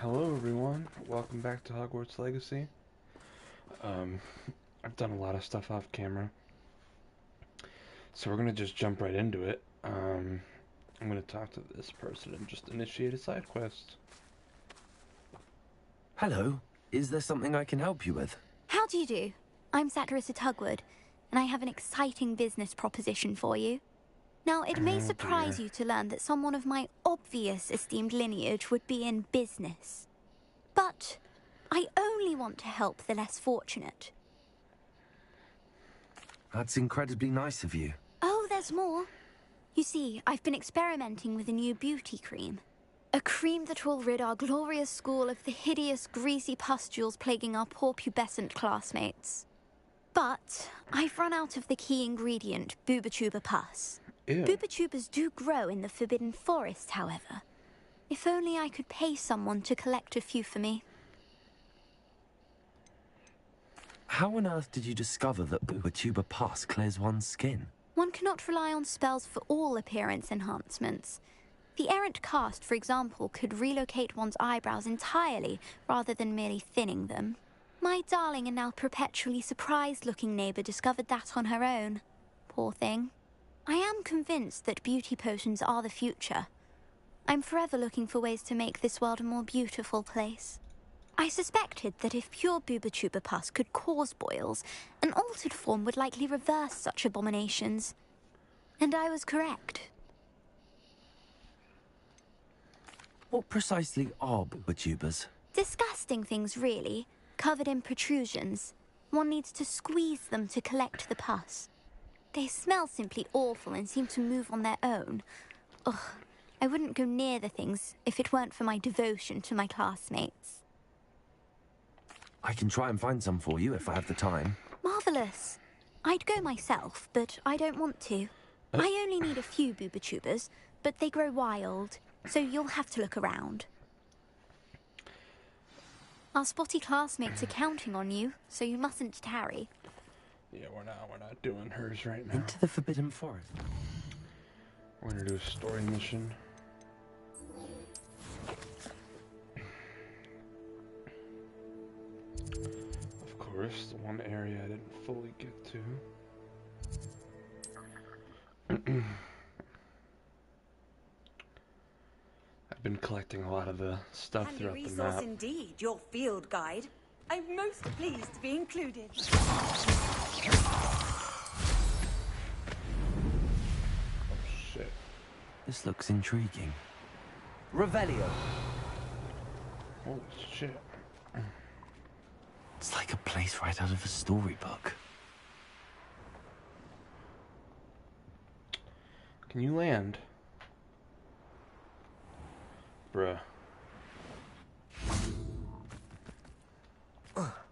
Hello everyone, welcome back to Hogwarts Legacy. Um, I've done a lot of stuff off camera, so we're gonna just jump right into it. I'm gonna talk to this person and just initiate a side quest. Hello. Is there something I can help you with? How do you do? I'm Saccharissa Tugwood, and I have an exciting business proposition for you. Now, it may surprise you to learn that someone of my obvious esteemed lineage would be in business. But I only want to help the less fortunate. That's incredibly nice of you. Oh, there's more. You see, I've been experimenting with a new beauty cream. A cream that will rid our glorious school of the hideous, greasy pustules plaguing our poor pubescent classmates. But I've run out of the key ingredient, Booba pus. Ew. Booba do grow in the Forbidden Forest, however. If only I could pay someone to collect a few for me. How on earth did you discover that Booba pus clears one's skin? One cannot rely on spells for all appearance enhancements. The errant cast, for example, could relocate one's eyebrows entirely rather than merely thinning them. My darling and now perpetually surprised-looking neighbour discovered that on her own. Poor thing. I am convinced that beauty potions are the future. I'm forever looking for ways to make this world a more beautiful place. I suspected that if pure Booba pus could cause boils, an altered form would likely reverse such abominations. And I was correct. What precisely are Boobas? Disgusting things, really, covered in protrusions. One needs to squeeze them to collect the pus. They smell simply awful and seem to move on their own. Ugh, I wouldn't go near the things if it weren't for my devotion to my classmates. I can try and find some for you if I have the time. Marvellous. I'd go myself, but I don't want to. I only need a few Boobas, but they grow wild, so you'll have to look around. Our spotty classmates are counting on you, so you mustn't tarry. Yeah, we're not doing hers right now. Into the Forbidden Forest. We're gonna do a story mission. Of course, the one area I didn't fully get to. I've been collecting a lot of the stuff Handy throughout the resource map. indeed, your field guide. I'm most pleased to be included. Oh shit. This looks intriguing. Revelio. Holy shit. It's like a place right out of a storybook. Can you land? Bruh.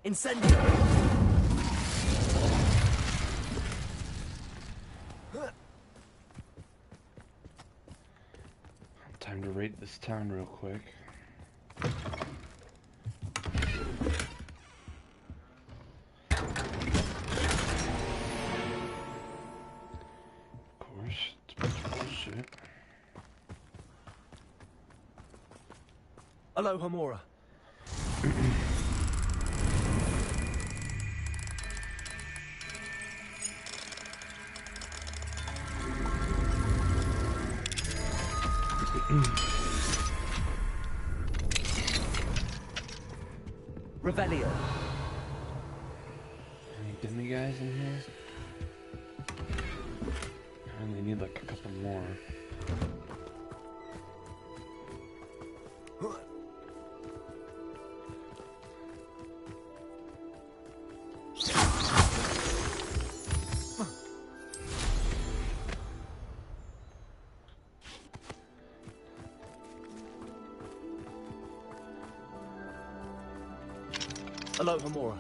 Incendio! Time to raid this town real quick. Of course, it's a bunch of bullshit. Aloha Mora. Revelio. Any Demi guys in here? I only need like a couple more. Aloha Mora.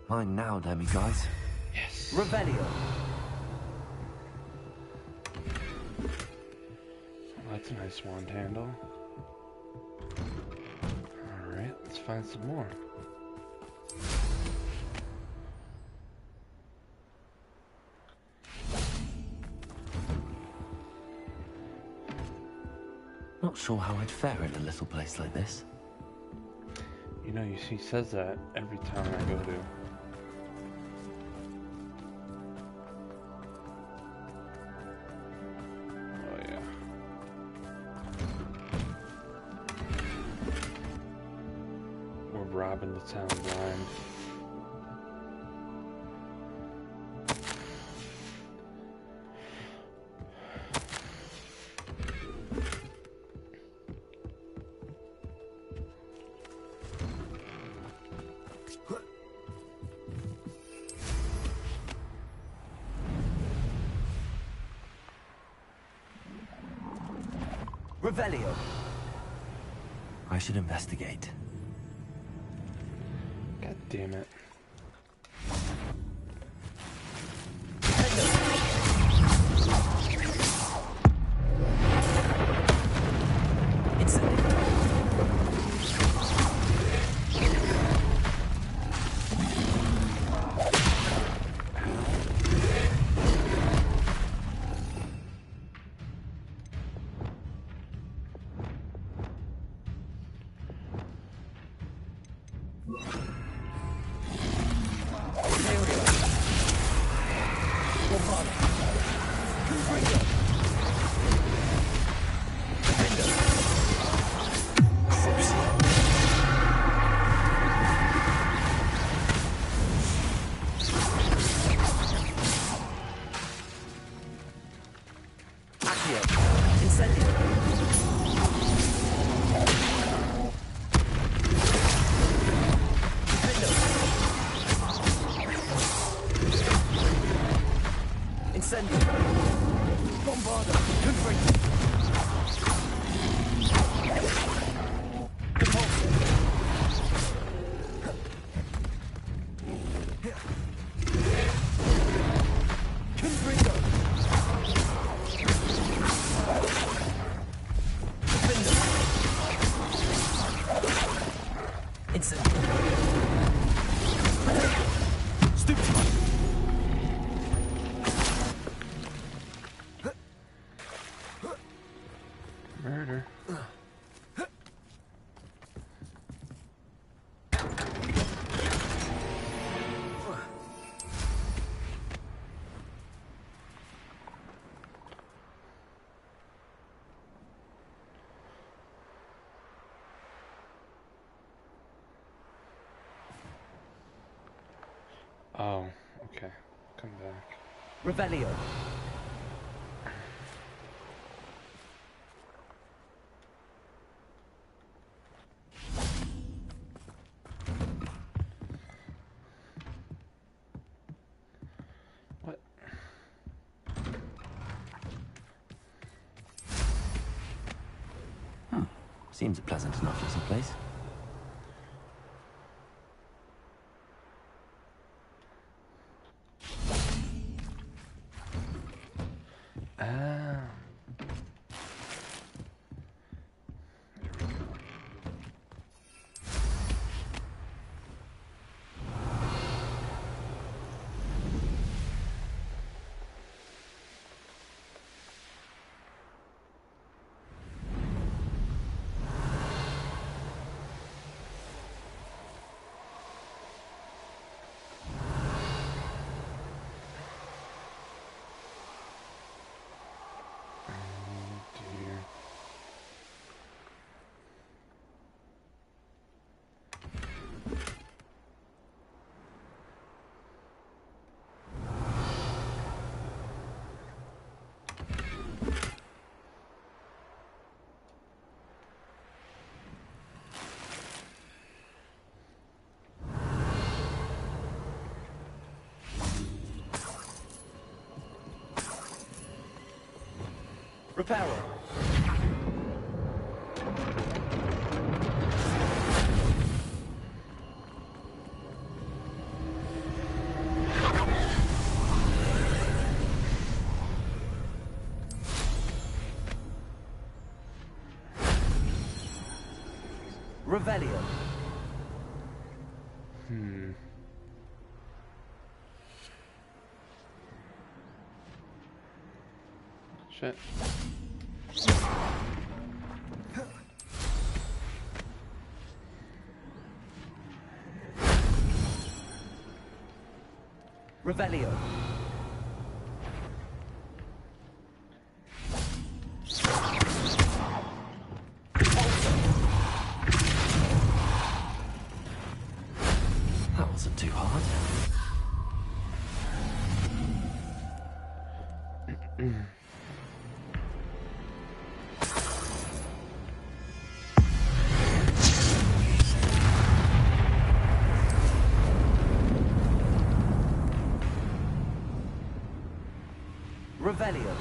Mine now, Demi guys. Yes. Revelio. nice wand handle. Alright, let's find some more. Not sure how I'd fare in a little place like this. You know, he says that every town I go to. Oh yeah. We're robbing the town blind. Revelio. I should investigate. God damn it. Murder. Oh, okay. Come back. Revelio. What? Seems a pleasant enough little place. Ah. Reparo. Revelio. Shit. Revelio. That wasn't too hard. Revelio.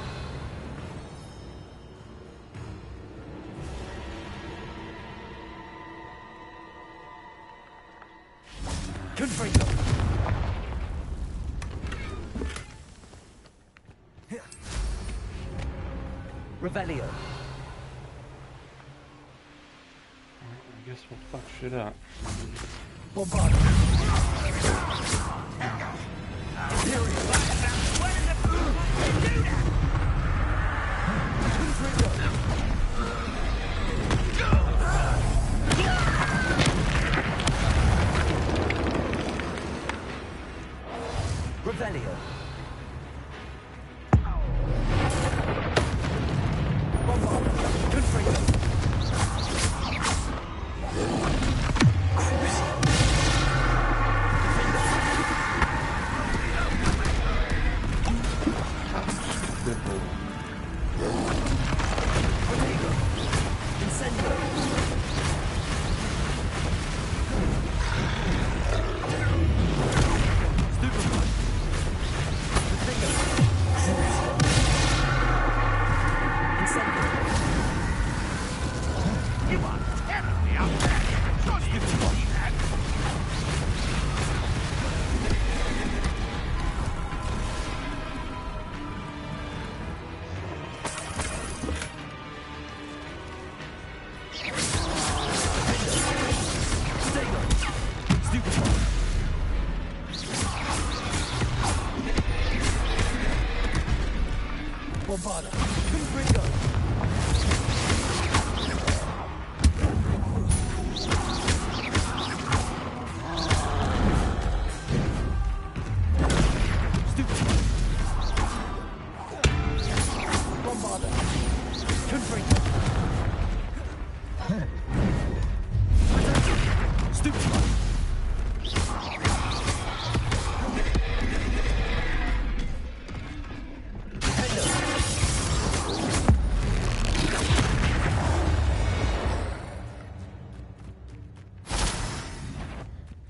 Confringo. Revelio. I guess we'll fuck shit up. Revelio. Good boy.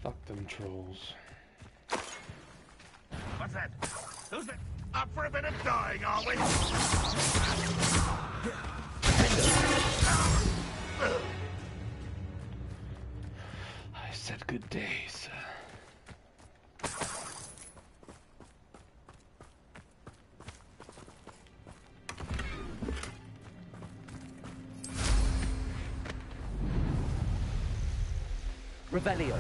Fuck them trolls. What's that? Who's that? Up for a bit of dying, are we? I said good days. Revelio.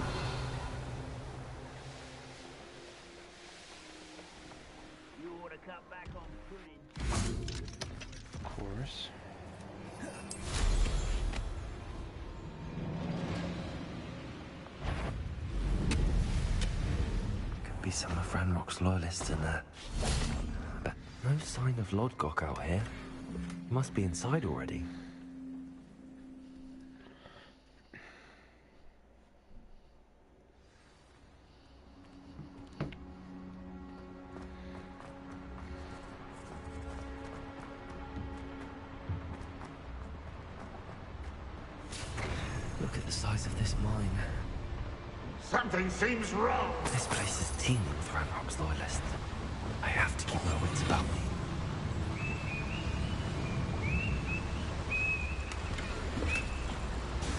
You ought to cut back on pudding. Of course. Could be some of Ranrock's loyalists in there. But no sign of Lodgok out here. He must be inside already. Look at the size of this mine. Something seems wrong. This place is teeming with Ranrock's loyalists. I have to keep my wits about me.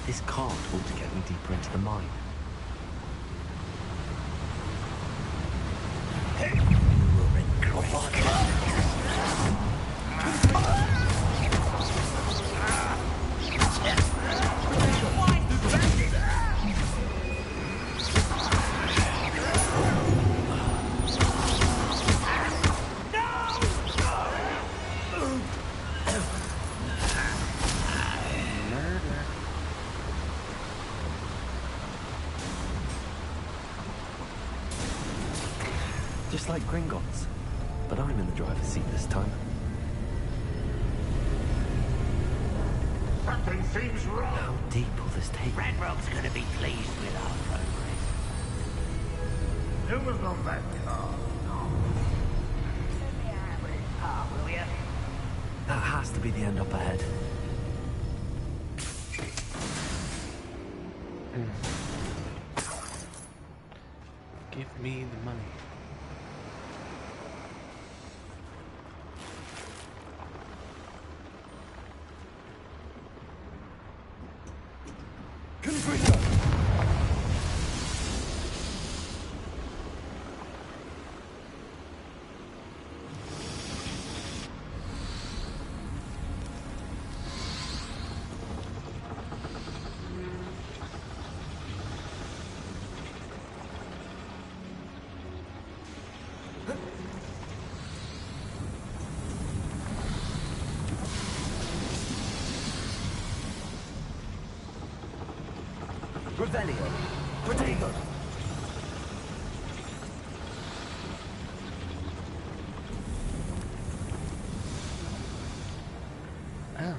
This cart ought to get me deeper into the mine. just like Gringotts. But I'm in the driver's seat this time. Something seems wrong. How deep will this take? Ranrock's gonna be pleased with our progress. Who was on that car? Let me have this part, will ya? That has to be the end up ahead. Give me the money. Revelio. Protego. Oh.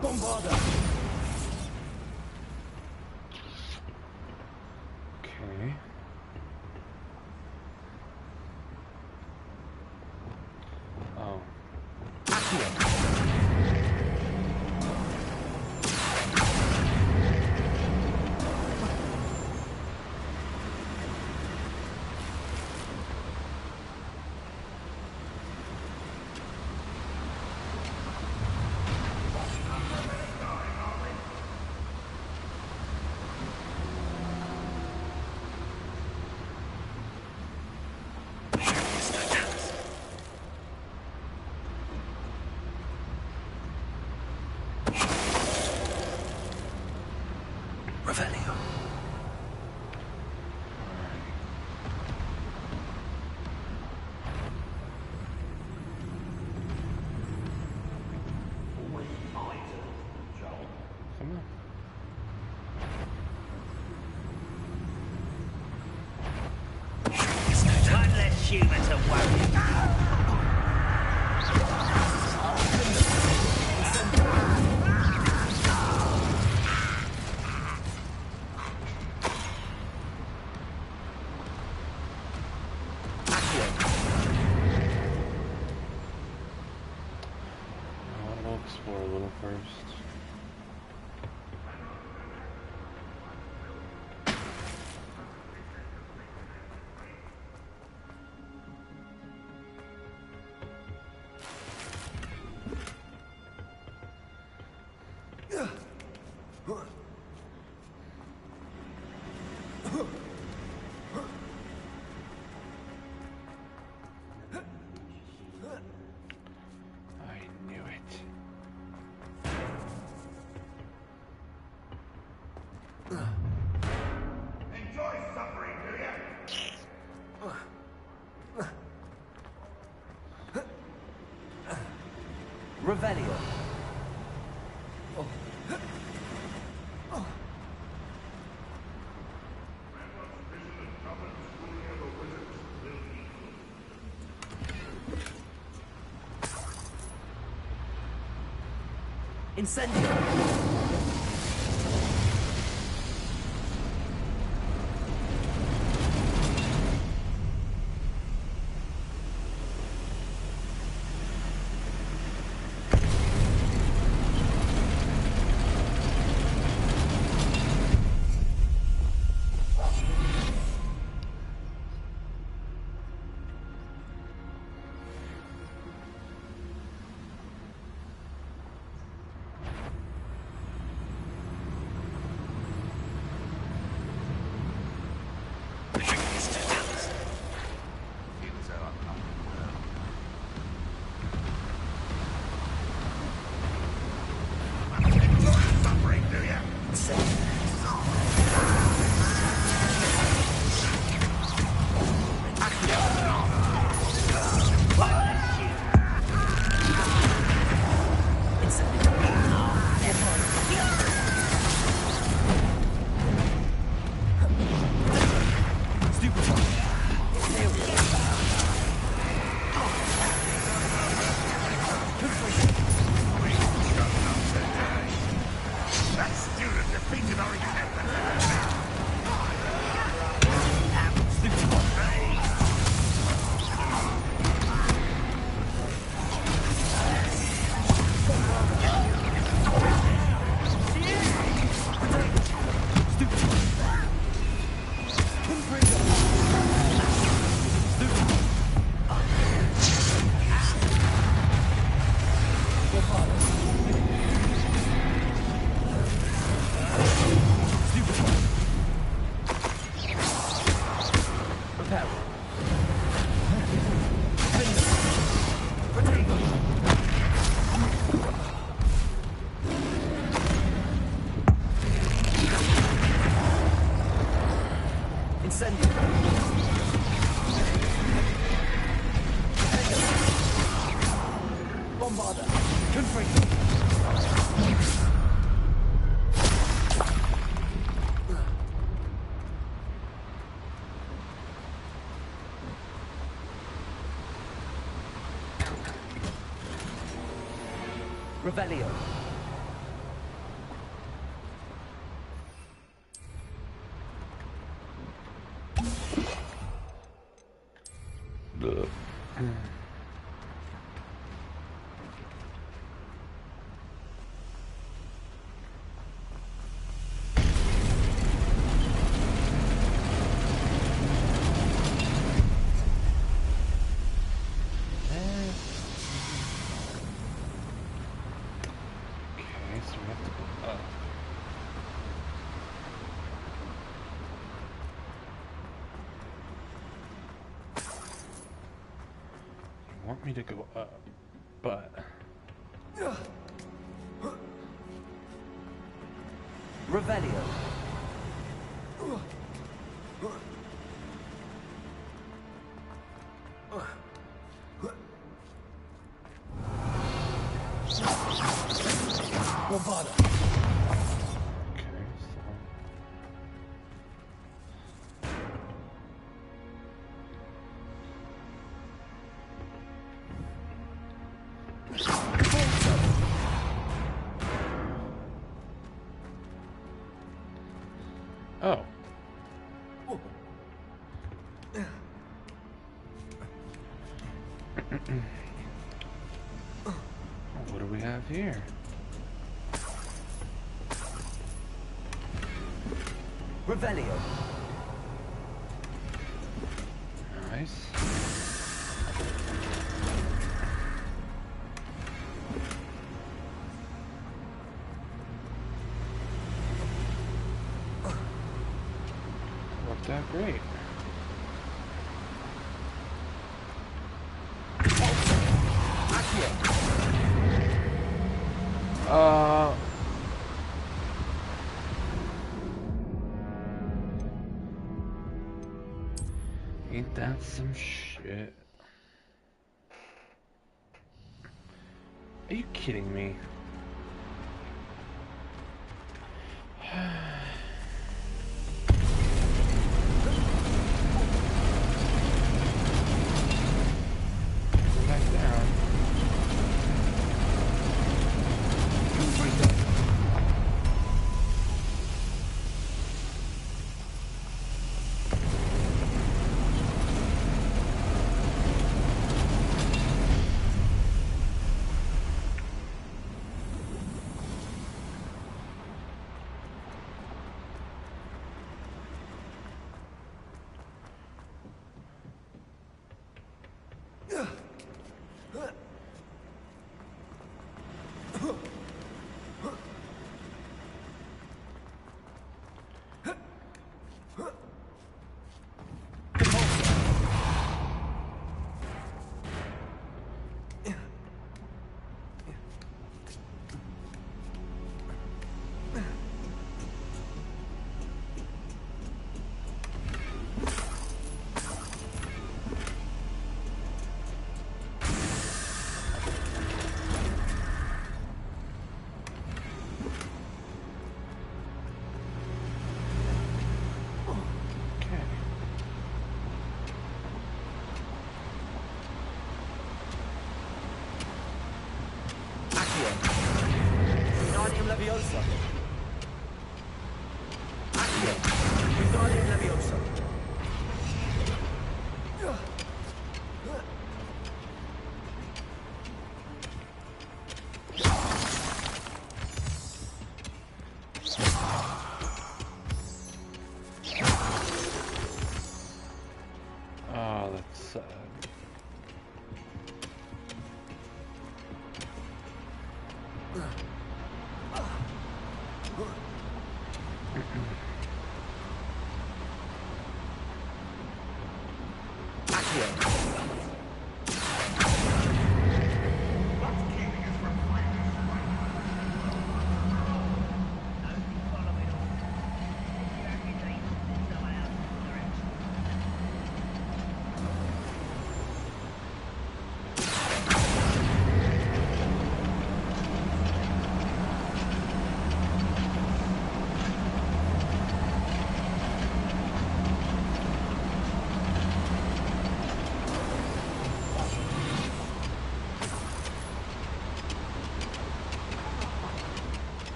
Bombarda. Okay. Oh. Revelio. Come on. One less human to worry about. We'll explore a little first. I knew it. Enjoy suffering, do you? Revelio. Incendio. defeated our encampment. Revelio. So we have to go up. You want me to go up, but... Revelio. Okay, so... Oh. What do we have here? Revelio. Nice. Worked out great. Ain't that some shit? Are you kidding me? Go back down.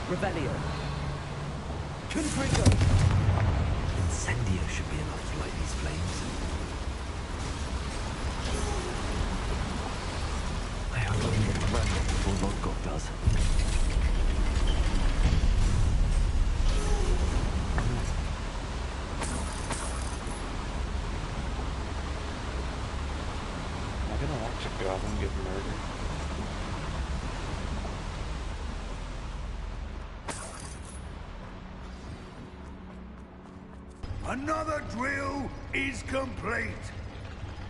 Revelio. Confringo. Incendio should be enough to light these flames. I hope I can get the ramp before Lodgok does. Am I gonna watch a goblin get murdered? Another drill is complete.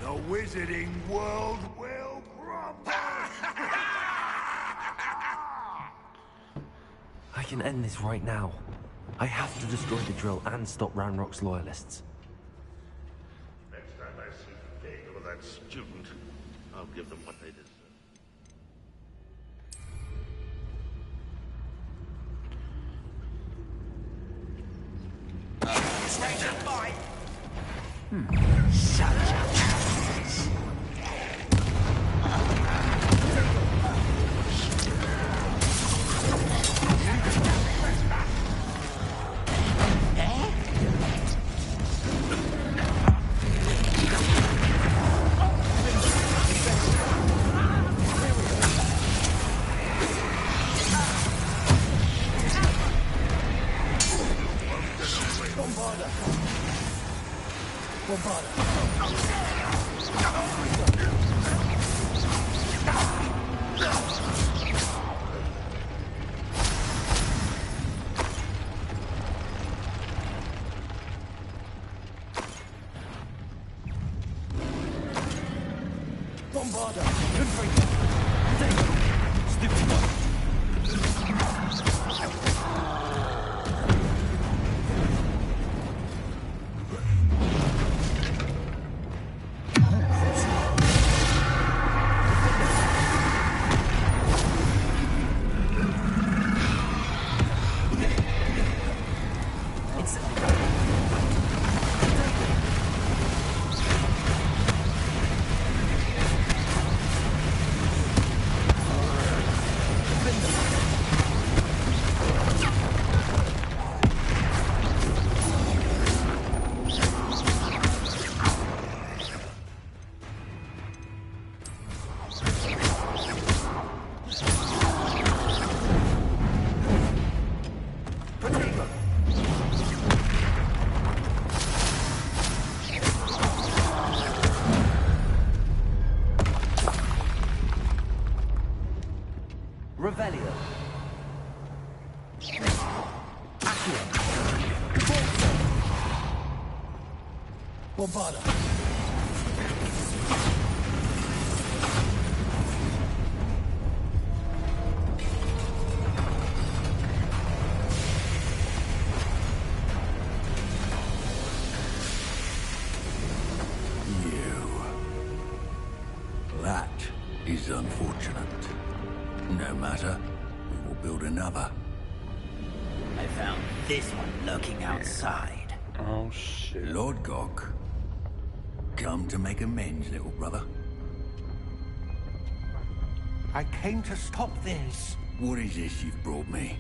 The wizarding world will crumble. I can end this right now. I have to destroy the drill and stop Ranrock's loyalists. Next time I see Dale or that student, I'll give them what they deserve. no bother. That is unfortunate. No matter. We will build another. I found this one lurking outside. Oh, shit. Lord Gok. Come to make amends, little brother. I came to stop this. What is this you've brought me?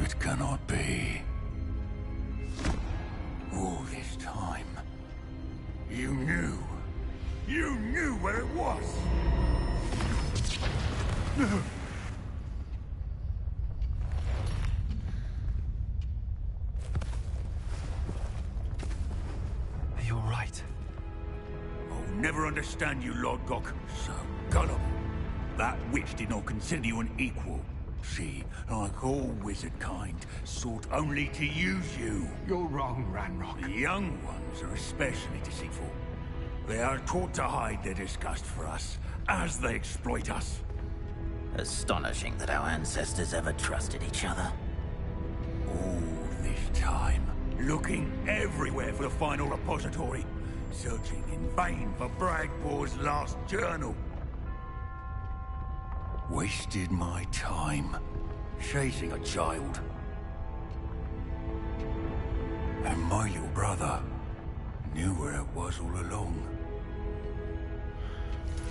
It cannot be. All this time, you knew. You knew where it was. Are you all right? I'll never understand you, Lord Gok. So gullible. That witch did not consider you an equal. She, like all wizard kind, sought only to use you. You're wrong, Ranrock. The young ones are especially deceitful. They are taught to hide their disgust for us, as they exploit us. Astonishing that our ancestors ever trusted each other. All this time, looking everywhere for the final repository, searching in vain for Bragpor's last journal. Wasted my time, chasing a child. And my little brother knew where it was all along.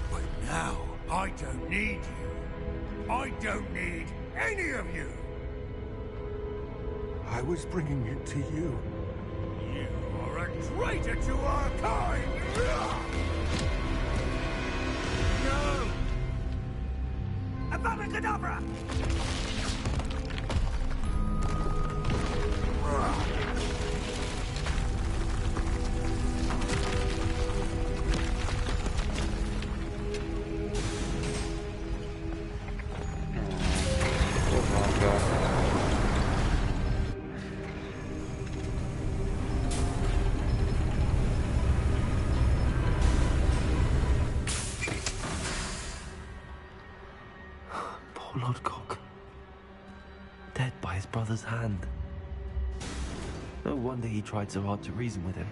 But now, I don't need you. I don't need any of you. I was bringing it to you. You are a traitor to our kind! No! Abracadabra! Poor Lodgok. Dead by his brother's hand. No wonder he tried so hard to reason with him.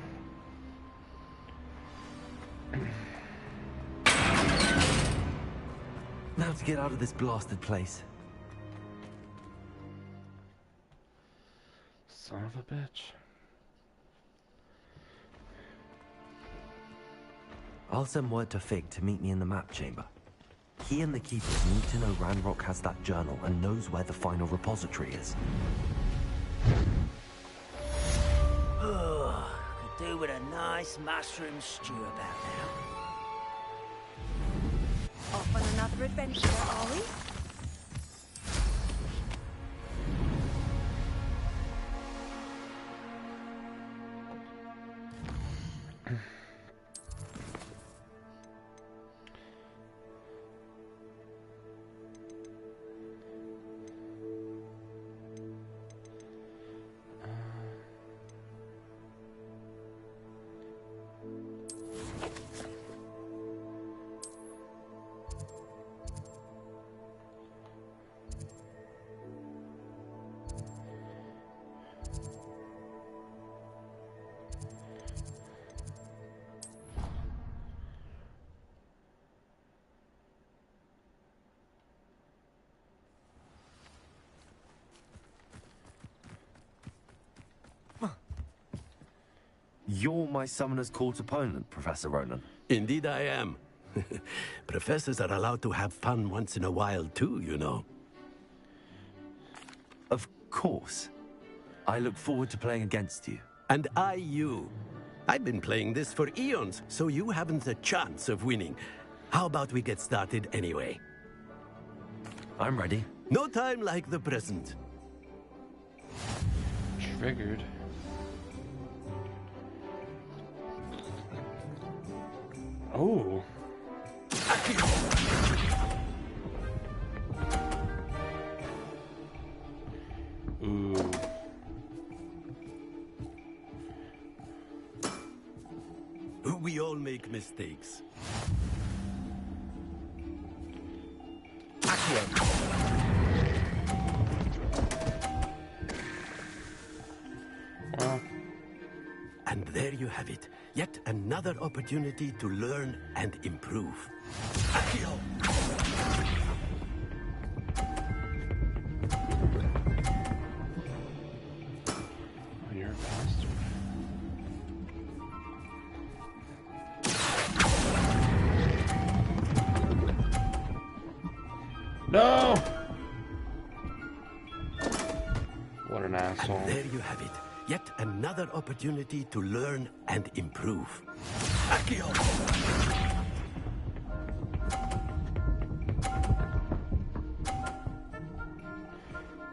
Now to get out of this blasted place. Son of a bitch. I'll send word to Fig to meet me in the map chamber. He and the Keepers need to know Ranrock has that journal and knows where the final repository is. Could do with a nice mushroom stew about now. Off on another adventure, are we? You're my Summoner's Court opponent, Professor Ronan. Indeed I am. Professors are allowed to have fun once in a while too, you know. Of course. I look forward to playing against you. And I you. I've been playing this for eons, so you haven't a chance of winning. How about we get started anyway? I'm ready. No time like the present. Triggered. Oh. Ooh. We all make mistakes. Well. And there you have it. Yet another opportunity to learn and improve. Accio! You're a bastard. No! What an asshole. And there you have it. Yet another opportunity to learn and improve. Accio!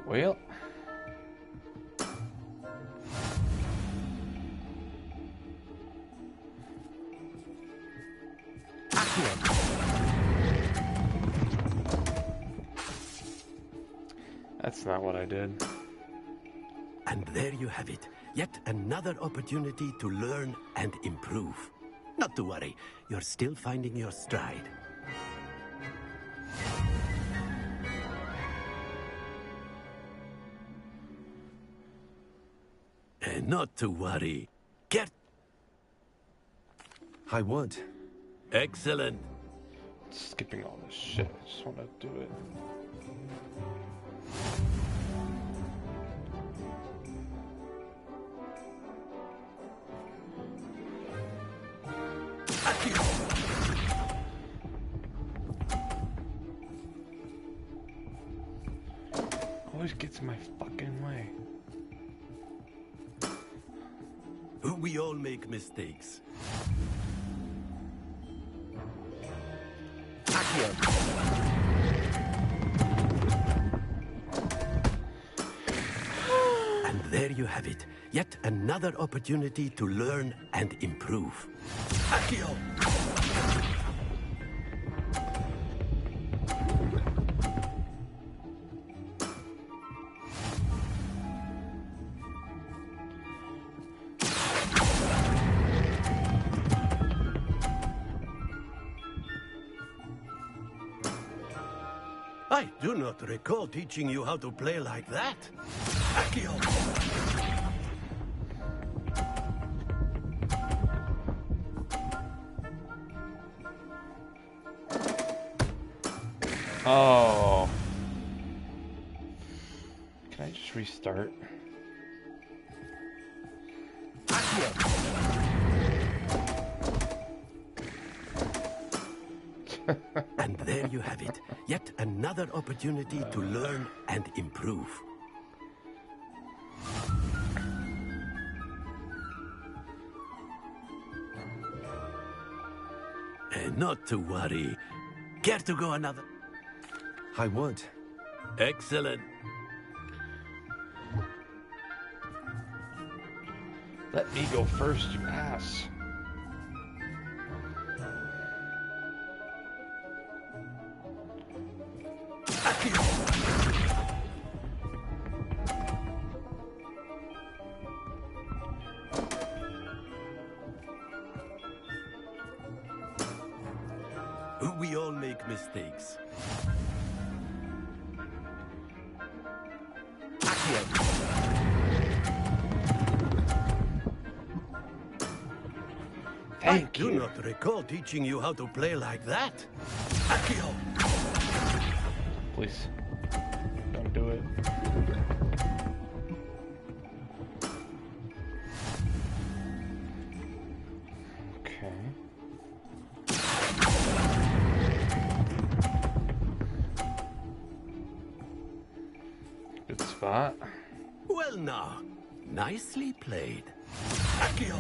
Well. That's not what I did. And there you have it. Yet another opportunity to learn and improve. Not to worry, you're still finding your stride. And not to worry. Get... I would. Excellent. Skipping all this shit. I just want to do it. Always gets in my fucking way. We all make mistakes. And there you have it. Yet another opportunity to learn and improve. Accio! I do not recall teaching you how to play like that. Accio! Oh. Can I just restart? And there you have it. Yet another opportunity to learn and improve. And not to worry. Care to go another? I would. Excellent. Let me go first, you ass. We all make mistakes. Thank you. I you. do not recall teaching you how to play like that. Accio! Please. Don't do it. Okay. Good spot. Well now, nicely played. Accio!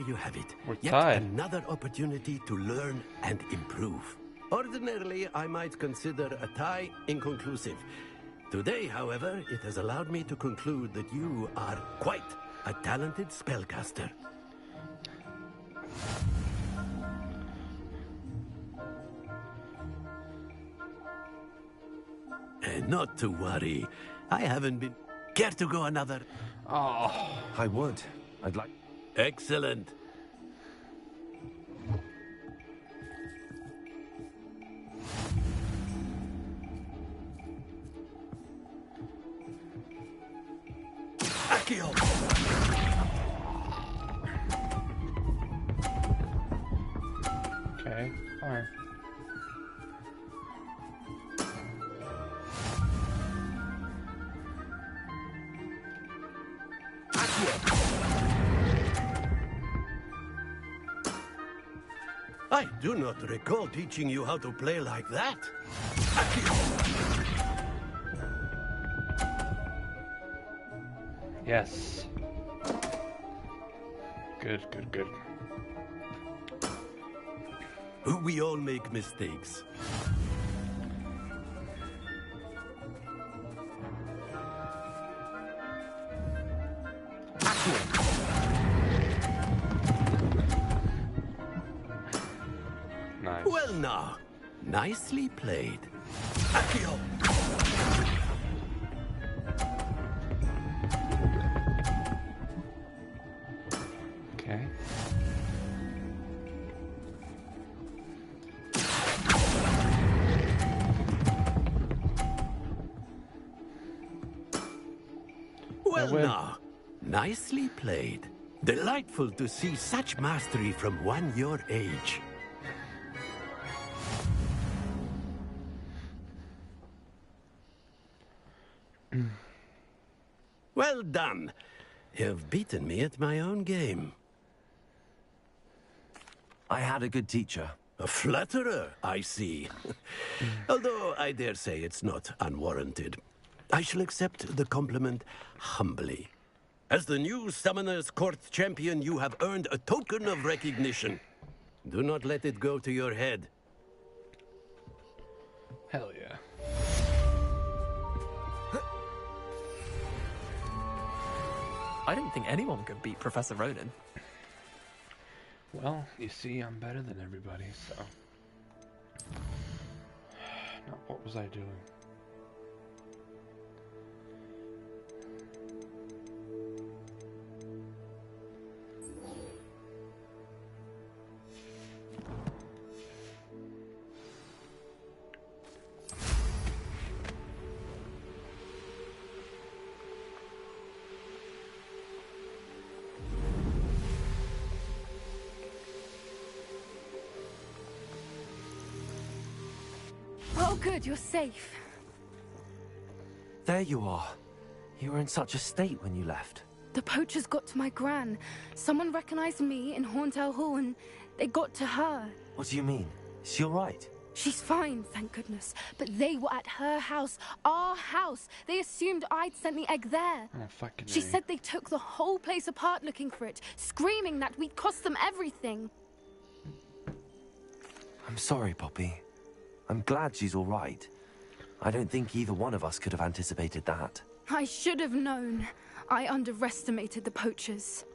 you have it. We're Yet tied. another opportunity to learn and improve. Ordinarily, I might consider a tie inconclusive. Today, however, it has allowed me to conclude that you are quite a talented spellcaster. And not to worry, I haven't been... Care to go another? Oh, I would. I'd like... Excellent. Accio! okay, fine. I do not recall teaching you how to play like that. Accio! Yes. Good, good, good. We all make mistakes. Nice. Well now, nicely played. Accio! Okay. Well win. now, nicely played. Delightful to see such mastery from one your age. Well done. You've beaten me at my own game. I had a good teacher. A flatterer, I see. Although I dare say it's not unwarranted. I shall accept the compliment humbly. As the new Summoner's Court champion, you have earned a token of recognition. Do not let it go to your head. Hell yeah. I didn't think anyone could beat Professor Ronan. Well, you see, I'm better than everybody, so... Now, what was I doing? Oh, good, you're safe. There you are. You were in such a state when you left. The poachers got to my gran. Someone recognized me in Horntail Hall and they got to her. What do you mean? Is she all right? She's fine, thank goodness. But they were at her house, our house. They assumed I'd sent the egg there. Oh, fucking She A. said they took the whole place apart looking for it, screaming that we'd cost them everything. I'm sorry, Poppy. I'm glad she's all right. I don't think either one of us could have anticipated that. I should have known. I underestimated the poachers.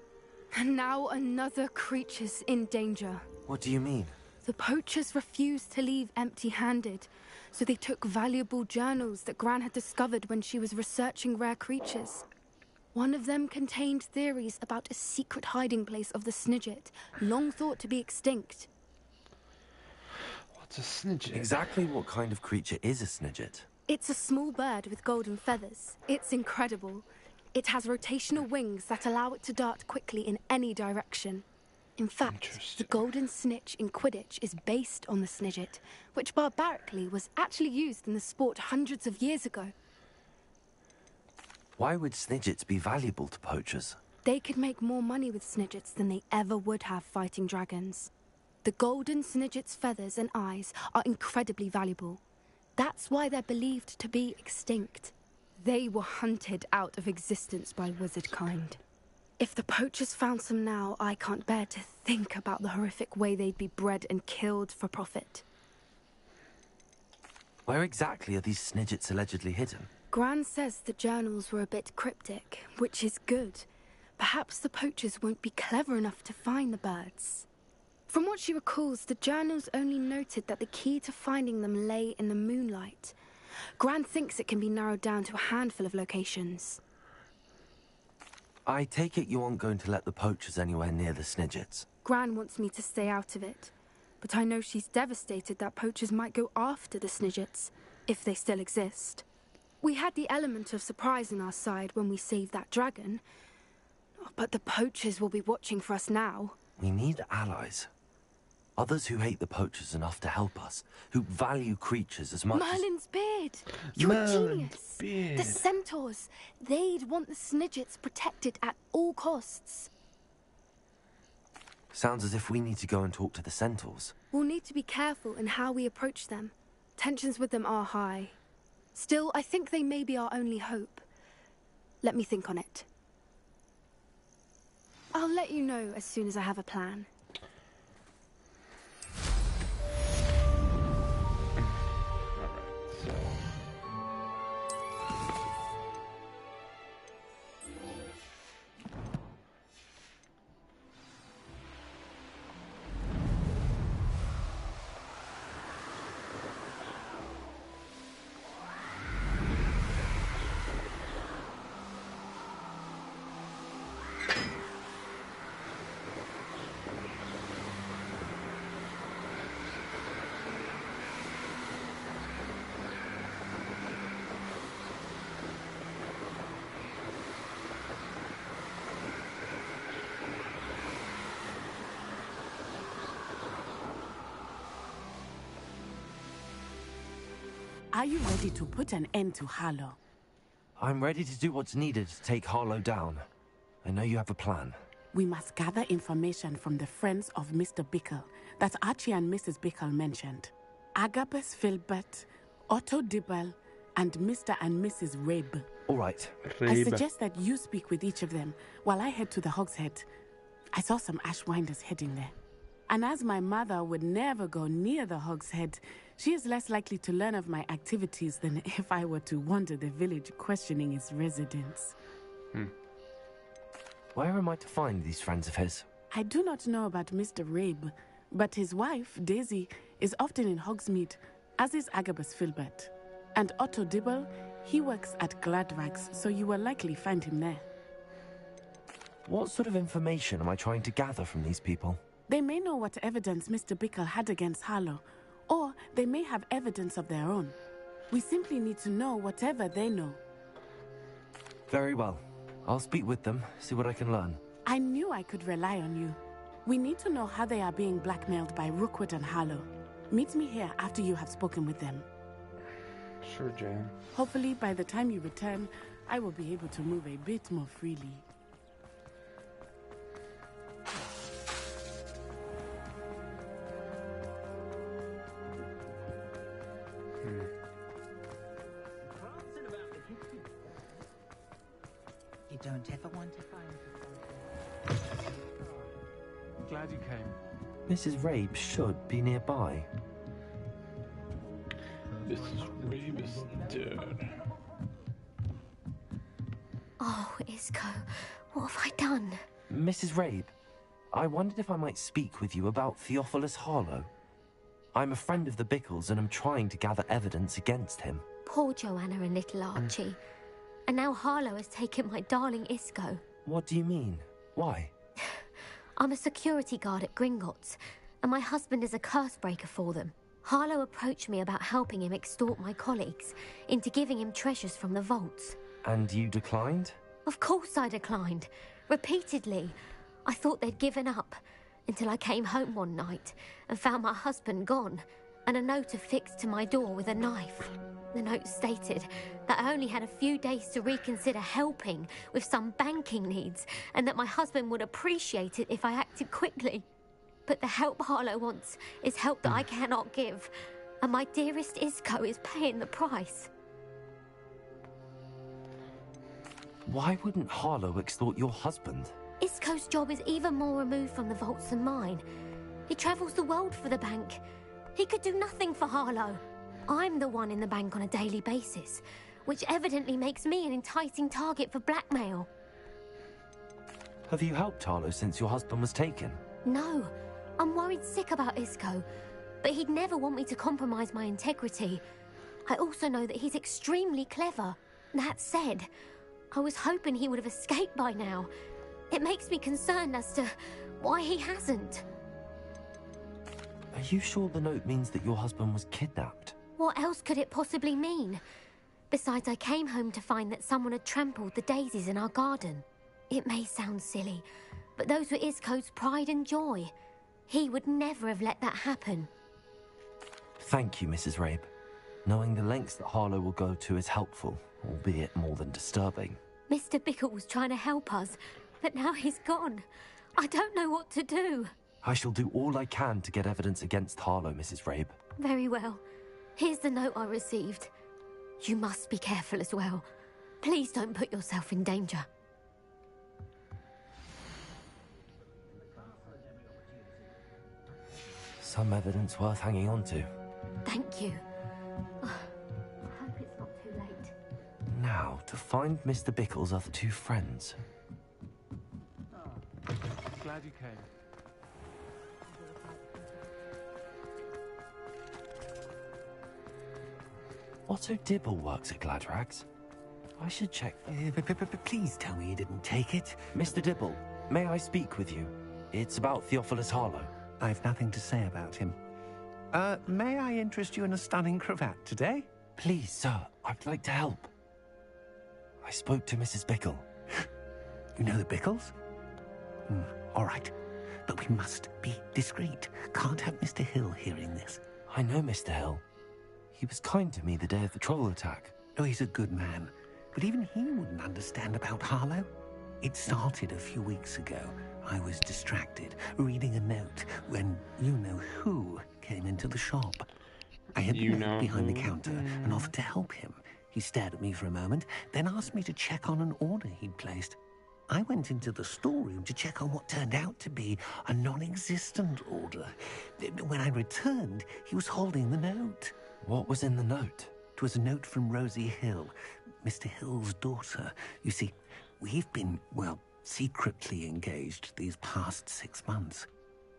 And now another creature's in danger. What do you mean? The poachers refused to leave empty-handed, so they took valuable journals that Gran had discovered when she was researching rare creatures. One of them contained theories about a secret hiding place of the Snidget, long thought to be extinct. What's a Snidget? Exactly what kind of creature is a Snidget? It's a small bird with golden feathers. It's incredible. It has rotational wings that allow it to dart quickly in any direction. In fact, the golden snitch in Quidditch is based on the Snidget, which barbarically was actually used in the sport hundreds of years ago. Why would Snidgets be valuable to poachers? They could make more money with Snidgets than they ever would have fighting dragons. The golden Snidget's feathers and eyes are incredibly valuable. That's why they're believed to be extinct. They were hunted out of existence by wizard kind. If the poachers found some now, I can't bear to think about the horrific way they'd be bred and killed for profit. Where exactly are these snidgets allegedly hidden? Gran says the journals were a bit cryptic, which is good. Perhaps the poachers won't be clever enough to find the birds. From what she recalls, the journals only noted that the key to finding them lay in the moonlight. Gran thinks it can be narrowed down to a handful of locations. I take it you aren't going to let the poachers anywhere near the snidgets. Gran wants me to stay out of it, but I know she's devastated that poachers might go after the snidgets, if they still exist. We had the element of surprise on our side when we saved that dragon, but the poachers will be watching for us now. We need allies. Others who hate the poachers enough to help us, who value creatures as much Merlin's beard! You're a genius! Beard. The centaurs! They'd want the snidgets protected at all costs. Sounds as if we need to go and talk to the centaurs. We'll need to be careful in how we approach them. Tensions with them are high. Still, I think they may be our only hope. Let me think on it. I'll let you know as soon as I have a plan. Are you ready to put an end to Harlow? I'm ready to do what's needed to take Harlow down. I know you have a plan. We must gather information from the friends of Mr. Bickle that Archie and Mrs. Bickle mentioned. Agabus Filbert, Otto Dibble, and Mr. and Mrs. Rabe. All right. I suggest that you speak with each of them while I head to the Hogshead. I saw some Ashwinders heading there. And as my mother would never go near the Hogshead, she is less likely to learn of my activities than if I were to wander the village questioning its residents. Where am I to find these friends of his? I do not know about Mr. Rabe, but his wife, Daisy, is often in Hogsmeade, as is Agabus Filbert. And Otto Dibble, he works at Gladrags, so you will likely find him there. What sort of information am I trying to gather from these people? They may know what evidence Mr. Bickle had against Harlow, or they may have evidence of their own. We simply need to know whatever they know. Very well. I'll speak with them, see what I can learn. I knew I could rely on you. We need to know how they are being blackmailed by Rookwood and Harlow. Meet me here after you have spoken with them. Sure, Jan. Hopefully, by the time you return, I will be able to move a bit more freely. You don't ever want to find Glad you came. Mrs. Rabe should be nearby. Mrs. Rabe is dead. Oh, Isco, what have I done? Mrs. Rabe, I wondered if I might speak with you about Theophilus Harlow. I'm a friend of the Bickles and I'm trying to gather evidence against him. Poor Joanna and little Archie. And now Harlow has taken my darling Isco. What do you mean? Why? I'm a security guard at Gringotts, and my husband is a curse breaker for them. Harlow approached me about helping him extort my colleagues into giving him treasures from the vaults. And you declined? Of course I declined. Repeatedly. I thought they'd given up, until I came home one night and found my husband gone, and a note affixed to my door with a knife. The note stated that I only had a few days to reconsider helping with some banking needs, and that my husband would appreciate it if I acted quickly. But the help Harlow wants is help that I cannot give, and my dearest Isco is paying the price. Why wouldn't Harlow extort your husband? Isco's job is even more removed from the vaults than mine. He travels the world for the bank. He could do nothing for Harlow. I'm the one in the bank on a daily basis, which evidently makes me an enticing target for blackmail. Have you helped Harlow since your husband was taken? No, I'm worried sick about Isco, but he'd never want me to compromise my integrity. I also know that he's extremely clever. That said, I was hoping he would have escaped by now. It makes me concerned as to why he hasn't. Are you sure the note means that your husband was kidnapped? What else could it possibly mean? Besides, I came home to find that someone had trampled the daisies in our garden. It may sound silly, but those were Isco's pride and joy. He would never have let that happen. Thank you, Mrs. Rabe. Knowing the lengths that Harlow will go to is helpful, albeit more than disturbing. Mr. Bickle was trying to help us, but now he's gone. I don't know what to do. I shall do all I can to get evidence against Harlow, Mrs. Rabe. Very well. Here's the note I received. You must be careful as well. Please don't put yourself in danger. Some evidence worth hanging on to. Thank you. I hope it's not too late. Now, to find Mr. Bickle's other two friends. Glad you came. Otto Dibble works at Gladrags. I should check. Please tell me you didn't take it. Mr. Dibble, may I speak with you? It's about Theophilus Harlow. I've nothing to say about him. May I interest you in a stunning cravat today? Please, sir, I'd like to help. I spoke to Mrs. Bickle. You know the Bickles? All right. But we must be discreet. Can't have Mr. Hill hearing this. I know Mr. Hill. He was kind to me the day of the troll attack. Oh, he's a good man. But even he wouldn't understand about Harlow. It started a few weeks ago. I was distracted, reading a note, when you-know-who came into the shop. I had the note behind the counter and offered to help him. He stared at me for a moment, then asked me to check on an order he'd placed. I went into the storeroom to check on what turned out to be a non-existent order. When I returned, he was holding the note. What was in the note? It was a note from Rosie Hill, Mr. Hill's daughter. You see, we've been, well, secretly engaged these past 6 months.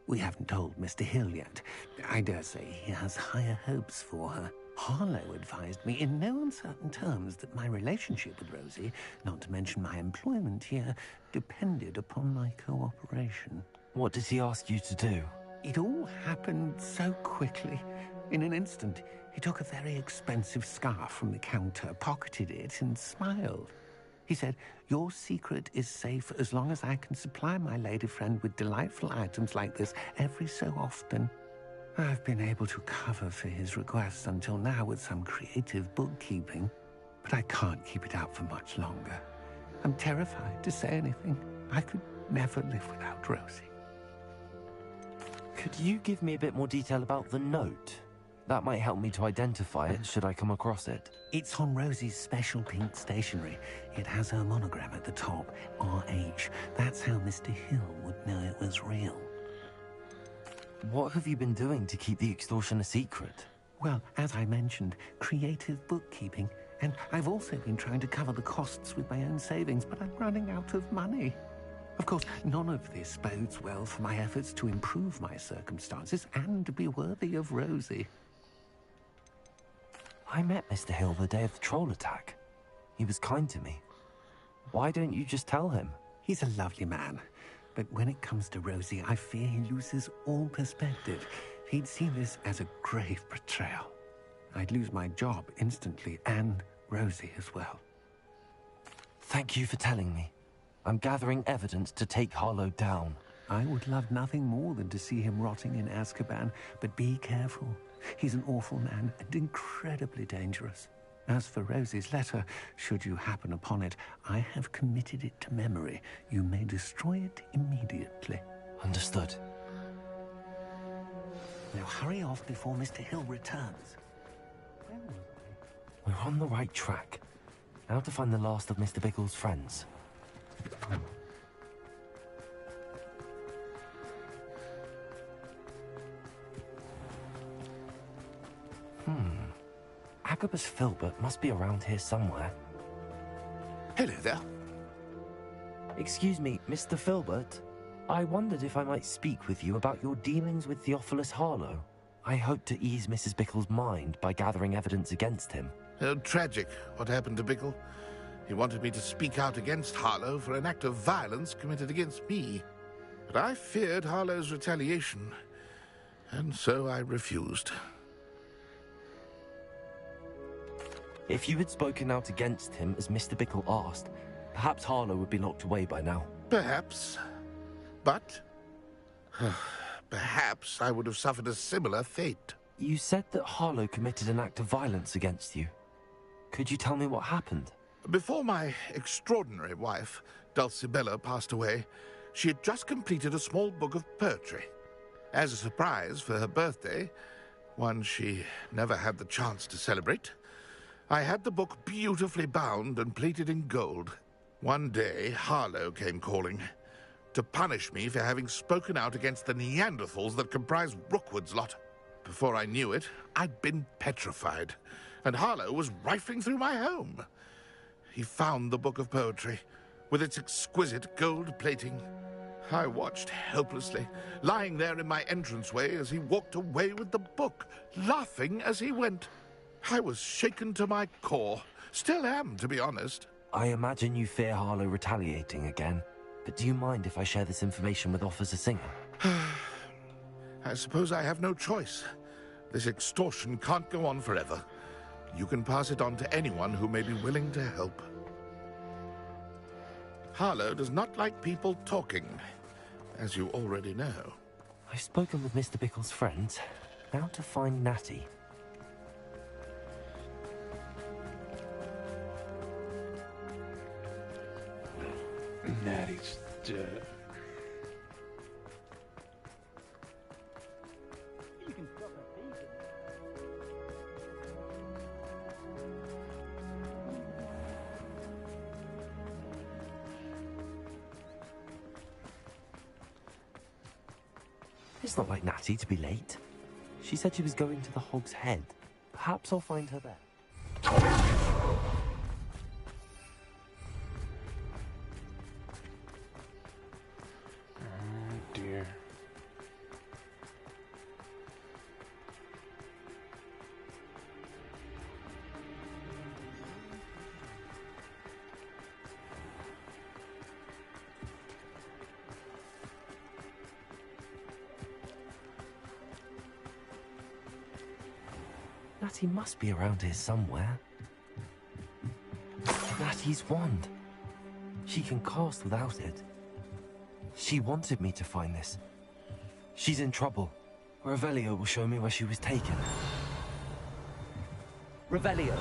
We haven't told Mr. Hill yet. I dare say he has higher hopes for her. Harlow advised me in no uncertain terms that my relationship with Rosie, not to mention my employment here, depended upon my cooperation. What did he ask you to do? It all happened so quickly. In an instant, he took a very expensive scarf from the counter, pocketed it, and smiled. He said, "Your secret is safe as long as I can supply my lady friend with delightful items like this every so often." I've been able to cover for his requests until now with some creative bookkeeping, but I can't keep it out for much longer. I'm terrified to say anything. I could never live without Rosie. Could you give me a bit more detail about the note? That might help me to identify it, should I come across it. It's on Rosie's special pink stationery. It has her monogram at the top, RH. That's how Mr. Hill would know it was real. What have you been doing to keep the extortion a secret? Well, as I mentioned, creative bookkeeping. And I've also been trying to cover the costs with my own savings, but I'm running out of money. Of course, none of this bodes well for my efforts to improve my circumstances and be worthy of Rosie. I met Mr. Hill the day of the troll attack. He was kind to me. Why don't you just tell him? He's a lovely man. But when it comes to Rosie, I fear he loses all perspective. He'd see this as a grave betrayal. I'd lose my job instantly, and Rosie as well. Thank you for telling me. I'm gathering evidence to take Harlow down. I would love nothing more than to see him rotting in Azkaban, but be careful. He's an awful man and incredibly dangerous. As for Rosie's letter, should you happen upon it, I have committed it to memory. You may destroy it immediately. Understood. Now hurry off before Mr. Hill returns. We're on the right track. Now to find the last of Mr. Bickle's friends. Agabus Filbert must be around here somewhere. Hello there. Excuse me, Mr. Filbert. I wondered if I might speak with you about your dealings with Theophilus Harlow. I hope to ease Mrs. Bickle's mind by gathering evidence against him. Oh, tragic what happened to Bickle. He wanted me to speak out against Harlow for an act of violence committed against me. But I feared Harlow's retaliation, and so I refused. If you had spoken out against him, as Mr. Bickle asked, perhaps Harlow would be locked away by now. Perhaps. But perhaps I would have suffered a similar fate. You said that Harlow committed an act of violence against you. Could you tell me what happened? Before my extraordinary wife, Dulcibella, passed away, she had just completed a small book of poetry. As a surprise for her birthday, one she never had the chance to celebrate, I had the book beautifully bound and plated in gold. One day, Harlow came calling to punish me for having spoken out against the Neanderthals that comprise Rookwood's lot. Before I knew it, I'd been petrified, and Harlow was rifling through my home. He found the book of poetry, with its exquisite gold plating. I watched helplessly, lying there in my entranceway as he walked away with the book, laughing as he went. I was shaken to my core. Still am, to be honest. I imagine you fear Harlow retaliating again, but do you mind if I share this information with Officer Singer? I suppose I have no choice. This extortion can't go on forever. You can pass it on to anyone who may be willing to help. Harlow does not like people talking, as you already know. I've spoken with Mr. Bickle's friends. Now to find Natty. Natty's dead. It's not like Natty to be late. She said she was going to the Hog's Head. Perhaps I'll find her there. Oh dear. Natty must be around here somewhere. Natty's wand. She can cast without it. She wanted me to find this. She's in trouble. Revelio will show me where she was taken. Revelio.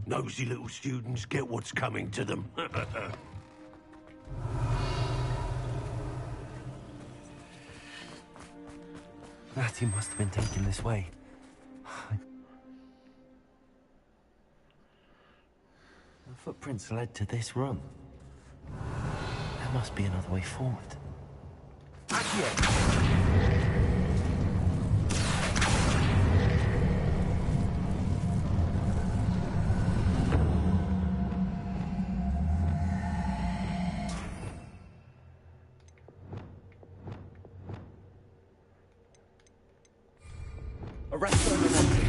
Nosy little students get what's coming to them. Natty must have been taken this way. The footprints led to this room. There must be another way forward. Arrest them and entry.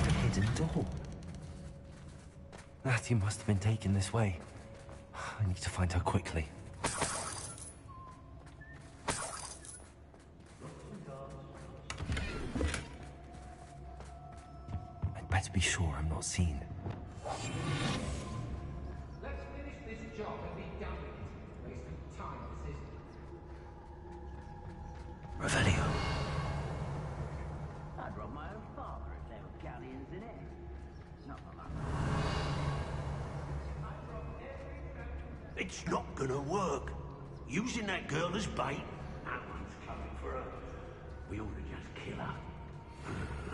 A hidden door. Natty must have been taken this way. I need to find her quickly. I'd better be sure I'm not seen. Revelio. I'd rob my own father if there were galleons in it. Not for It's not gonna work. Using that girl as bait. That one's coming for her. We ought to just kill her.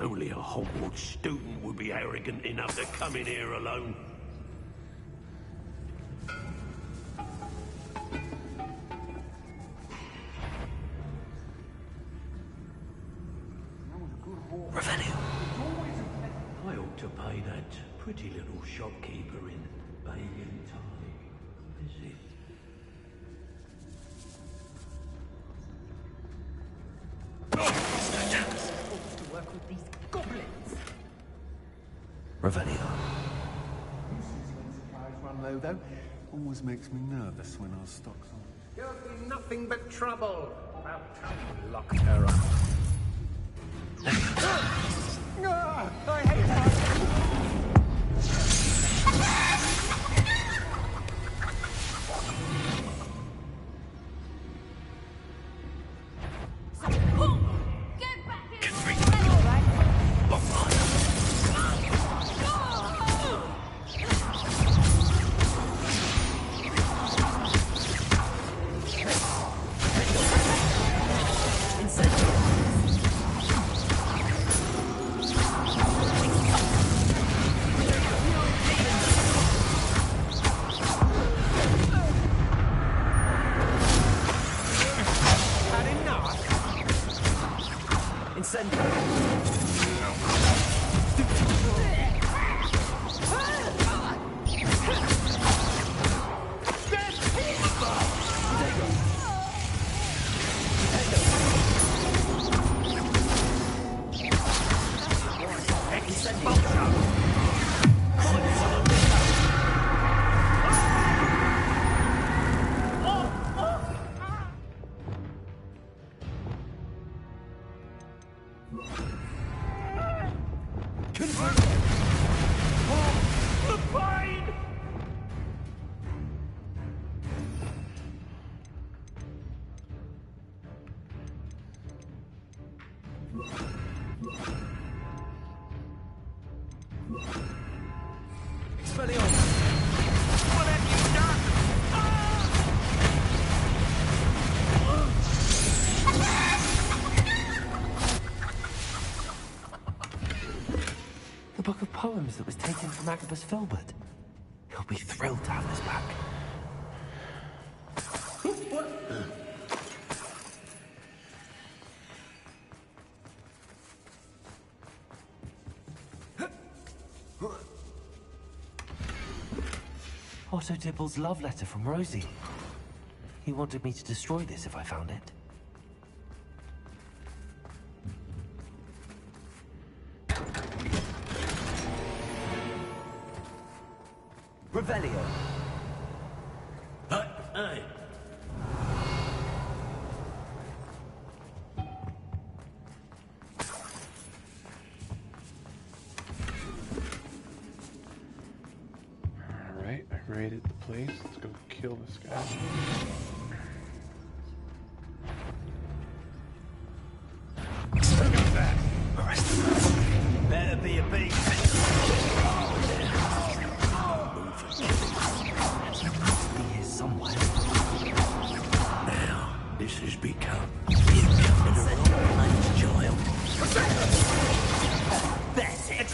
Only a Hogwarts student would be arrogant enough to come in here alone. Revelio. I ought to pay that pretty little shopkeeper in Bagan time. Is it? To work with these goblins. Revelio. Useless when supplies run low, though. Always makes me nervous when our stock's on. There'll be nothing but trouble. About time we locked her up. I hate her. The book of poems that was taken from Agabus Filbert. He'll be thrilled to have this back. Otto Dibble's love letter from Rosie. He wanted me to destroy this if I found it. Revelio. Hey. Alright, I raided the place. Let's go kill this guy. Better be a beast. Be here somewhere. Now, this has become a child. That's it.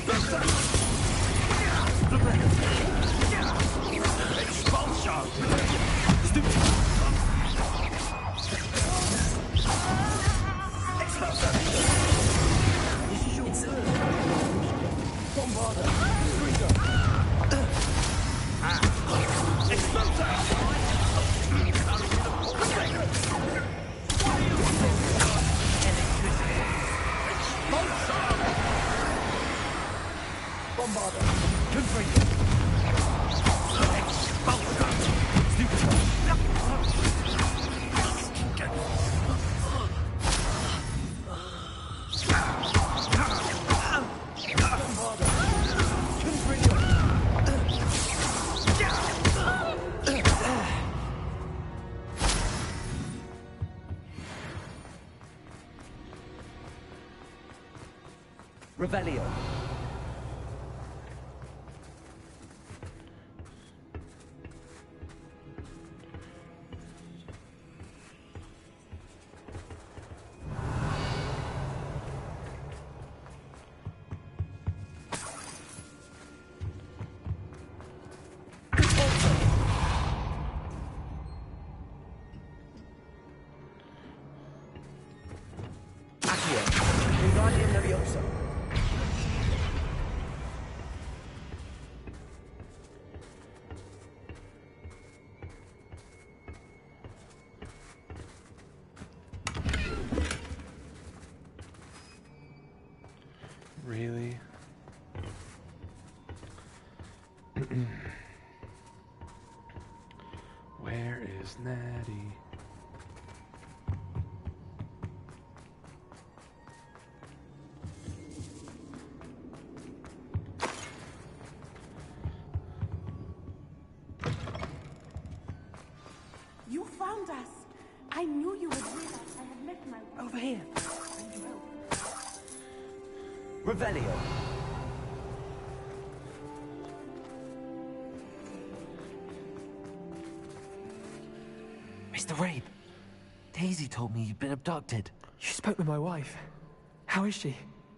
Revelio. Wingardium Leviosa. Really? Where is Natty? You found us. I knew you would realize I had left my... Over here. Revelio. Mr. Rabe, Daisy told me you'd been abducted. You spoke with my wife. How is she?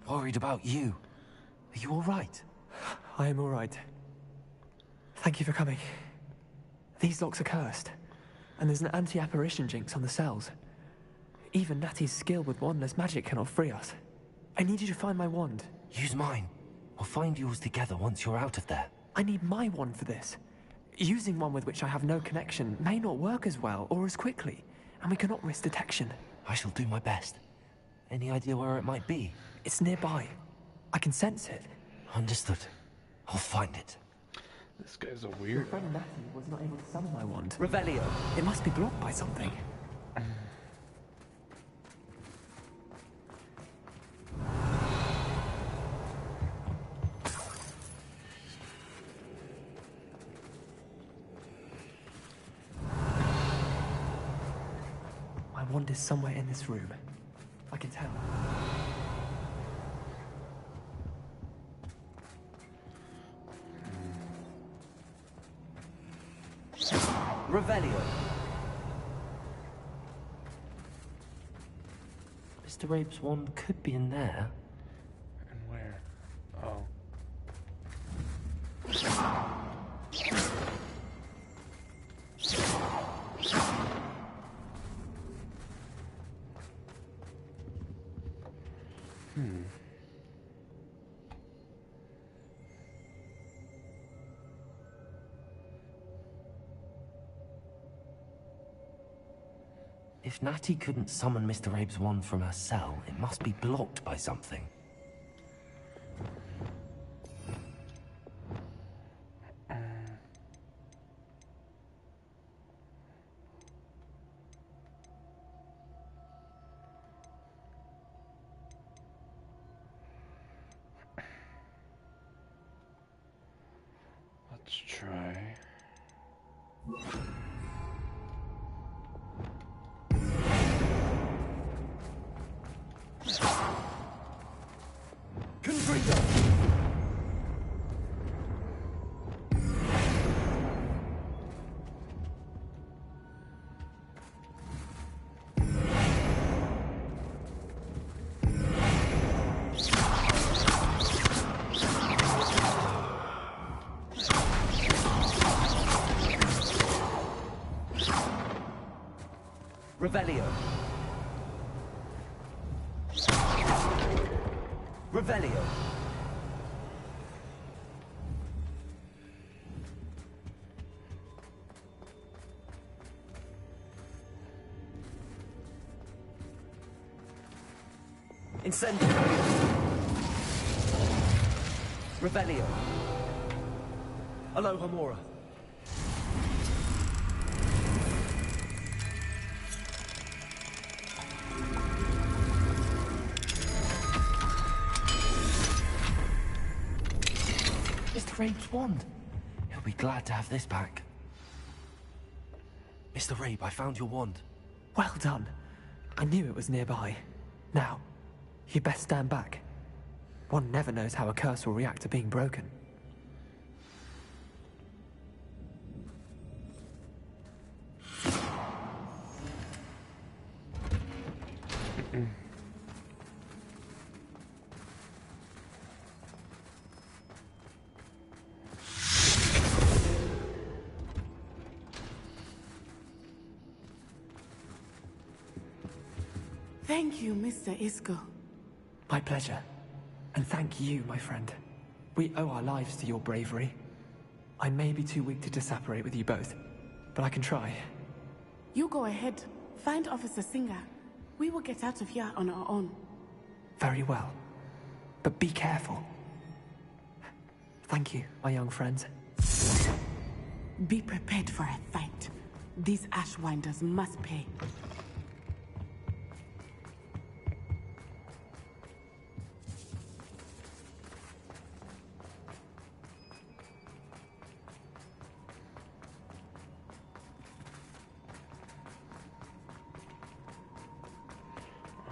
Worried about you. Are you all right? I am all right. Thank you for coming. These locks are cursed, and there's an anti-apparition jinx on the cells. Even Natty's skill with wandless magic cannot free us. I need you to find my wand. Use mine. We'll find yours together once you're out of there. I need my wand for this. Using one with which I have no connection may not work as well or as quickly, and we cannot risk detection. I shall do my best. Any idea where it might be? It's nearby. I can sense it. Understood. I'll find it. This guy's a Your weird. friend Natty was not able to summon my wand. Revelio. It must be blocked by something. My wand is somewhere in this room. I can tell. Revelio. Mr. Rabe's wand could be in there. And where? Oh. If Natty couldn't summon Mr. Rabe's wand from her cell, it must be blocked by something. Let's try. Confringo. Revelio. Revelio. Incendio. Revelio. Aloha Mora. Mr. Rabe's wand. He'll be glad to have this back. Mr. Rabe, I found your wand. Well done. I knew it was nearby. Now, you best stand back. One never knows how a curse will react to being broken. Thank you, Mr. Isco. My pleasure. And thank you, my friend. We owe our lives to your bravery. I may be too weak to disapparate with you both, but I can try. You go ahead. Find Officer Singer. We will get out of here on our own. Very well. But be careful. Thank you, my young friends. Be prepared for a fight. These Ashwinders must pay.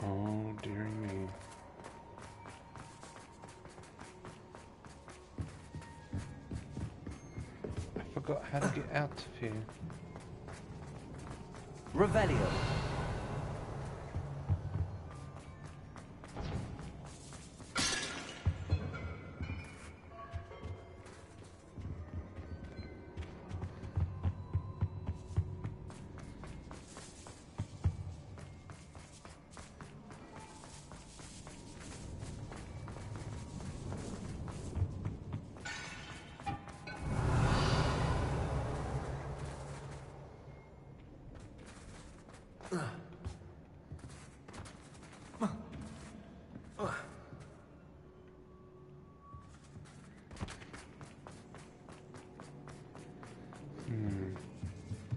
Oh, dearie me. I forgot how to get out of here. Revelio.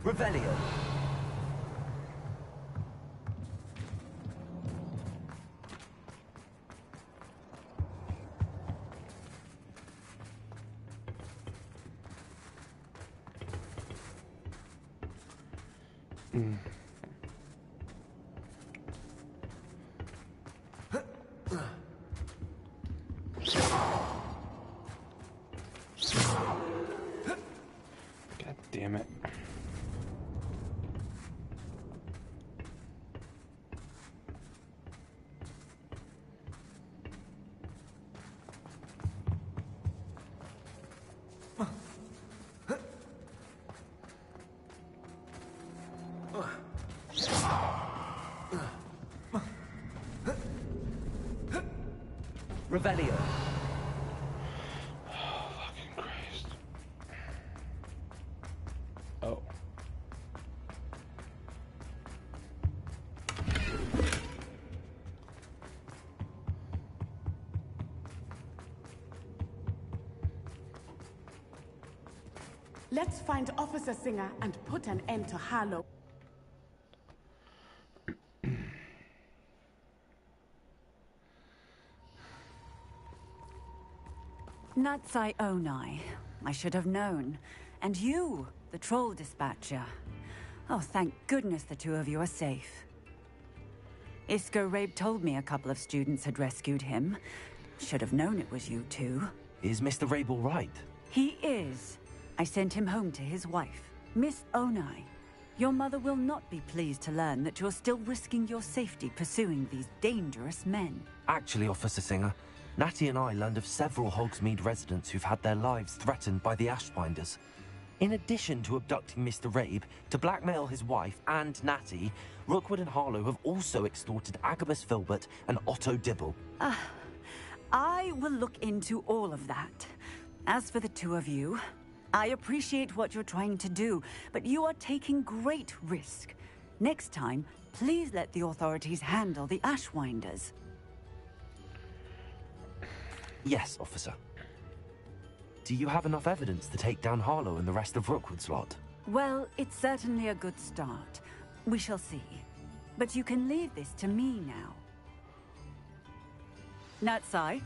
Revelio. God damn it. Revelio. Oh, fucking Christ. Oh. Let's find Officer Singer and put an end to Harlow. Natsai Onai. I should have known. And you, the troll dispatcher. Oh, thank goodness the two of you are safe. Isco Rabe told me a couple of students had rescued him. Should have known it was you two. Is Mr. Rabe all right? He is. I sent him home to his wife, Miss Onai. Your mother will not be pleased to learn that you're still risking your safety pursuing these dangerous men. Actually, Officer Singer, Natty and I learned of several Hogsmeade residents who've had their lives threatened by the Ashbinders. In addition to abducting Mr. Rabe, to blackmail his wife and Natty, Rookwood and Harlow have also extorted Agabus Filbert and Otto Dibble. I will look into all of that. As for the two of you, I appreciate what you're trying to do, but you are taking great risk. Next time, please let the authorities handle the Ashwinders. Yes, officer. Do you have enough evidence to take down Harlow and the rest of Rookwood's lot? Well, it's certainly a good start. We shall see. But you can leave this to me now. Natsai,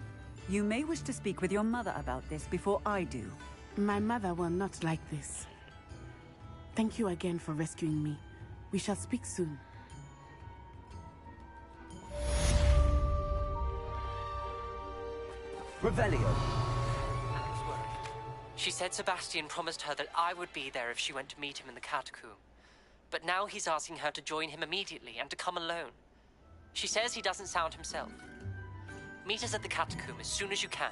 you may wish to speak with your mother about this before I do. My mother will not like this. Thank you again for rescuing me. We shall speak soon. Revelio. I was worried. She said Sebastian promised her that I would be there if she went to meet him in the catacomb. But now he's asking her to join him immediately and to come alone. She says he doesn't sound himself. Meet us at the catacomb as soon as you can.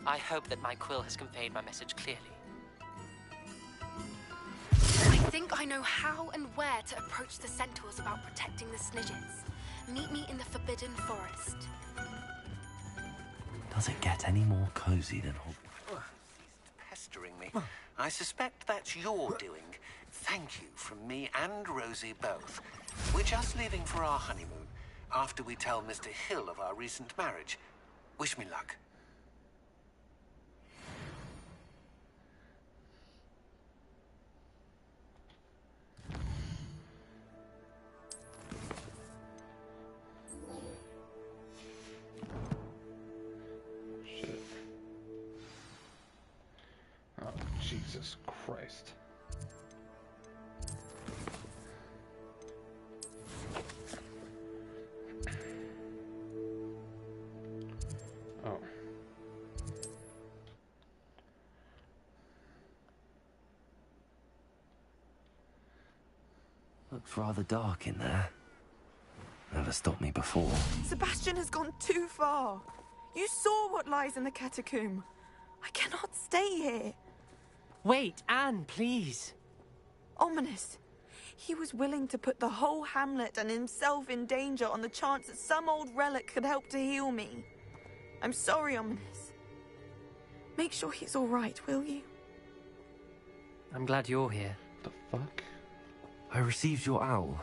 I hope that my quill has conveyed my message clearly. I think I know how and where to approach the centaurs about protecting the Snidgets. Meet me in the Forbidden Forest. Does it get any more cozy than Hogwarts? Pestering me. I suspect that's your doing. Thank you from me and Rosie both. We're just leaving for our honeymoon after we tell Mr. Hill of our recent marriage. Wish me luck. Shit. Oh, Jesus Christ. Oh. Looks rather dark in there. Never stopped me before. Sebastian has gone too far. You saw what lies in the catacomb. I cannot stay here. Wait, Anne, please. Ominous. He was willing to put the whole hamlet and himself in danger on the chance that some old relic could help to heal me. I'm sorry, Ominous. Make sure he's all right, will you? I'm glad you're here. The fuck? I received your owl.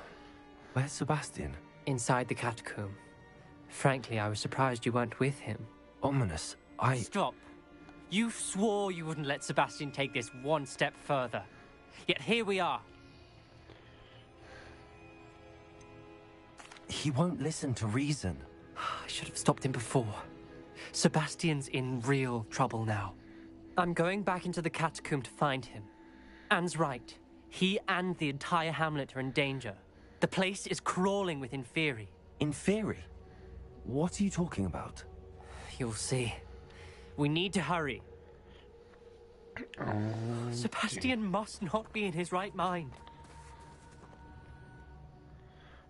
Where's Sebastian? Inside the catacomb. Frankly, I was surprised you weren't with him. Ominous, Stop. You swore you wouldn't let Sebastian take this one step further. Yet here we are. He won't listen to reason. I should have stopped him before. Sebastian's in real trouble now. I'm going back into the catacomb to find him. Anne's right. He and the entire hamlet are in danger. The place is crawling with Inferi. Inferi? What are you talking about? You'll see. We need to hurry. Oh, Sebastian must not be in his right mind.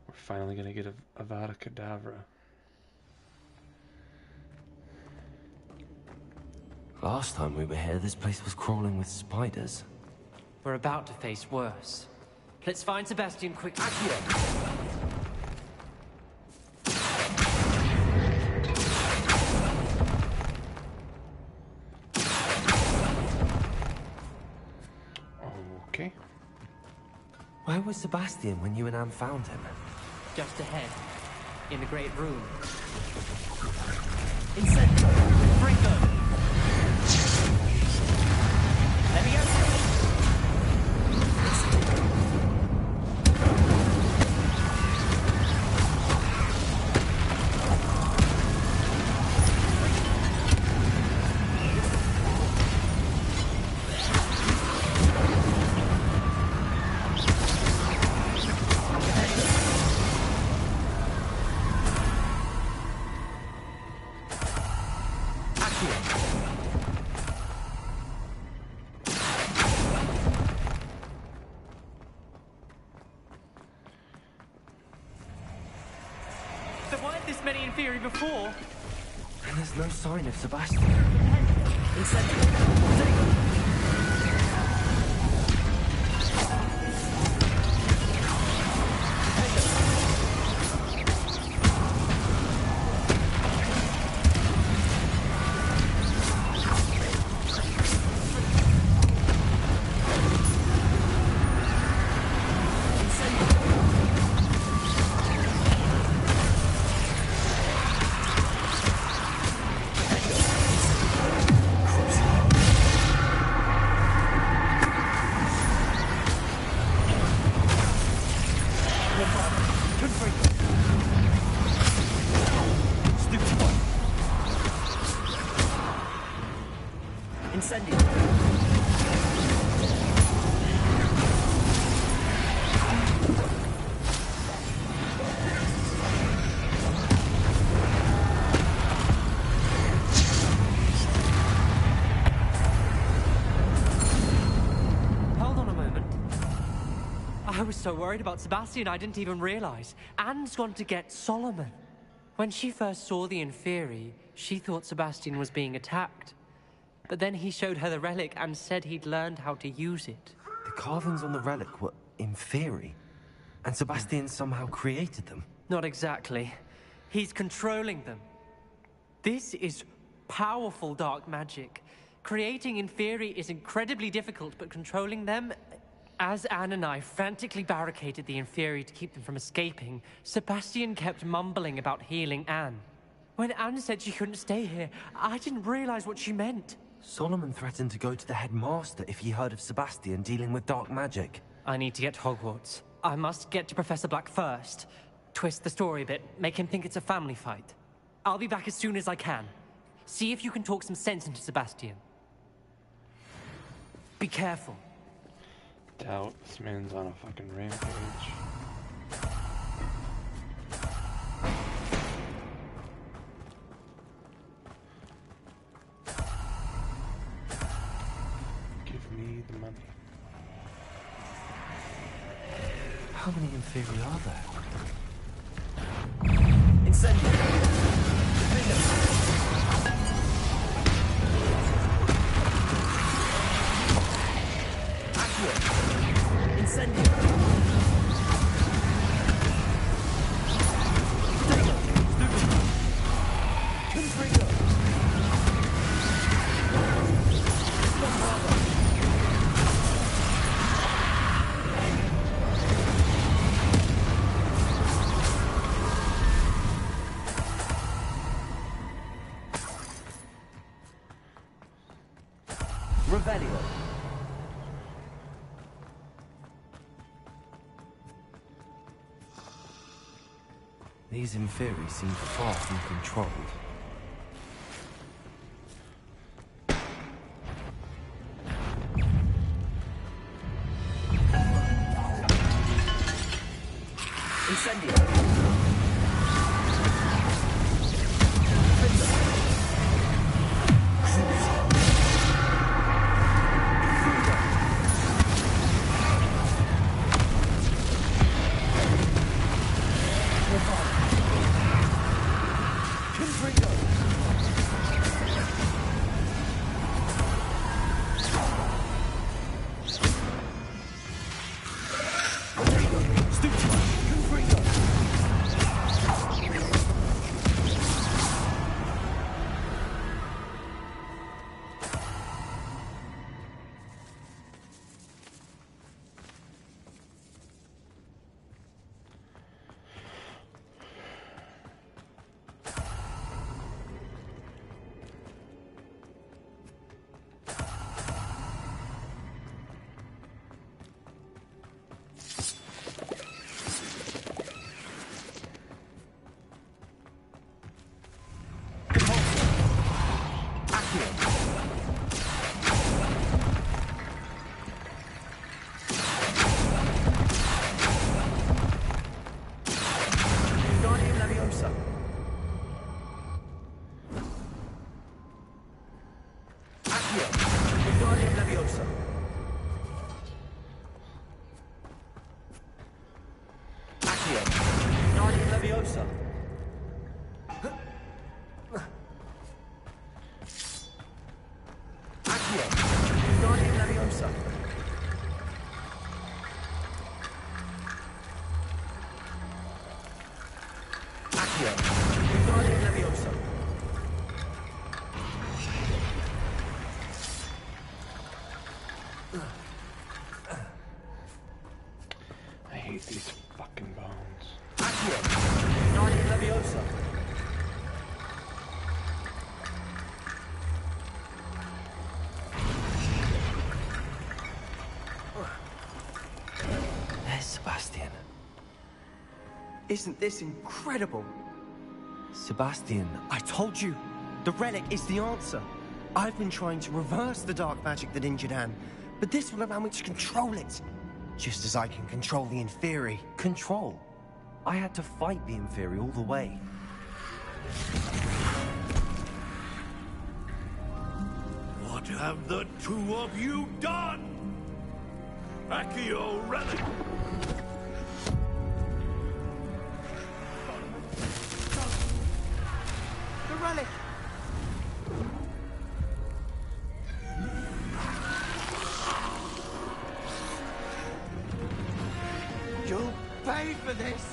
we're finally gonna get a Avada Kedavra. Last time we were here, this place was crawling with spiders. We're about to face worse. Let's find Sebastian quickly. Okay. Where was Sebastian when you and Anne found him? Just ahead. In the great room. Incendio! Sprinkler! Let me go! There weren't this many Inferi before. And there's no sign of Sebastian. I was so worried about Sebastian I didn't even realize. Anne's gone to get Solomon. When she first saw the Inferi, she thought Sebastian was being attacked. But then he showed her the relic and said he'd learned how to use it. The carvings on the relic were Inferi, and Sebastian somehow created them. Not exactly. He's controlling them. This is powerful dark magic. Creating Inferi is incredibly difficult, but controlling them... As Anne and I frantically barricaded the Inferi to keep them from escaping, Sebastian kept mumbling about healing Anne. When Anne said she couldn't stay here, I didn't realize what she meant. Solomon threatened to go to the headmaster if he heard of Sebastian dealing with dark magic. I need to get to Hogwarts. I must get to Professor Black first. Twist the story a bit, make him think it's a family fight. I'll be back as soon as I can. See if you can talk some sense into Sebastian. Be careful. Doubt this man's on a fucking rampage. Give me the money. How many Inferi are there? Incendio! Accio! Incendio! Stego! Stupido! Confringo! Bombardo! Revelio. These Inferi seem far from controlled. Incendio. I hate these fucking bones. There's Sebastian. Isn't this incredible? Sebastian, I told you, the relic is the answer. I've been trying to reverse the dark magic that injured Anne, but this will allow me to control it. Just as I can control the Inferi. Control? I had to fight the Inferi all the way. What have the two of you done? Accio relic! The relic! You'll pay for this!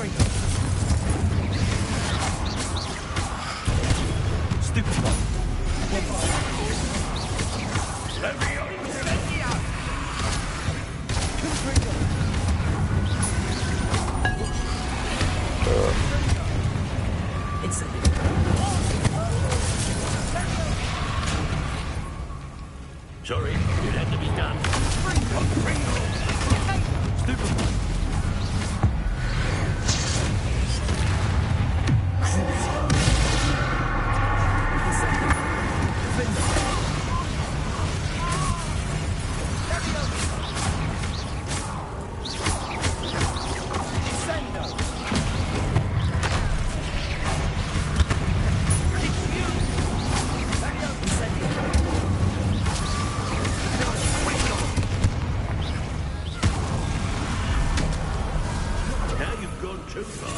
Stupid one. Sorry, it had to be done. Stupid one. Now you've gone too far.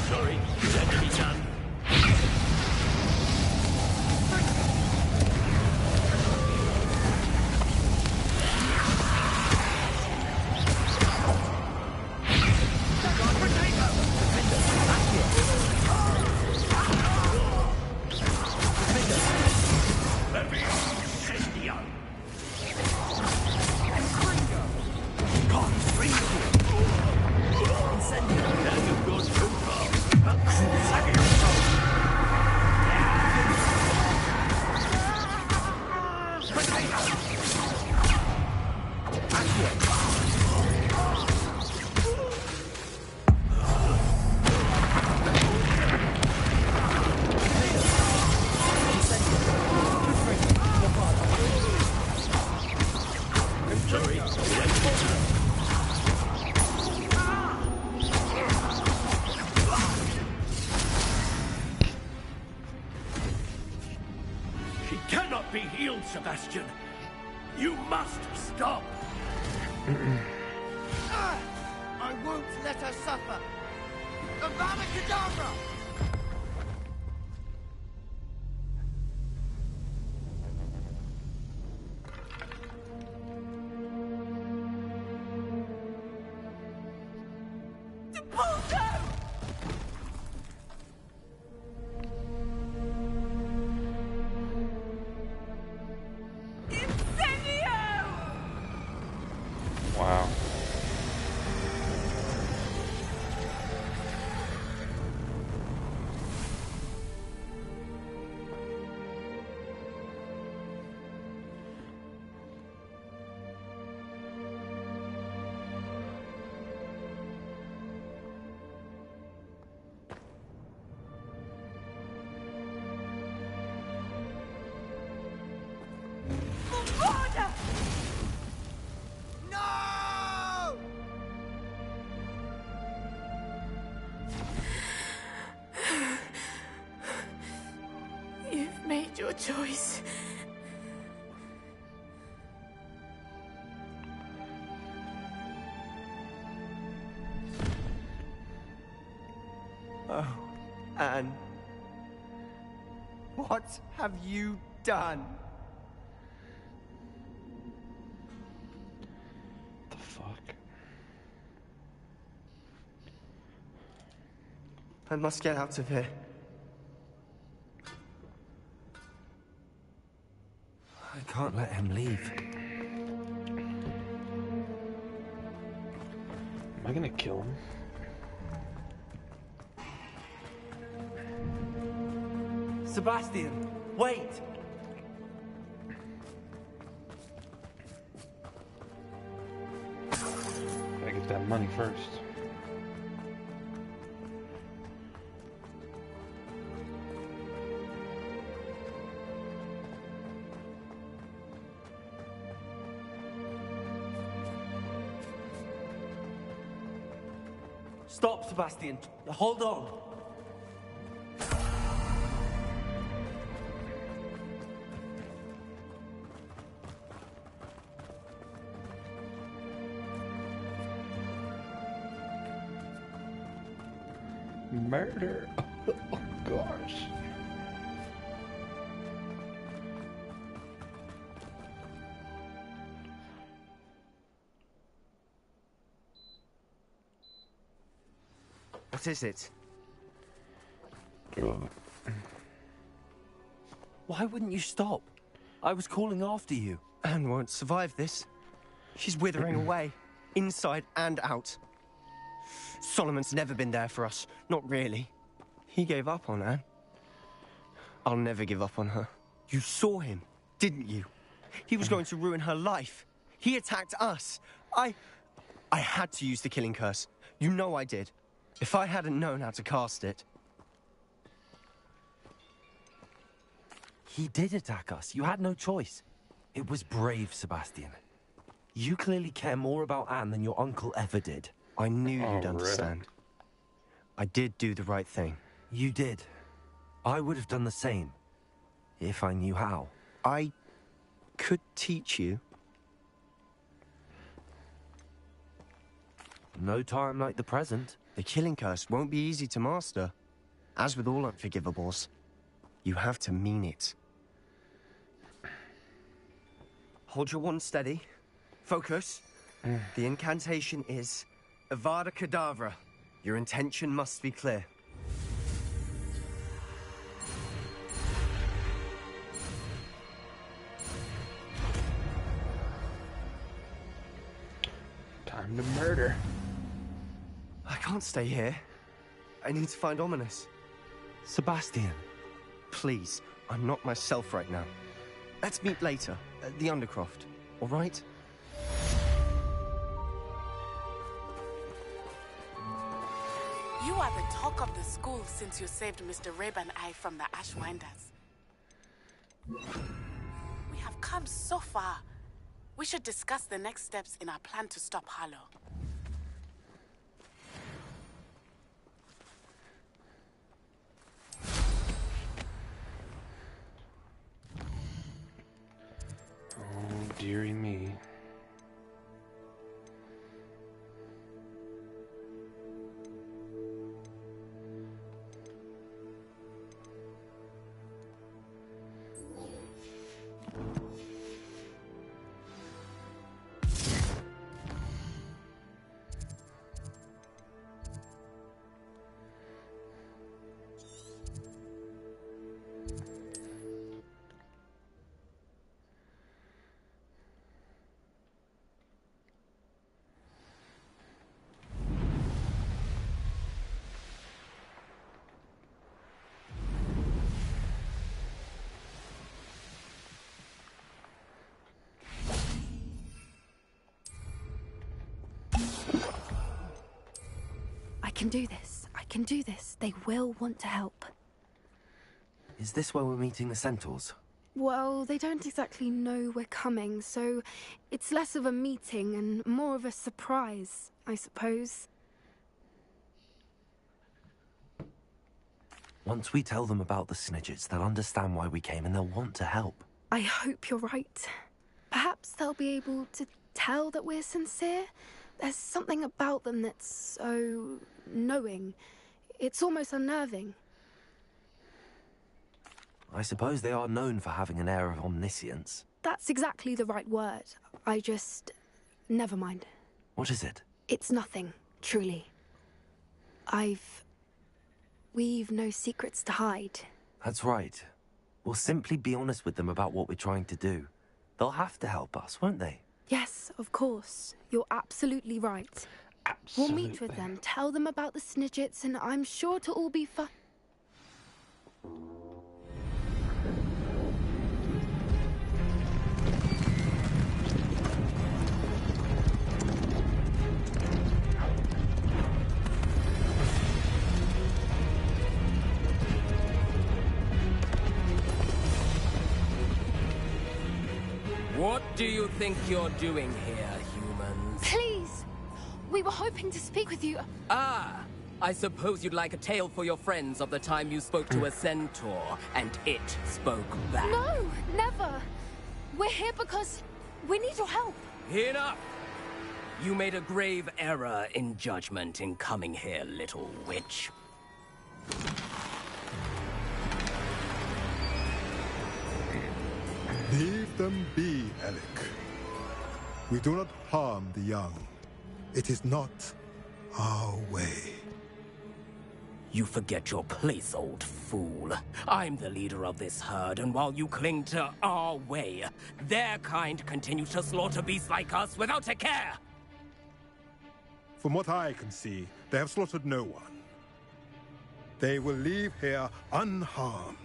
Sorry, it had to be done. Sorry, it had to be done. She cannot be healed, Sebastian. You must stop. I won't let her suffer. Avada Kedavra! Oh, Anne. What have you done? The fuck? I must get out of here. I can't let him leave. Am I gonna kill him? Sebastian, wait! Gotta get that money first. Stop, Sebastian. Hold on. Murder. Oh, gosh. What is it? Why wouldn't you stop? I was calling after you. Anne won't survive this. She's withering away, inside and out. Solomon's never been there for us. Not really. He gave up on Anne. I'll never give up on her. You saw him, didn't you? He was going to ruin her life. He attacked us. I had to use the killing curse. You know I did. If I hadn't known how to cast it... He did attack us. You had no choice. It was brave, Sebastian. You clearly care more about Anne than your uncle ever did. I knew you'd understand. I did do the right thing. You did. I would have done the same, if I knew how. I could teach you. No time like the present. The killing curse won't be easy to master. As with all unforgivables, you have to mean it. Hold your wand steady. Focus. The incantation is Avada Kedavra. Your intention must be clear. Time to murder. I can't stay here. I need to find Ominous. Sebastian. Please, I'm not myself right now. Let's meet later, at the Undercroft, all right? You are the talk of the school since you saved Mr. Reb and I from the Ashwinders. We have come so far. We should discuss the next steps in our plan to stop Harlow. Oh, dearie me. I can do this. I can do this. They will want to help. Is this where we're meeting the Centaurs? Well, they don't exactly know we're coming, so it's less of a meeting and more of a surprise, I suppose. Once we tell them about the Snidgets, they'll understand why we came and they'll want to help. I hope you're right. Perhaps they'll be able to tell that we're sincere. There's something about them that's so knowing. It's almost unnerving. I suppose they are known for having an air of omniscience. That's exactly the right word. I just... Never mind. What is it? It's nothing, truly. We've no secrets to hide. That's right. We'll simply be honest with them about what we're trying to do. They'll have to help us, won't they? Yes, of course. You're absolutely right. Absolutely. We'll meet with them, tell them about the Snidgets, and I'm sure to all be fine. What do you think you're doing here, humans? Please! We were hoping to speak with you. Ah! I suppose you'd like a tale for your friends of the time you spoke to a centaur, and it spoke back. No, never! We're here because we need your help. Enough! You made a grave error in judgment in coming here, little witch. Leave them be, Alec. We do not harm the young. It is not our way. You forget your place, old fool. I'm the leader of this herd, and while you cling to our way, their kind continue to slaughter beasts like us without a care! From what I can see, they have slaughtered no one. They will leave here unharmed.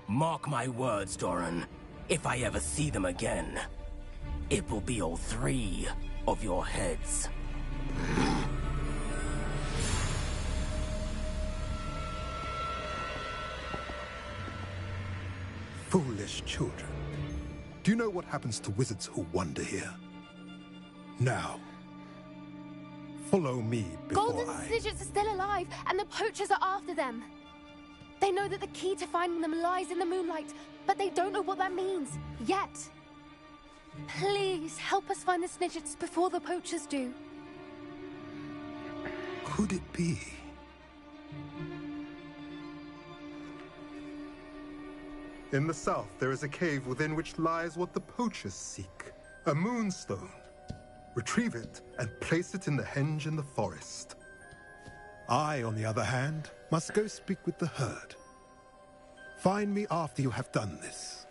Mark my words, Doran. If I ever see them again, it will be all 3 of your heads. Foolish children. Do you know what happens to wizards who wander here? Now, follow me before Golden I... Snidgets are still alive, and the poachers are after them. They know that the key to finding them lies in the moonlight, but they don't know what that means, yet. Please, help us find the Snidgets before the poachers do. Could it be? In the south, there is a cave within which lies what the poachers seek. A moonstone. Retrieve it and place it in the henge in the forest. I, on the other hand, must go speak with the herd. Find me after you have done this.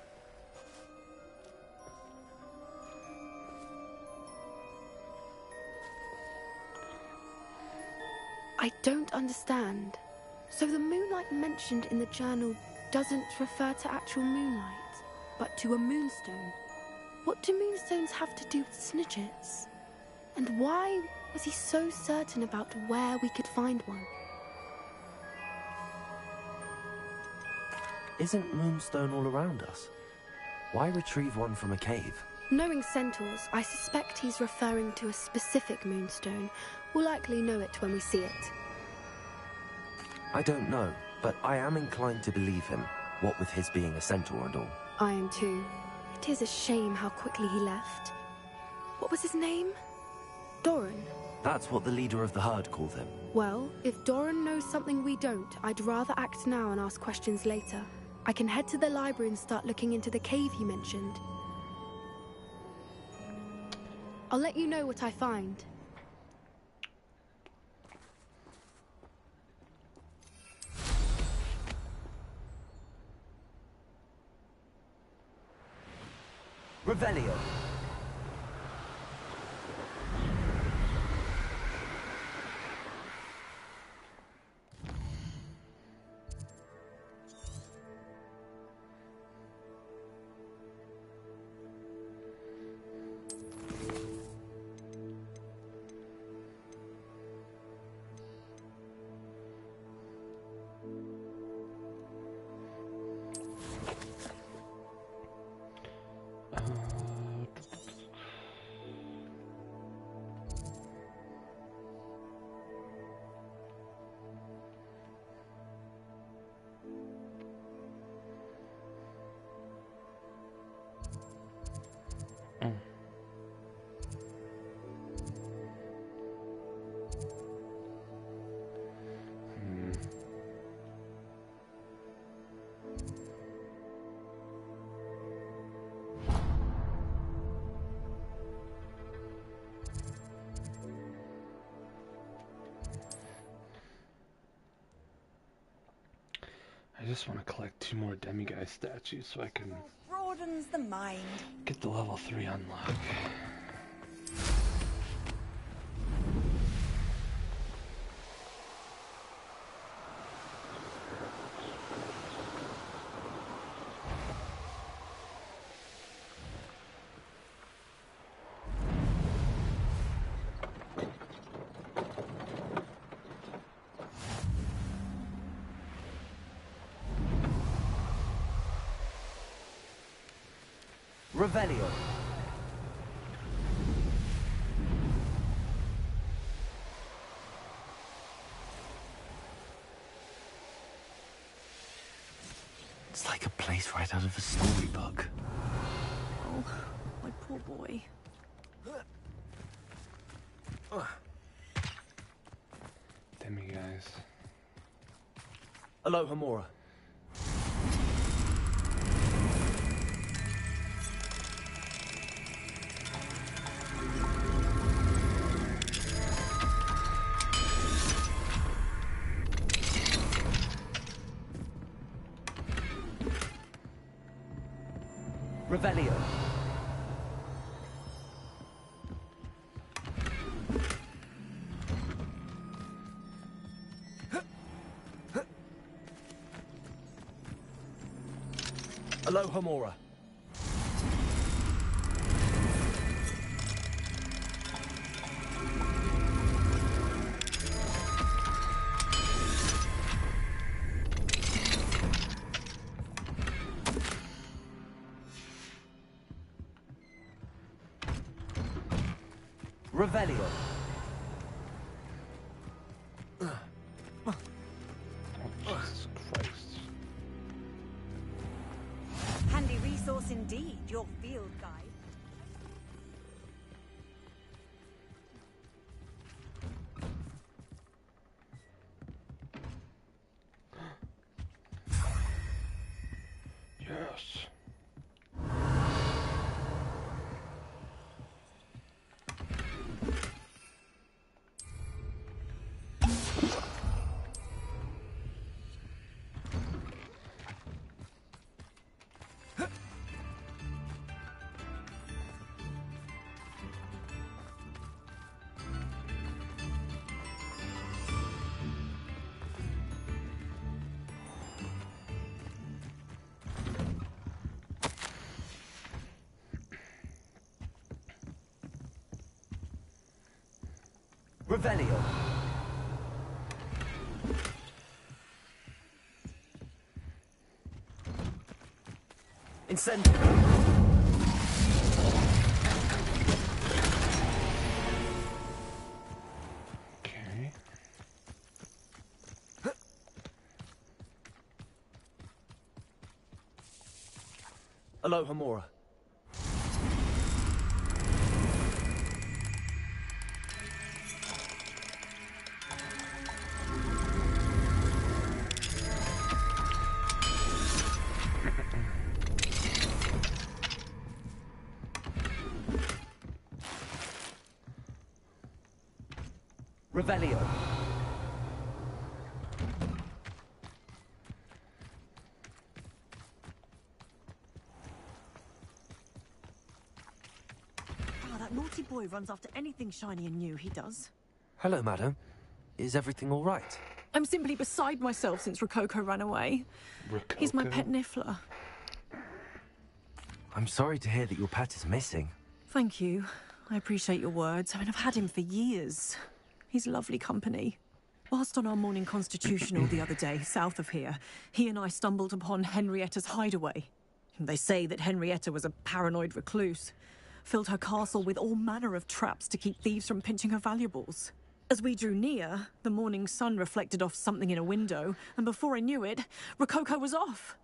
I don't understand. So the moonlight mentioned in the journal doesn't refer to actual moonlight, but to a moonstone. What do moonstones have to do with Snidgets? And why was he so certain about where we could find one? Isn't Moonstone all around us? Why retrieve one from a cave? Knowing centaurs, I suspect he's referring to a specific moonstone. We'll likely know it when we see it. I don't know, but I am inclined to believe him, what with his being a centaur and all. I am too. It is a shame how quickly he left. What was his name? Doran. That's what the leader of the herd called him. Well, if Doran knows something we don't, I'd rather act now and ask questions later. I can head to the library and start looking into the cave he mentioned. I'll let you know what I find. Revelio. just want to collect 2 more demiguise statues so I can Broadens the mind. get the level 3 unlock. Revelio. It's like a place right out of a storybook. Oh, my poor boy. Demiguise. Aloha Mora. Revelio. Aloha Mora. Revelio. Jesus Christ. Handy resource indeed, your field guide. Yes. Revelio. Incendio. Okay. Aloha Mora. Revelio. Oh, that naughty boy runs after anything shiny and new, he does. Hello, madam. Is everything all right? I'm simply beside myself since Rococo ran away. Rococo? He's my pet niffler. I'm sorry to hear that your pet is missing. Thank you. I appreciate your words. I mean, I've had him for years. He's lovely company. Whilst on our morning constitutional the other day, south of here, he and I stumbled upon Henrietta's hideaway. They say that Henrietta was a paranoid recluse, filled her castle with all manner of traps to keep thieves from pinching her valuables. As we drew near, the morning sun reflected off something in a window, and before I knew it, Rococo was off.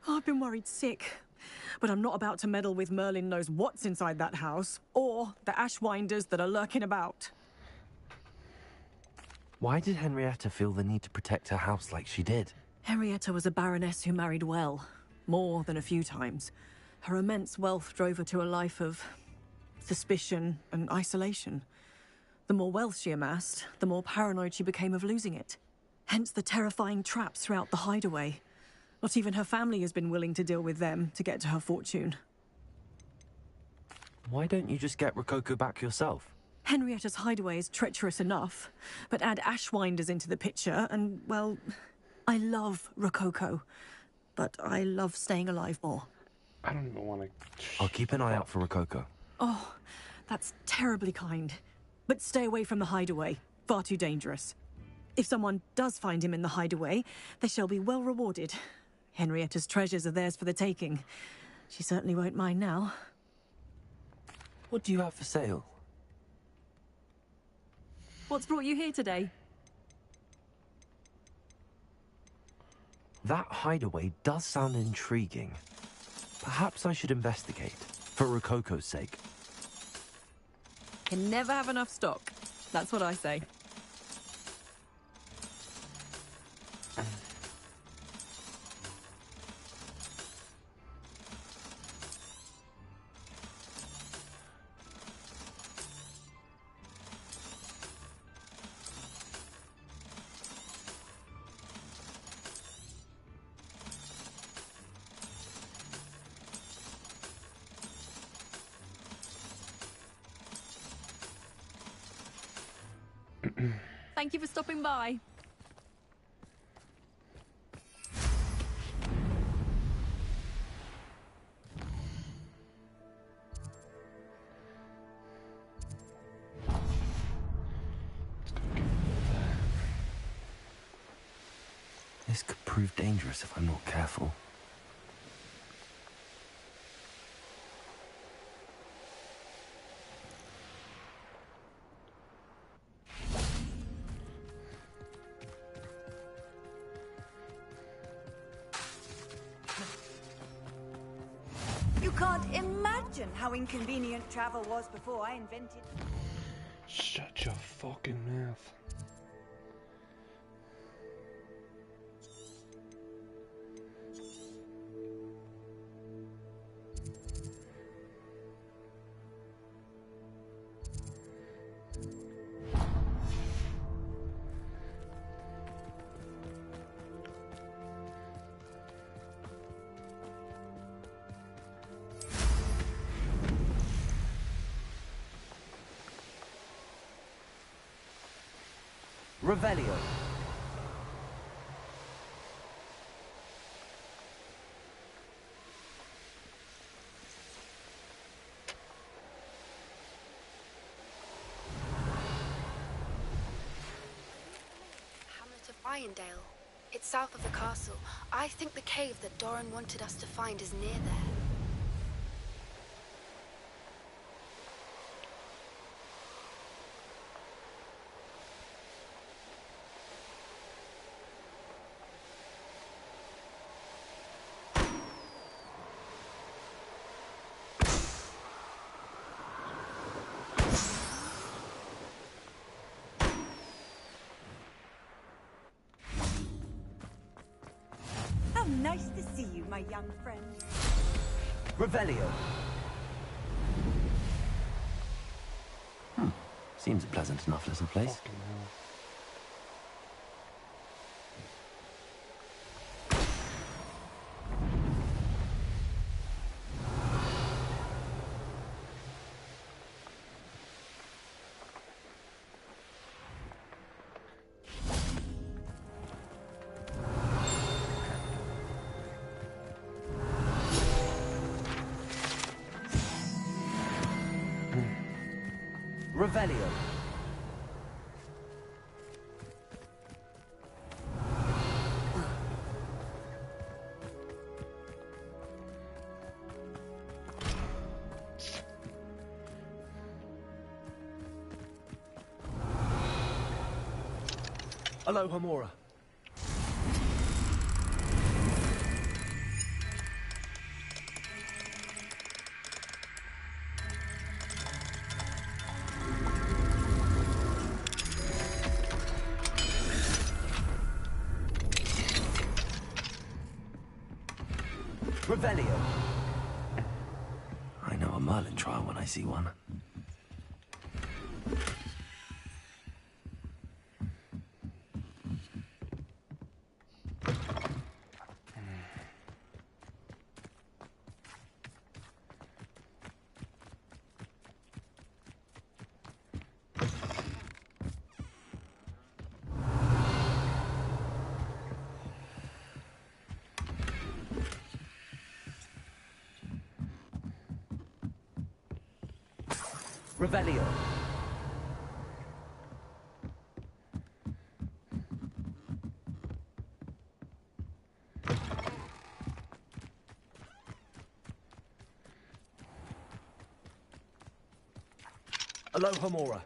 Oh, I've been worried sick. But I'm not about to meddle with Merlin knows what's inside that house, or the Ashwinders that are lurking about. Why did Henrietta feel the need to protect her house like she did? Henrietta was a baroness who married well, more than a few times. Her immense wealth drove her to a life of suspicion and isolation. The more wealth she amassed, the more paranoid she became of losing it. Hence the terrifying traps throughout the hideaway. Not even her family has been willing to deal with them to get to her fortune. Why don't you just get Rococo back yourself? Henrietta's hideaway is treacherous enough, but add Ashwinders into the picture and, well, I love Rococo, but I love staying alive more. I don't even want to... I'll keep an eye out for Rococo. Oh, that's terribly kind. But stay away from the hideaway. Far too dangerous. If someone does find him in the hideaway, they shall be well rewarded. Henrietta's treasures are theirs for the taking. She certainly won't mind now. What do you have for sale? What's brought you here today? That hideaway does sound intriguing. Perhaps I should investigate, for Rococo's sake. Can never have enough stock. That's what I say. Thank you for stopping by. This could prove dangerous if I'm not careful. You can't imagine how inconvenient travel was before I invented... Shut your fucking mouth. Revelio. Hamlet of Irondale. It's south of the castle. I think the cave that Doran wanted us to find is near there. How nice to see you, my young friend. Revelio. Seems a pleasant enough little place. Revelio. Hello, Hamora. Revelio. I know a Merlin trial when I see one. Revelio. Alohomora.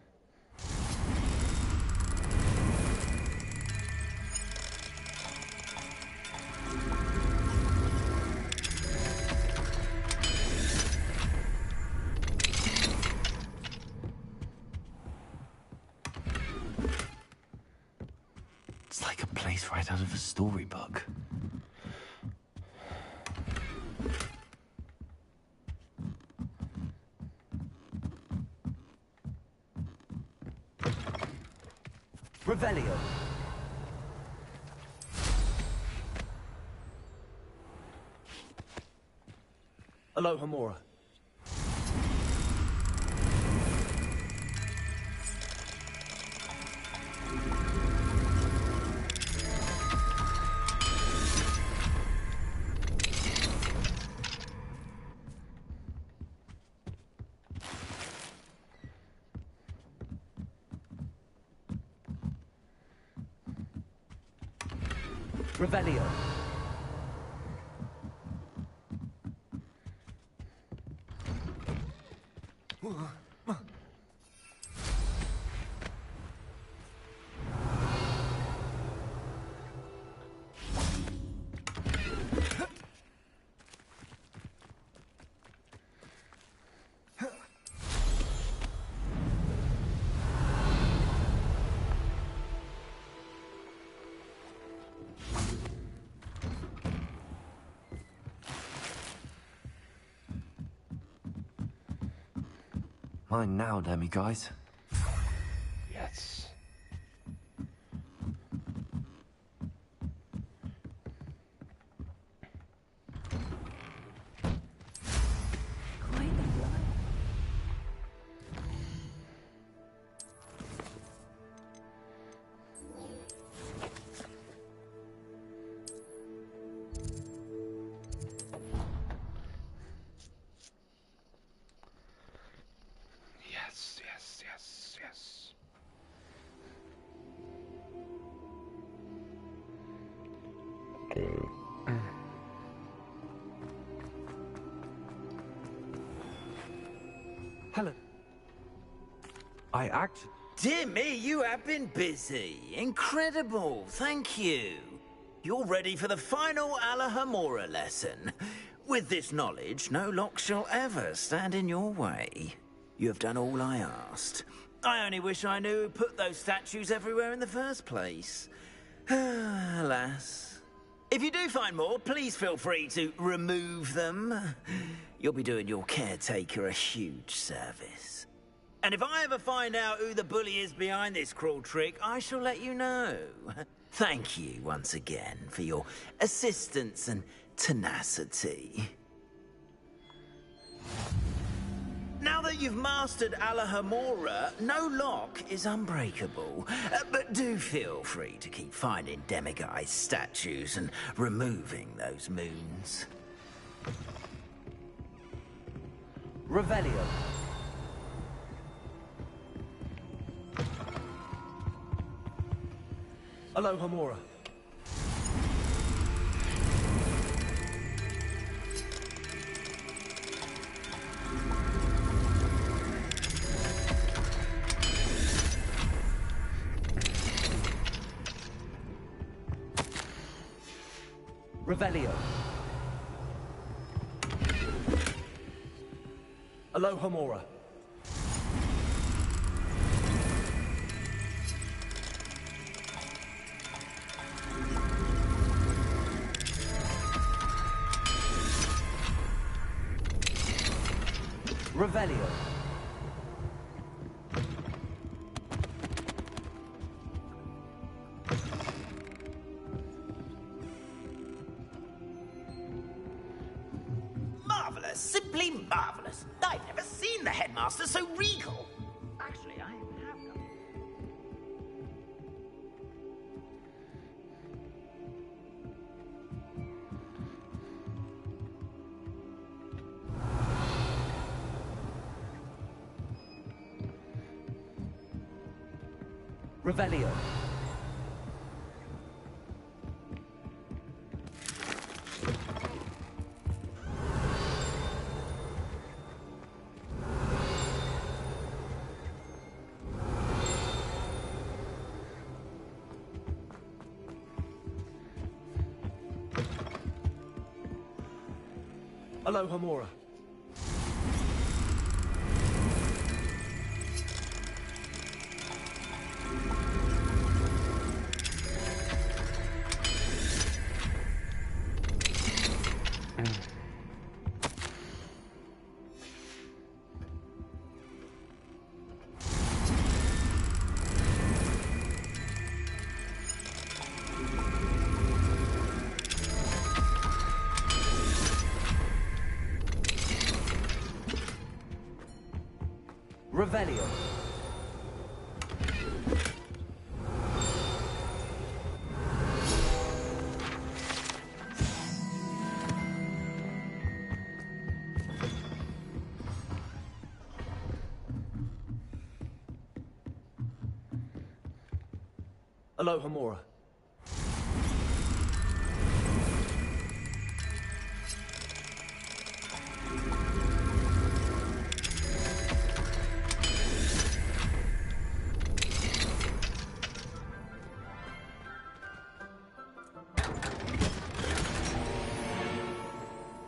It's like a place right out of a storybook. Revelio. Alohomora. Revelio. Mine now, Demi guys. Yes. Yes, yes, yes, yes. Helen. I act. Dear me, you have been busy. Incredible, thank you. You're ready for the final Alohomora lesson. With this knowledge, no lock shall ever stand in your way. You have done all I asked. I only wish I knew who put those statues everywhere in the first place. Alas. If you do find more, please feel free to remove them. You'll be doing your caretaker a huge service. And if I ever find out who the bully is behind this cruel trick, I shall let you know. Thank you once again for your assistance and tenacity. Now that you've mastered Alohomora, no lock is unbreakable. But do feel free to keep finding demiguise statues and removing those moons. Revelio. Alohomora. Revelio. Alohomora. Revelio. Marvelous, simply marvelous. I've never seen the headmaster so regal. Actually, I have done. Revelio. Aloha Mora. Revelio. Aloha Mora.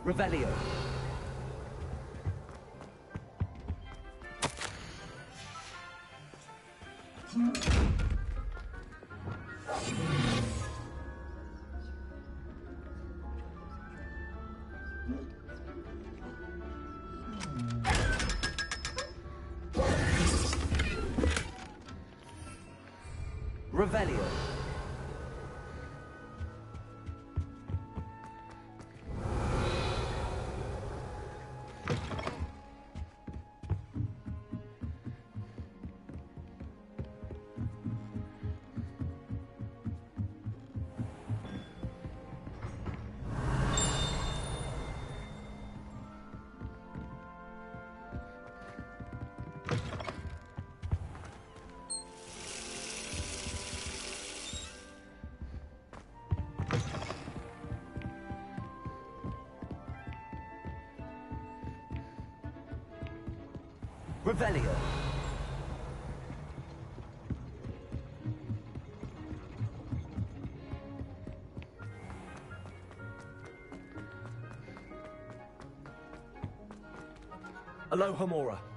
Revelio. Revelio. Revelio. Aloha Mora.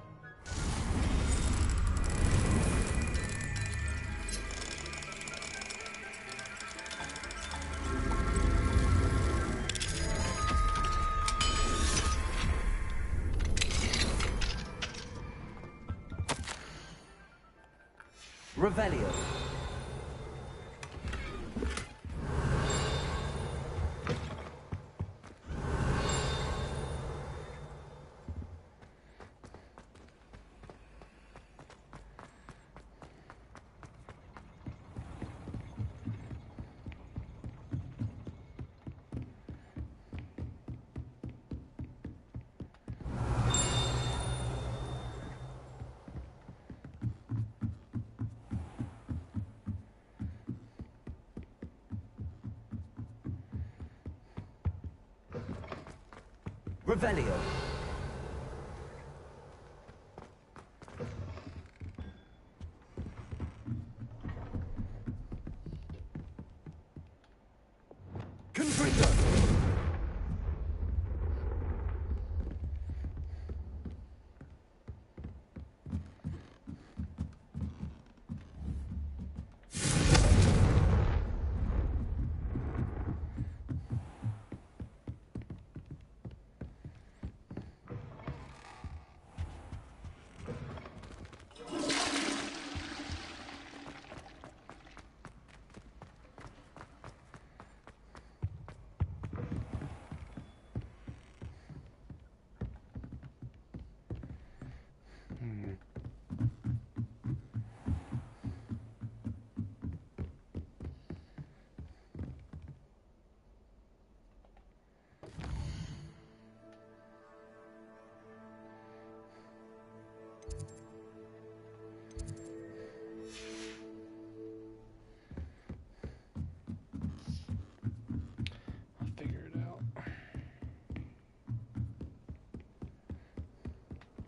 Revelio. Revelio. Confringo.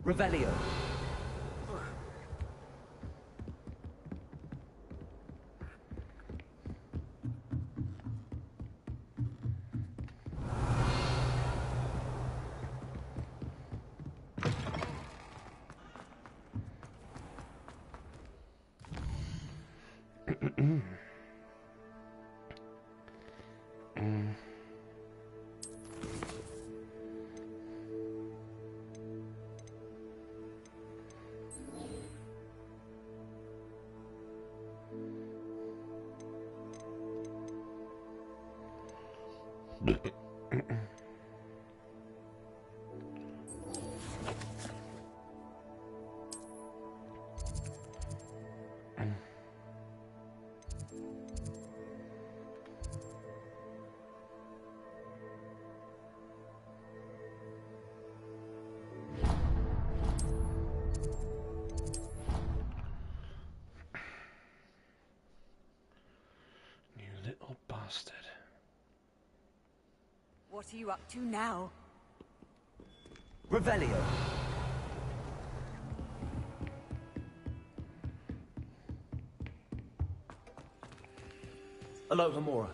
Revelio. Little bastard. What are you up to now? Revelio. Aloha Mora.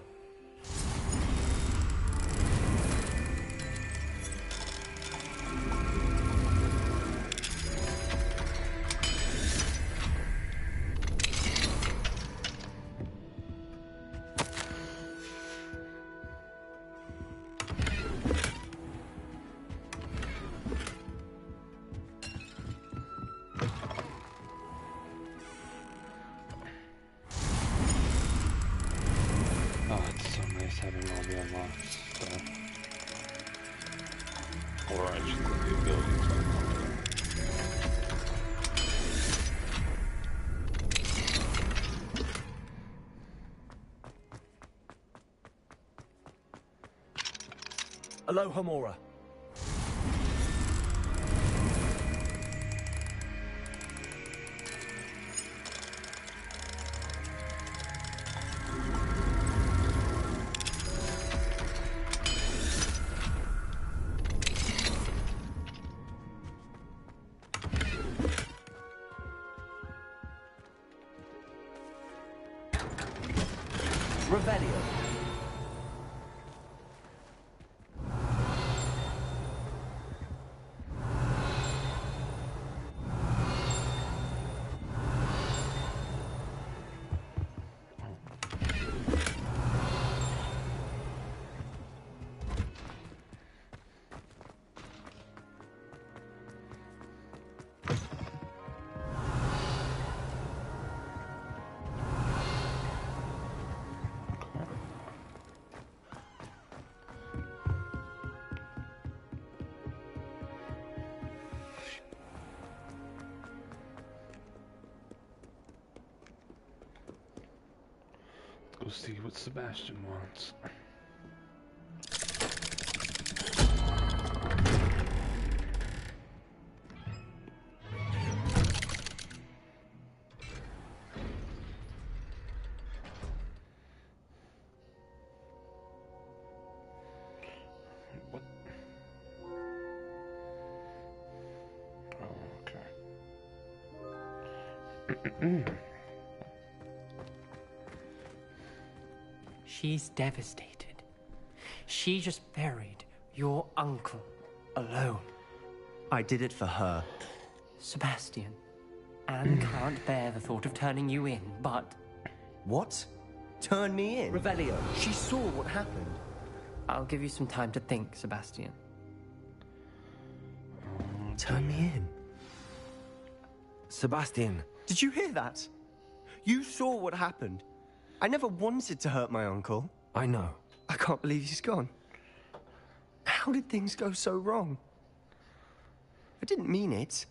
Oh, it's so nice having all the unlocked stuff. Or I should say the ability to unlock them. Aloha Mora. Revelio. Let's go see what Sebastian wants. What? Oh, okay. She's devastated. She just buried your uncle alone. I did it for her. Sebastian, Anne can't bear the thought of turning you in, but... What? Turn me in? Revelio. She saw what happened. I'll give you some time to think, Sebastian. Turn me in? Sebastian. Did you hear that? You saw what happened. I never wanted to hurt my uncle. I know. I can't believe he's gone. How did things go so wrong? I didn't mean it.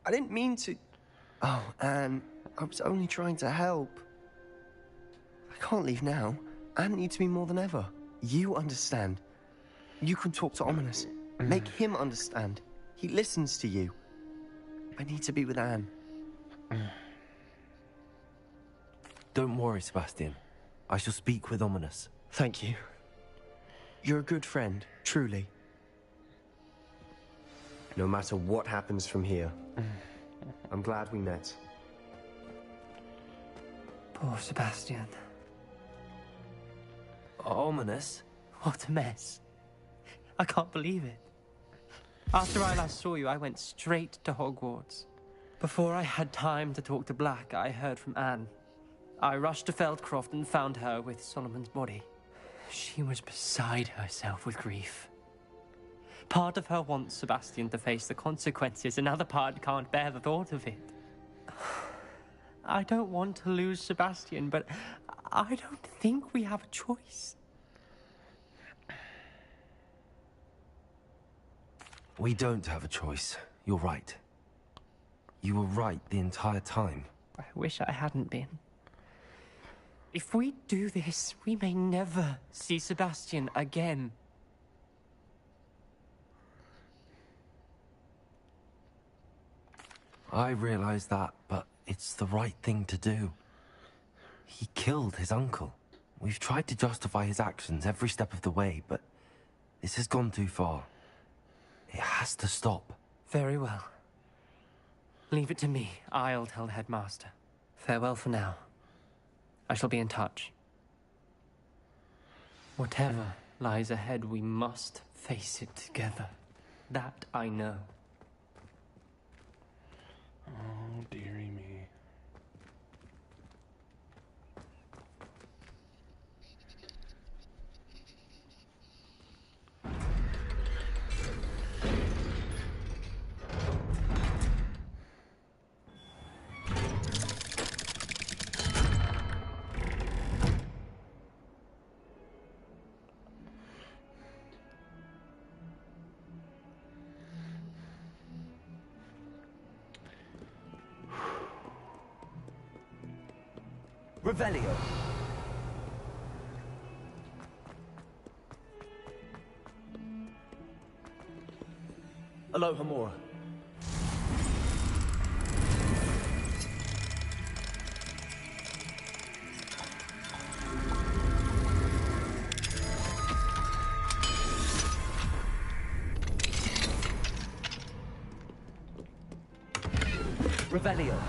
I didn't mean to... Oh, Anne, I was only trying to help. I can't leave now. Anne needs me more than ever. You understand. You can talk to Ominous. Make him understand. He listens to you. I need to be with Anne. Don't worry, Sebastian. I shall speak with Ominous. Thank you. You're a good friend, truly. No matter what happens from here, I'm glad we met. Poor Sebastian. Ominous? What a mess. I can't believe it. After I last saw you, I went straight to Hogwarts. Before I had time to talk to Black, I heard from Anne. I rushed to Feldcroft and found her with Solomon's body. She was beside herself with grief. Part of her wants Sebastian to face the consequences, another part can't bear the thought of it. I don't want to lose Sebastian, but I don't think we have a choice. We don't have a choice. You're right. You were right the entire time. I wish I hadn't been. If we do this, we may never see Sebastian again. I realize that, but it's the right thing to do. He killed his uncle. We've tried to justify his actions every step of the way, but this has gone too far. It has to stop. Very well. Leave it to me. I'll tell the headmaster. Farewell for now. I shall be in touch. Whatever lies ahead, we must face it together. That I know. Oh, dearie me. Revelio. Aloha Mora. Revelio.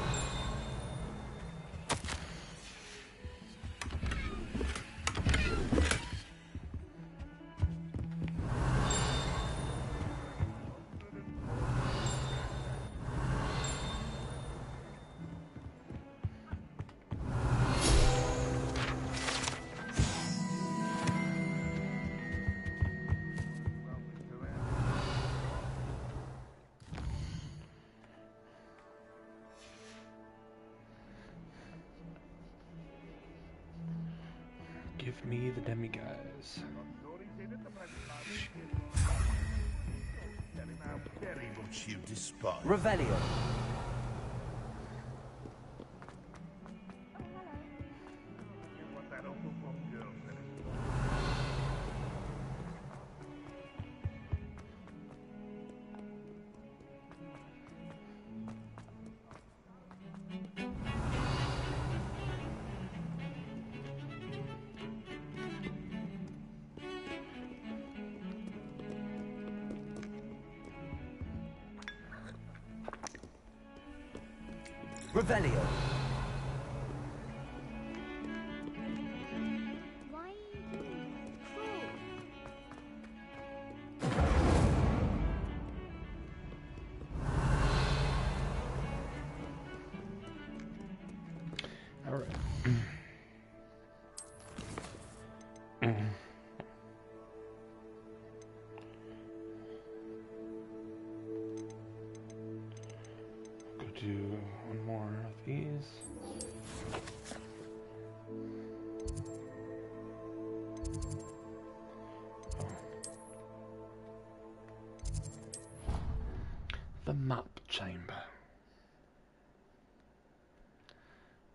Give me the demiguise. Very much you despise. Revelio. Revelio. All right. Go do one more of these. Oh. The map chamber.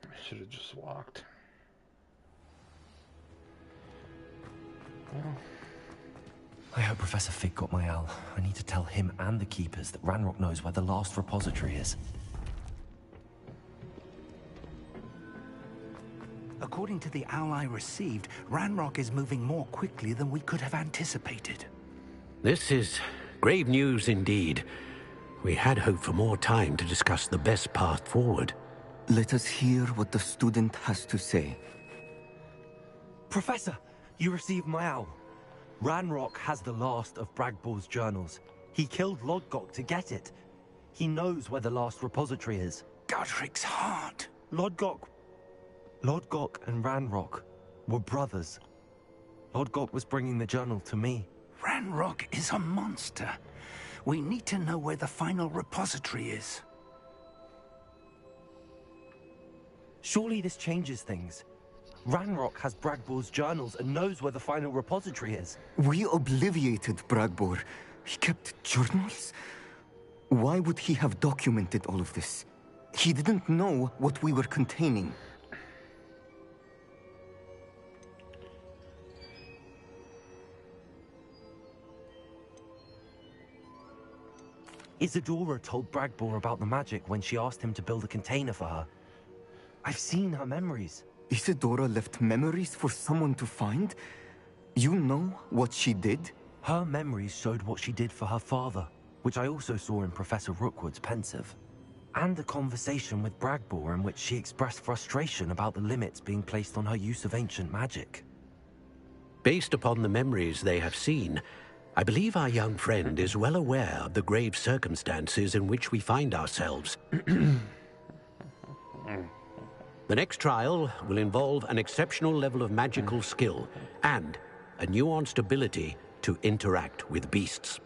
I should have just walked. Well. I hope Professor Fig got my owl. I need to tell him and the Keepers that Ranrock knows where the last repository is. According to the owl I received, Ranrock is moving more quickly than we could have anticipated. This is grave news indeed. We had hoped for more time to discuss the best path forward. Let us hear what the student has to say. Professor, you received my owl. Ranrock has the last of Bragbor's journals. He killed Lodgok to get it. He knows where the last repository is. Godric's heart. Lodgok and Ranrock were brothers. Lodgok was bringing the journal to me. Ranrock is a monster. We need to know where the final repository is. Surely this changes things. Ranrock has Bragbor's journals and knows where the final repository is. We obliviated Bragbor. He kept journals? Why would he have documented all of this? He didn't know what we were containing. Isadora told Bragbor about the magic when she asked him to build a container for her. I've seen her memories. Isadora left memories for someone to find? You know what she did? Her memories showed what she did for her father, which I also saw in Professor Rookwood's pensive. And a conversation with Bragbor in which she expressed frustration about the limits being placed on her use of ancient magic. Based upon the memories they have seen, I believe our young friend is well aware of the grave circumstances in which we find ourselves. The next trial will involve an exceptional level of magical skill and a nuanced ability to interact with beasts.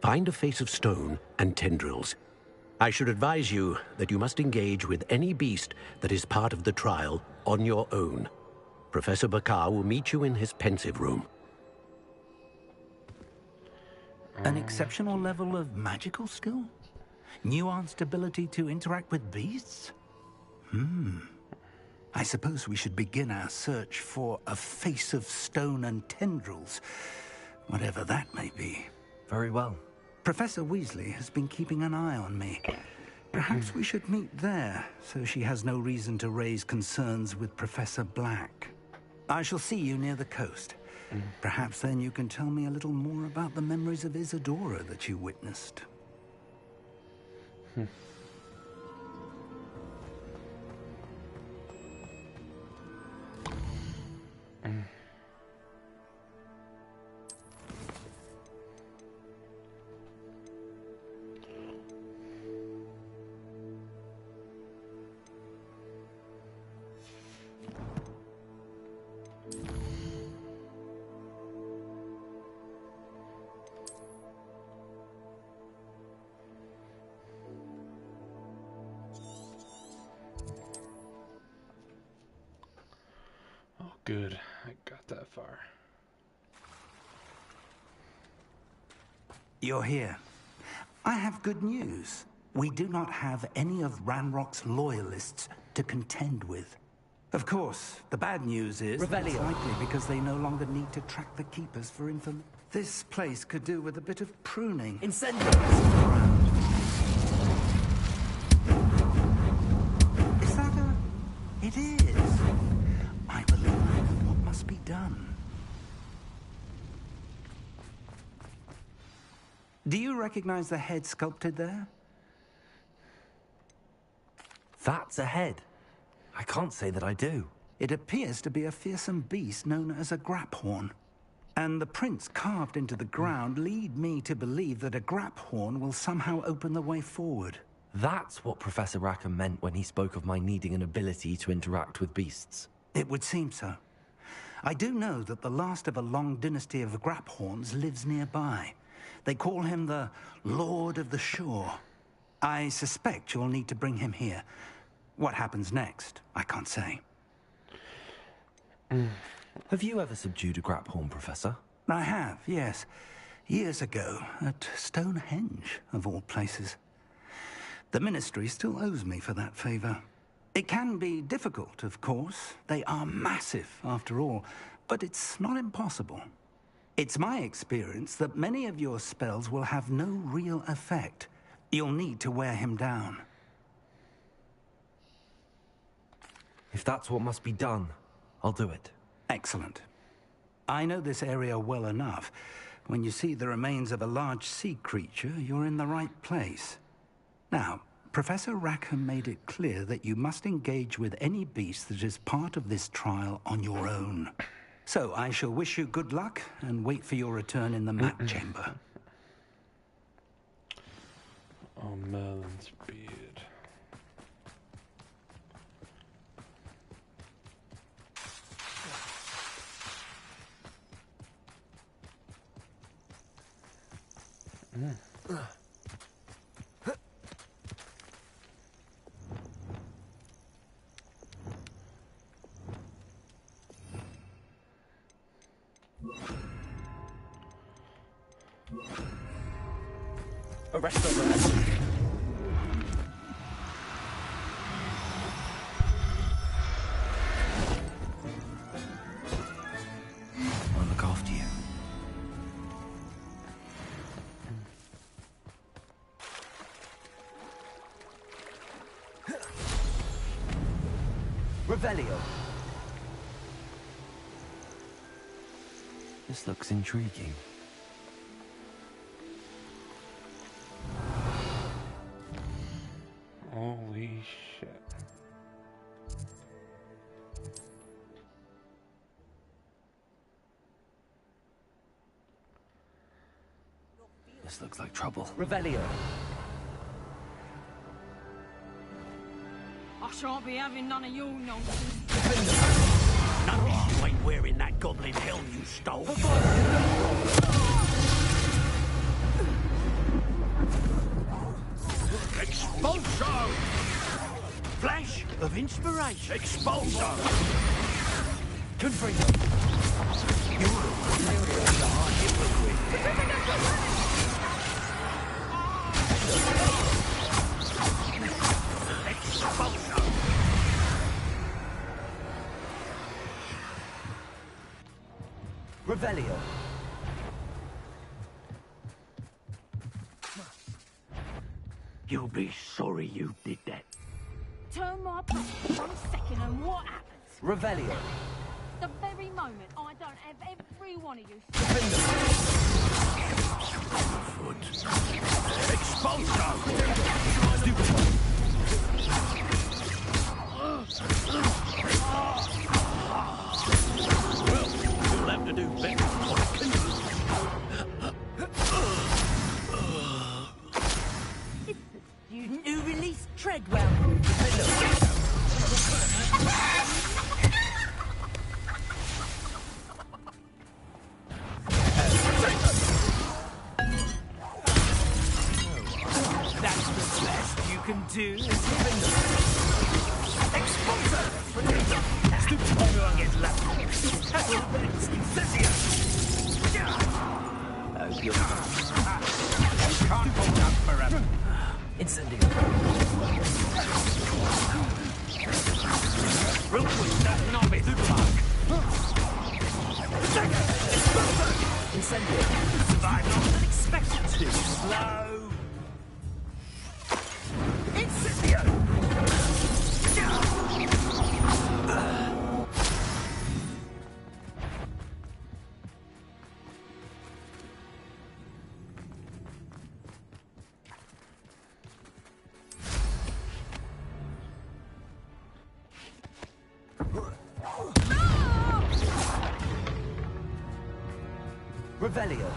Find a face of stone and tendrils. I should advise you that you must engage with any beast that is part of the trial on your own. Professor Bakar will meet you in his pensive room. An exceptional level of magical skill? Nuanced ability to interact with beasts? I suppose we should begin our search for a face of stone and tendrils, whatever that may be. Very well. Professor Weasley has been keeping an eye on me. Perhaps we should meet there, so she has no reason to raise concerns with Professor Black. I shall see you near the coast. Perhaps then you can tell me a little more about the memories of Isadora that you witnessed. Good, I got that far. You're here. I have good news. We do not have any of Ranrock's loyalists to contend with. Of course, the bad news is that it's likely because they no longer need to track the Keepers for information. This place could do with a bit of pruning. Incendiary! Is that a... It is. I believe what must be done. Do you recognize the head sculpted there? That's a head. I can't say that I do. It appears to be a fearsome beast known as a graphorn. And the prints carved into the ground lead me to believe that a graphorn will somehow open the way forward. That's what Professor Rackham meant when he spoke of my needing an ability to interact with beasts. It would seem so. I do know that the last of a long dynasty of graphorns lives nearby. They call him the Lord of the Shore. I suspect you'll need to bring him here. What happens next, I can't say. Have you ever subdued a graphorn, Professor? I have, yes. Years ago, at Stonehenge, of all places. The Ministry still owes me for that favor. It can be difficult, of course. They are massive, after all, but it's not impossible. It's my experience that many of your spells will have no real effect. You'll need to wear him down. If that's what must be done, I'll do it. Excellent. I know this area well enough. When you see the remains of a large sea creature, you're in the right place. Now, Professor Rackham made it clear that you must engage with any beast that is part of this trial on your own. So I shall wish you good luck and wait for your return in the map chamber. Oh, Merlin's beard. Arrest them. I'll look after you. Revelio. This looks intriguing. Holy shit. This looks like trouble. Revelio. I shan't be having none of your nonsense. None of you ain't wearing that goblin helm you stole. Expulso! Flash of inspiration. Expulso! Confringo. You're a hard Expulso! Revelio. You'll be sorry you did that. Turn my back for 1 second and what happens? Revelio. The very moment I don't have every one of you. Well, you'll have to do better. You released Treadwell. That's the best you can do. Expulso! Stupid everyone gets left. Tackle Rex Incessia! Oh, good. You can't hold up forever. Incendio. Real quick, that novice Incendio. survived longer than expected to. Slow. Incendio! Revelio.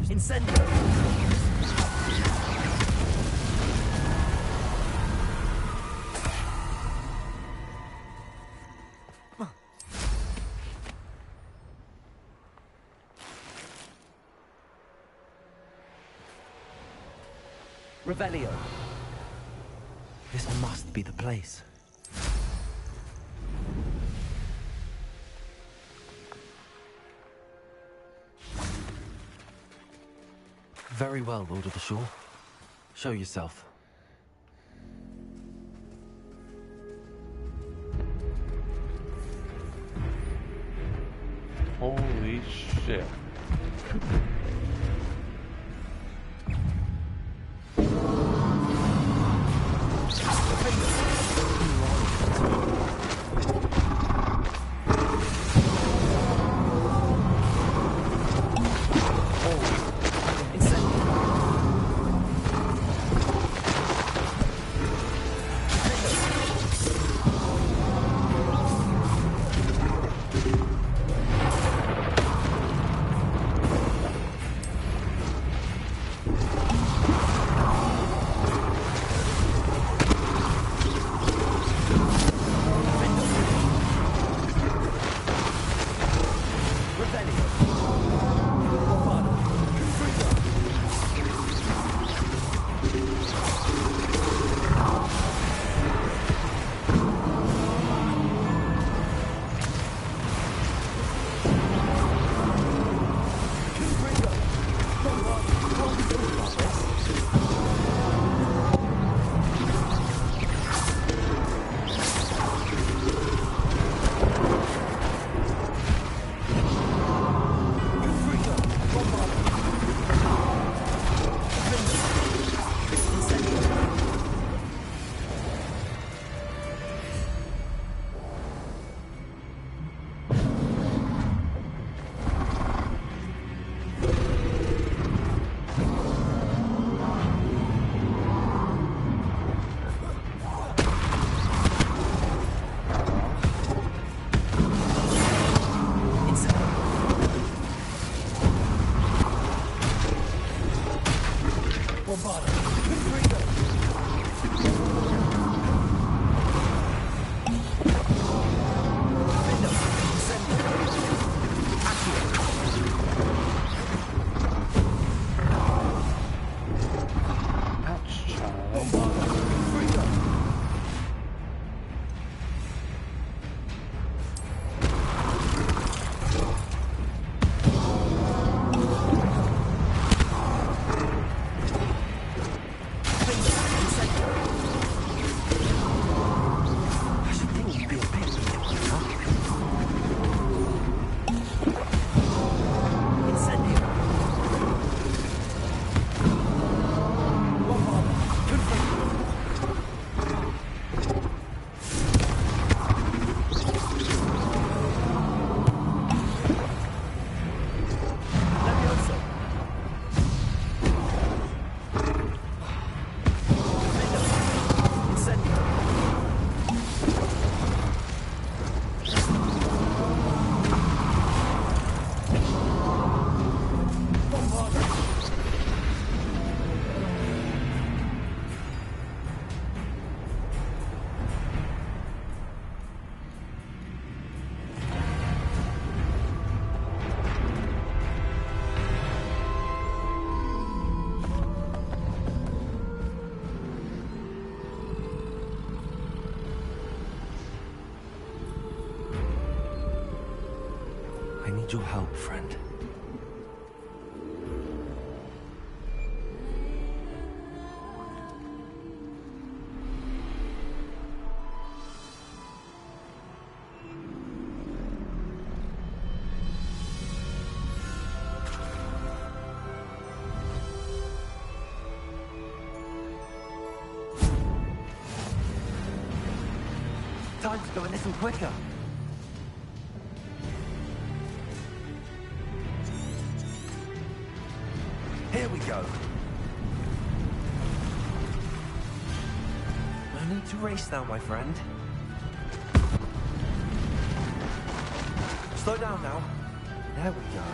Incendio. Revelio. This must be the place. Very well, Lord of the Shore. Show yourself. Holy shit. I need your help, friend. Time to go a little quicker. Here we go. No need to race now, my friend. Slow down now. There we go.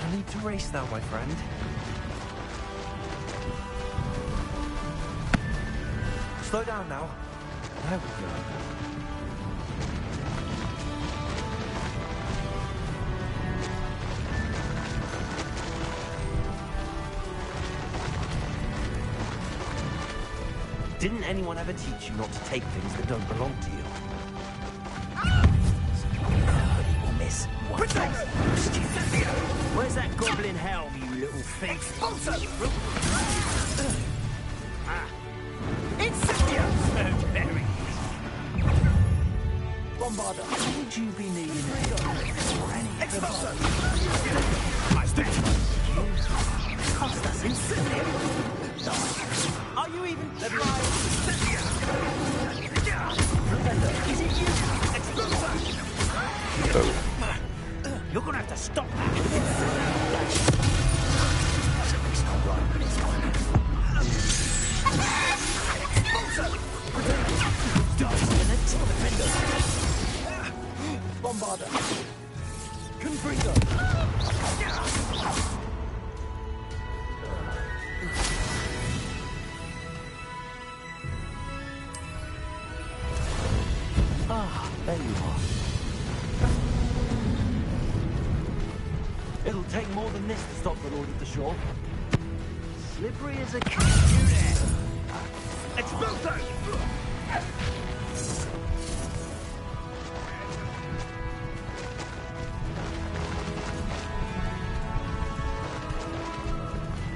No need to race now, my friend. Slow down now. There we go. Didn't anyone ever teach you not to take things that don't belong to you? Miss. Where's that goblin helm, you little thief? Incendio! So very Bombarder. Would you be needing it? Expulso! Cost us Incendio! Are you even trying? Is it you? Expulso! You're gonna have to stop that. Something's not right, but it's fine. Bombarder. Confringo. Ah, there you are. It'll take more than this to stop the Lord of the Shore. Slippery as a cat. Expulso!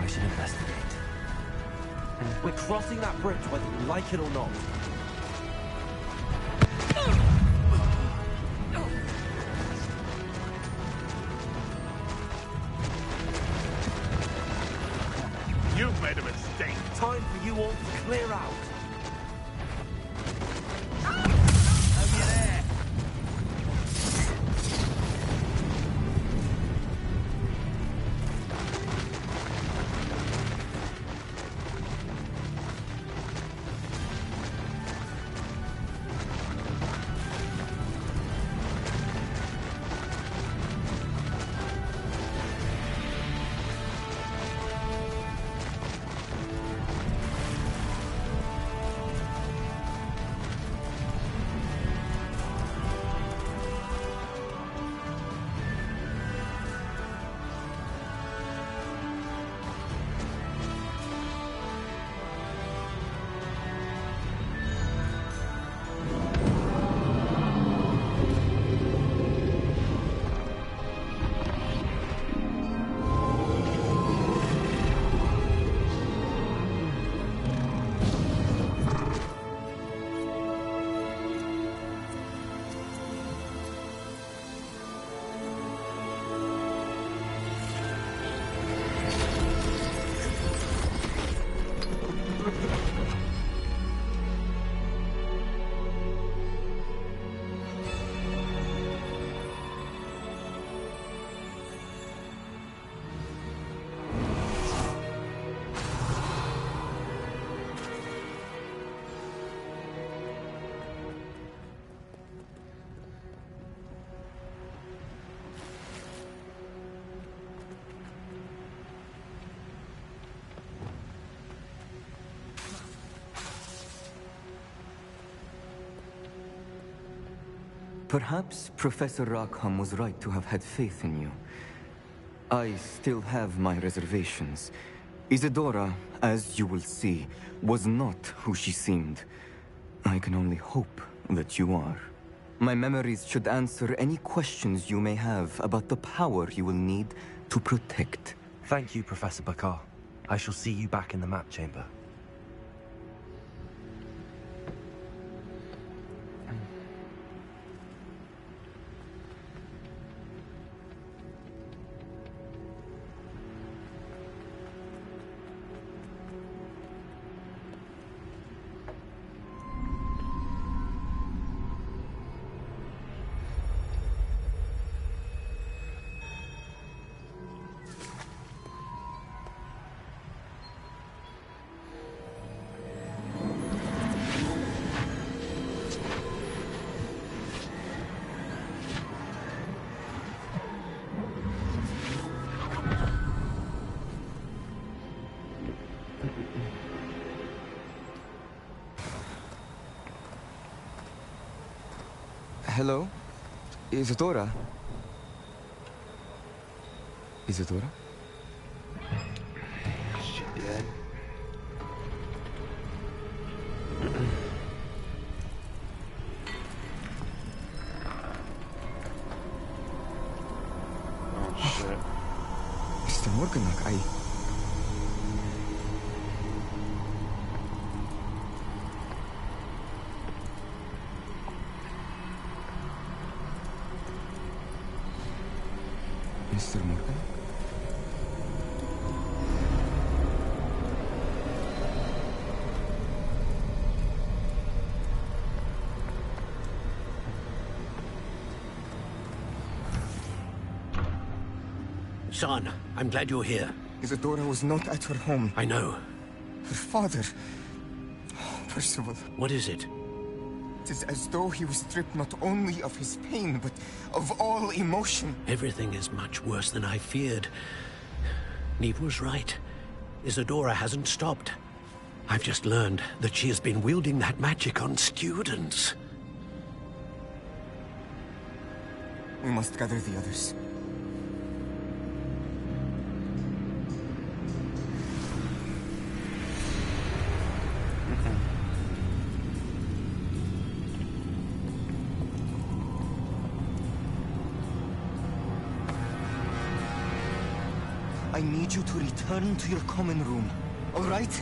I should investigate. We're crossing that bridge whether you like it or not. You've made a mistake. Time for you all to clear out. Over there. Perhaps Professor Rackham was right to have had faith in you. I still have my reservations. Isadora, as you will see, was not who she seemed. I can only hope that you are. My memories should answer any questions you may have about the power you will need to protect. Thank you, Professor Bakar. I shall see you back in the map chamber. Hello? Isadora? Isadora? She dead? Oh shit. Mr. Morganach, Mr. Morgan? Son, I'm glad you're here. Isadora was not at her home. I know. Her father... Percival. What is it? It is as though he was stripped not only of his pain, but of all emotion. Everything is much worse than I feared. Neve was right. Isadora hasn't stopped. I've just learned that she has been wielding that magic on students. We must gather the others. I need you to return to your common room, all right?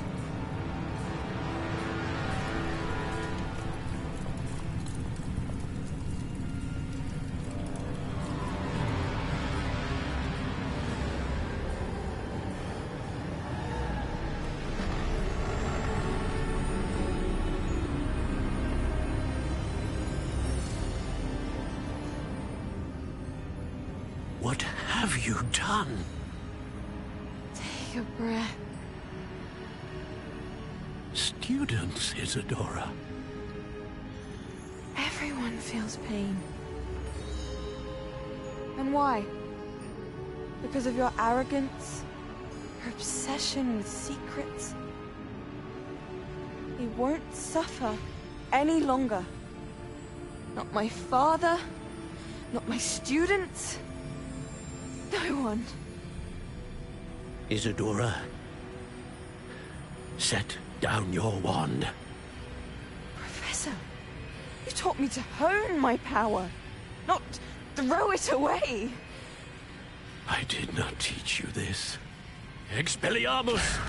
What have you done? Take a breath. Students, Isadora. Everyone feels pain. And why? Because of your arrogance? Your obsession with secrets? He won't suffer any longer. Not my father, not my students, no one. Isadora, set down your wand. Professor, you taught me to hone my power, not throw it away. I did not teach you this. Expelliarmus!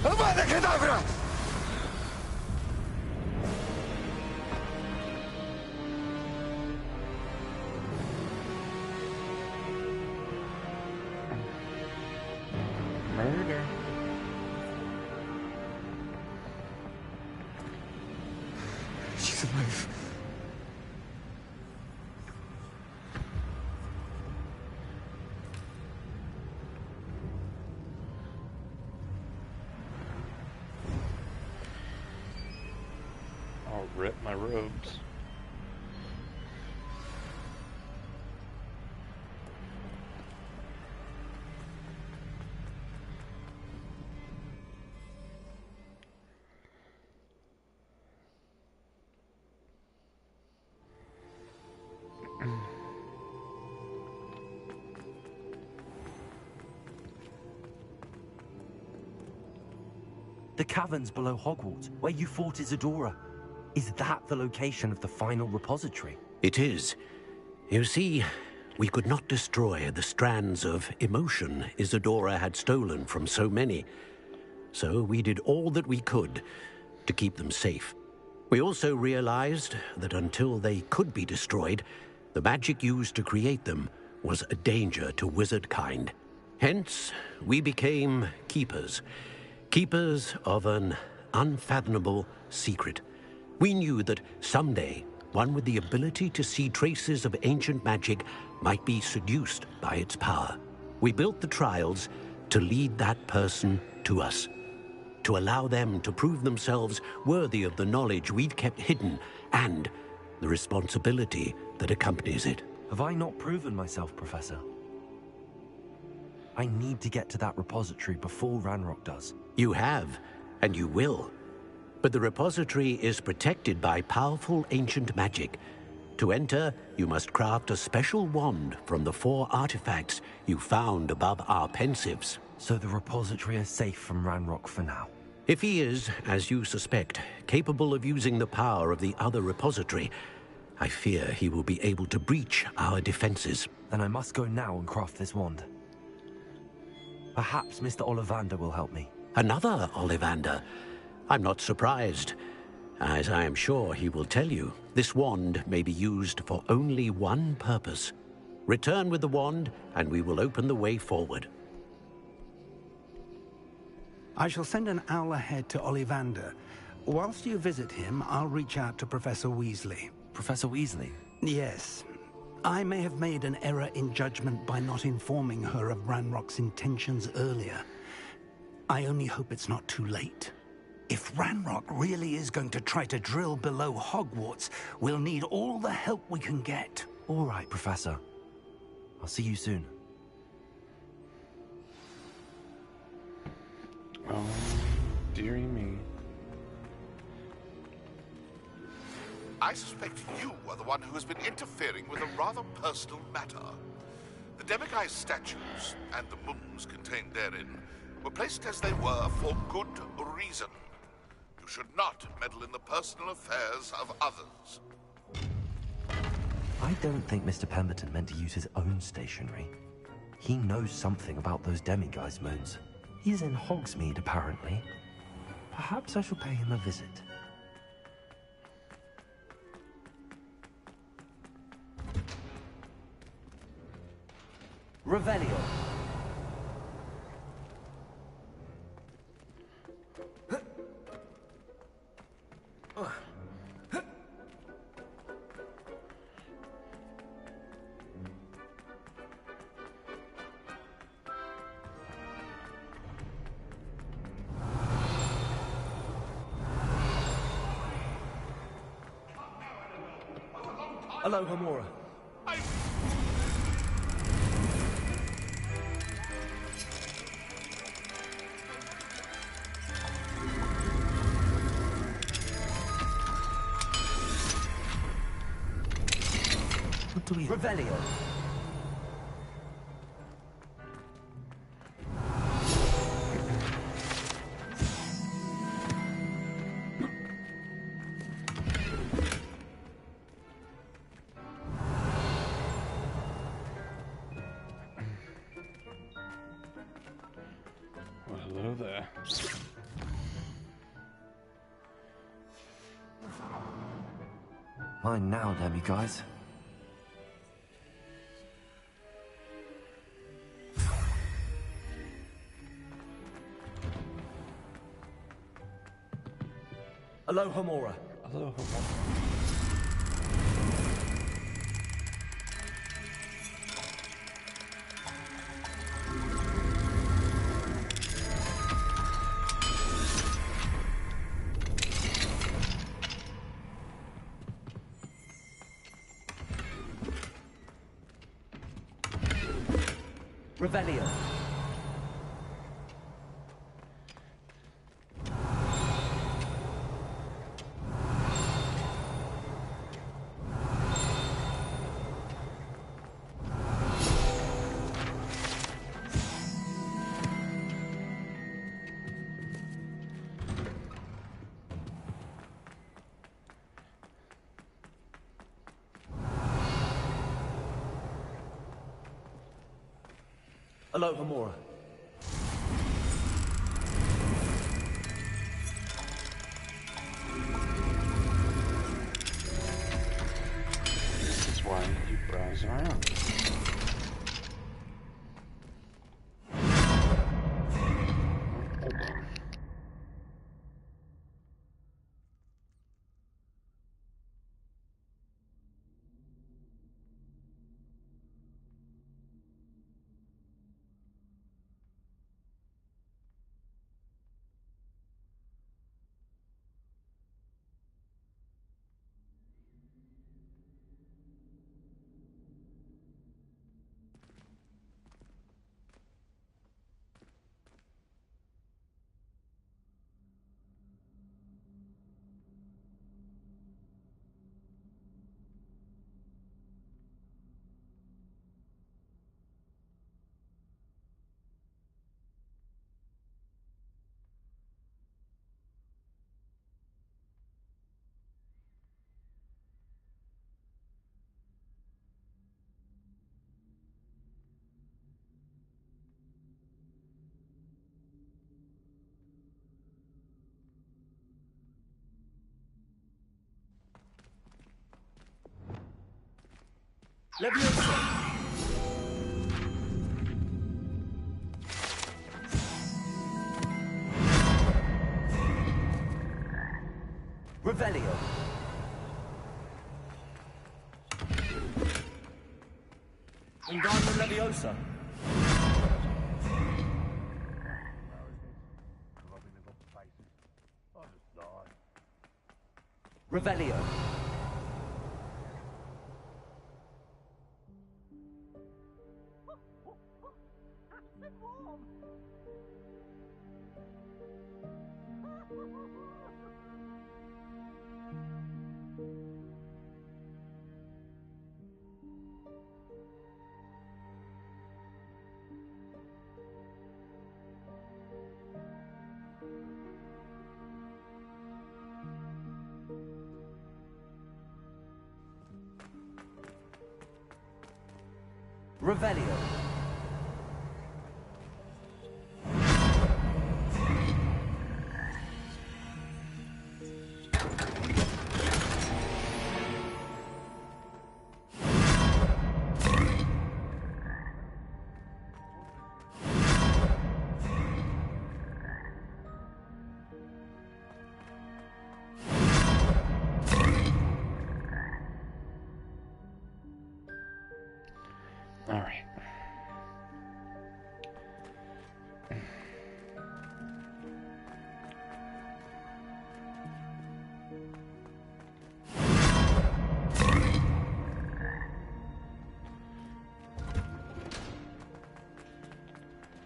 Avada Kedavra! Murder. robes. The caverns below Hogwarts, where you fought Isadora. Is that the location of the final repository? It is. You see, we could not destroy the strands of emotion Isadora had stolen from so many. So we did all that we could to keep them safe. We also realized that until they could be destroyed, the magic used to create them was a danger to wizard kind. Hence, we became keepers. Keepers of an unfathomable secret. We knew that someday, one with the ability to see traces of ancient magic might be seduced by its power. We built the trials to lead that person to us, to allow them to prove themselves worthy of the knowledge we'd kept hidden and the responsibility that accompanies it. Have I not proven myself, Professor? I need to get to that repository before Ranrock does. You have, and you will. But the repository is protected by powerful ancient magic. To enter, you must craft a special wand from the 4 artifacts you found above our pensives. So the repository is safe from Ranrock for now? If he is, as you suspect, capable of using the power of the other repository, I fear he will be able to breach our defenses. Then I must go now and craft this wand. Perhaps Mr. Ollivander will help me. Another Ollivander? I'm not surprised. As I am sure he will tell you, this wand may be used for only one purpose. Return with the wand, and we will open the way forward. I shall send an owl ahead to Ollivander. Whilst you visit him, I'll reach out to Professor Weasley. Professor Weasley? Yes. I may have made an error in judgment by not informing her of Ranrock's intentions earlier. I only hope it's not too late. If Ranrock really is going to try to drill below Hogwarts, we'll need all the help we can get. All right, Professor. I'll see you soon. Oh, dearie me. I suspect you are the one who has been interfering with a rather personal matter. The Demiguise statues and the moons contained therein were placed as they were for good reason. You should not meddle in the personal affairs of others. I don't think Mr. Pemberton meant to use his own stationery. He knows something about those Demiguise moons. He's in Hogsmeade, apparently. Perhaps I shall pay him a visit. Revelio. Hello, Homora. What do we... Revelio. Well, hello there. Mine now, Demiguise. Hello, Homora. Hello, Homora. Revelio. Aloha Mora. This is why you browse around. Hold on. Leviosa. Revelio. Wingardium Leviosa. Revelio. Revelio. All right.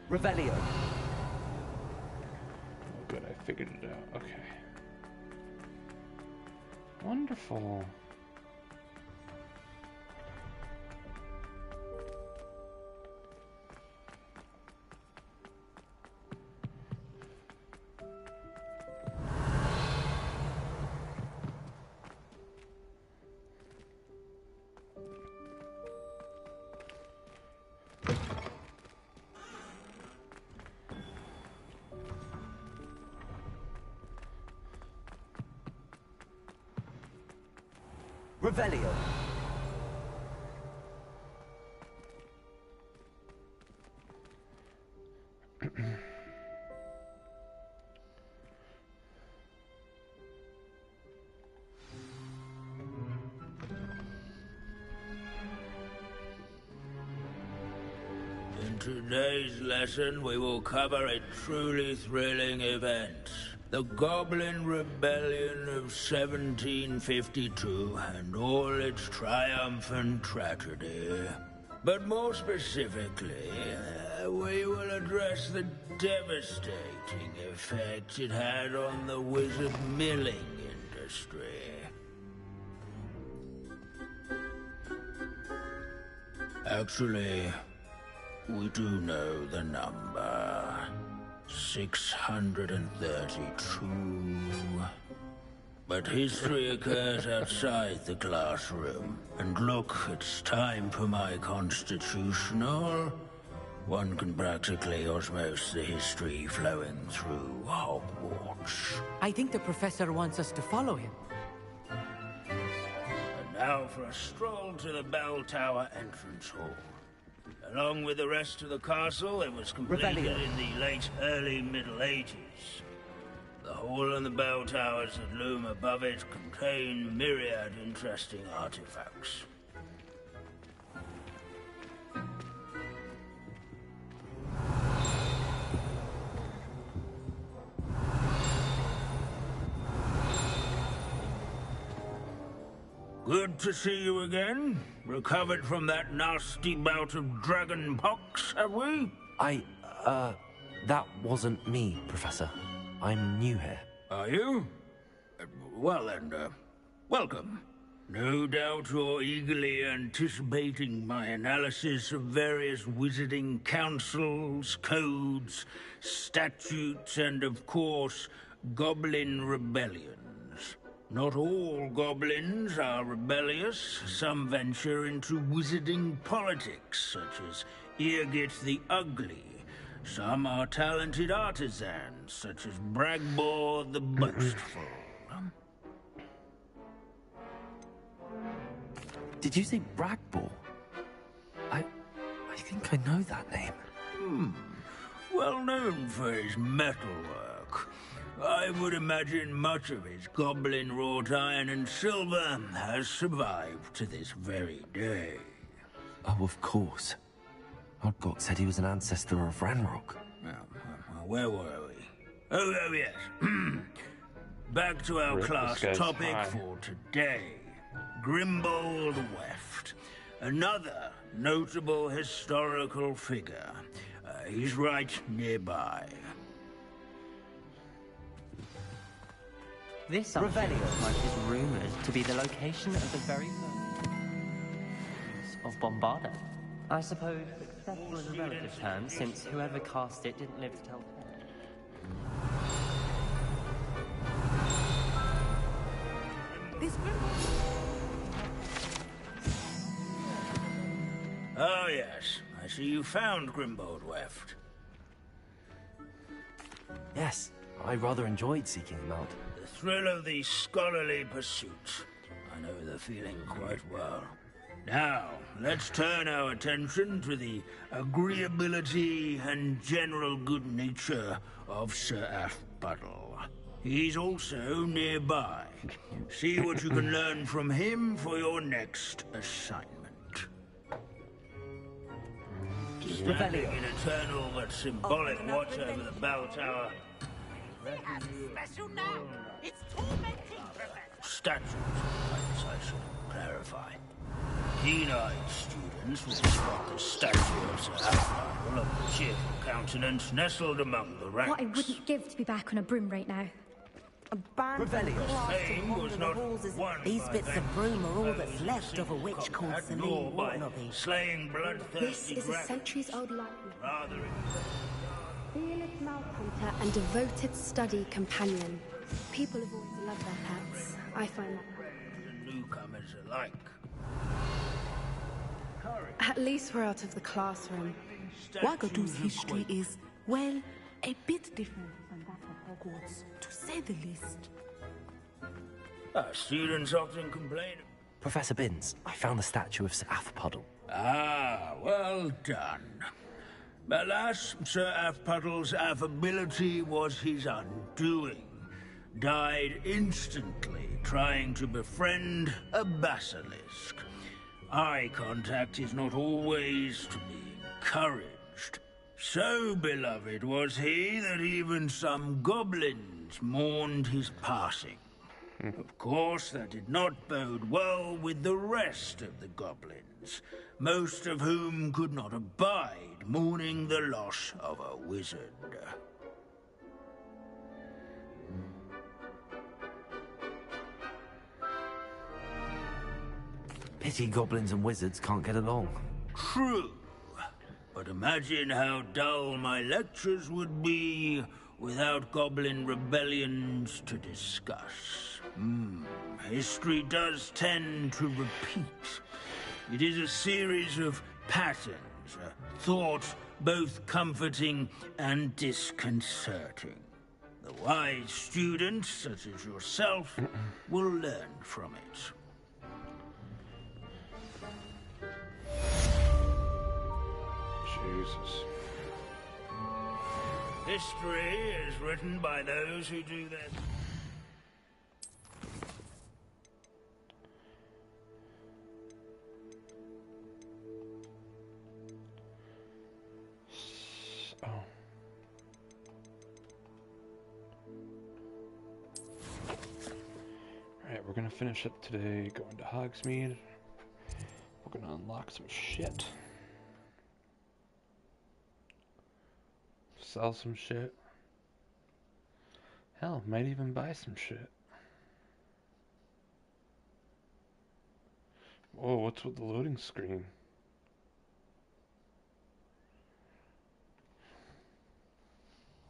Revelio. Oh, good, I figured it out. Okay. Wonderful. Revelio. In today's lesson, we will cover a truly thrilling event. The Goblin Rebellion of 1752 and all its triumph and tragedy. But more specifically, we will address the devastating effect it had on the wizard milling industry. Actually, we do know the number. 632. But history occurs outside the classroom. And look, it's time for my constitutional. One can practically osmose the history flowing through Hogwarts. I think the professor wants us to follow him. And now for a stroll to the bell tower entrance hall. Along with the rest of the castle, it was completed in the late early Middle Ages. The hall and the bell towers that loom above it contain myriad interesting artifacts. Good to see you again. Recovered from that nasty bout of dragon pox, have we? That wasn't me, Professor. I'm new here. Are you? Well then, welcome. No doubt you're eagerly anticipating my analysis of various wizarding councils, codes, statutes, and of course, goblin rebellions. Not all goblins are rebellious. Some venture into wizarding politics, such as Eargit the Ugly. Some are talented artisans, such as Bragbor the Boastful. Did you say Bragbor? I think I know that name. Well known for his metalwork. I would imagine much of his goblin-wrought iron and silver has survived to this very day. Oh, of course. Odgok said he was an ancestor of Ranrock. Where were we? Oh, yes. Back to our class topic for today. Grimbold Weft. Another notable historical figure. He's right nearby. This Revelio is rumoured to be the location of the very first of Bombarda. I suppose successful in relative terms, since whoever cast it didn't live to tell tales. Oh, yes. I see you found Grimbold Weft. Yes, I rather enjoyed seeking him out. The thrill of the scholarly pursuit. I know the feeling quite well. Now, let's turn our attention to the agreeability and general good nature of Sir Aphpuddle. He's also nearby. See what you can learn from him for your next assignment. Standing in eternal but symbolic watch over the bell tower. Special now! It's tormenting, Professor! Statutes, I should clarify. Keen-eyed students will spot the statue of Sir Aphpuddle of the cheerful countenance nestled among the ranks. What I wouldn't give to be back on a broom right now. A band These bits of broom are all that's left of a witch called Celine Waterlobby. Slaying bloodthirsty This is a centuries-old library. Fearless mouse hunter and devoted study companion. People have always loved their pets. I find that. Newcomers alike. At least we're out of the classroom. Wagadu's history is, well, a bit different from that of Hogwarts, to say the least. Students often complain. Professor Binns, I found the statue of Sir Aphpuddle. Ah, well done. Alas, Sir Aphpuddle's affability was his undoing. Died instantly trying to befriend a basilisk. Eye contact is not always to be encouraged. So beloved was he that even some goblins mourned his passing. Of course, that did not bode well with the rest of the goblins, most of whom could not abide mourning the loss of a wizard. Pity goblins and wizards can't get along. True. But imagine how dull my lectures would be without goblin rebellions to discuss. History does tend to repeat. It is a series of patterns, a thought both comforting and disconcerting. The wise students, such as yourself, will learn from it. Jesus. History is written by those who do their... Oh. Alright, we're gonna finish up today going to Hogsmeade. We're gonna unlock some shit. Sell some shit. Hell, might even buy some shit. Whoa, what's with the loading screen?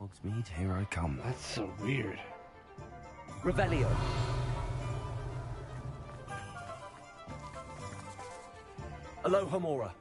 Hogsmeade, here I come. That's so weird. Revelio. Alohomora.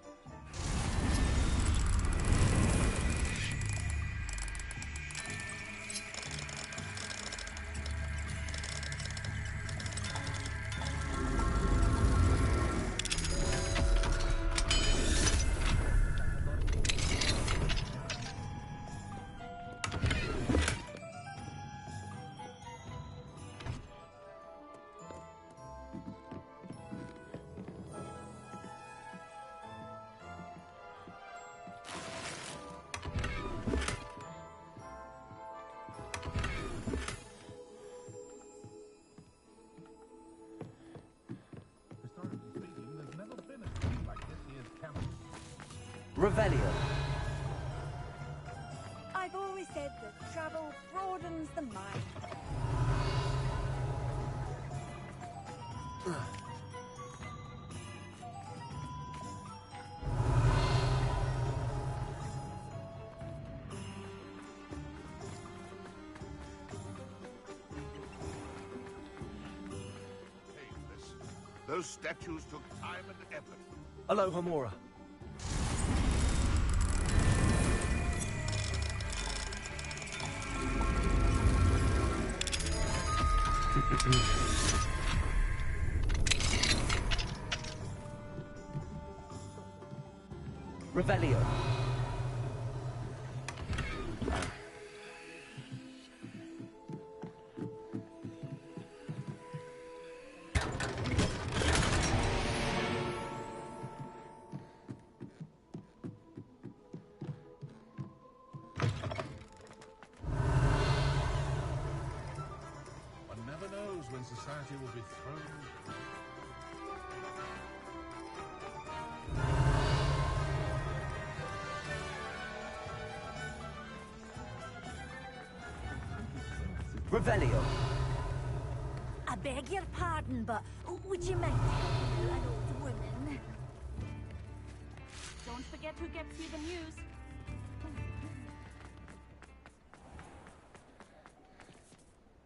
Revelio. I've always said that travel broadens the mind. Those statues took time and effort. Alohomora. Revelio. One never knows when society will be thrown. Revelio. I beg your pardon, but would you mind helping an old woman? Don't forget who gets you the news.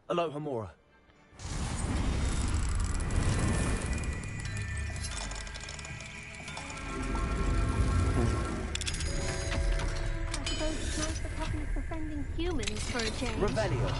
Alohomora. I suppose it's nice the company's befriending humans for a change. Revelio.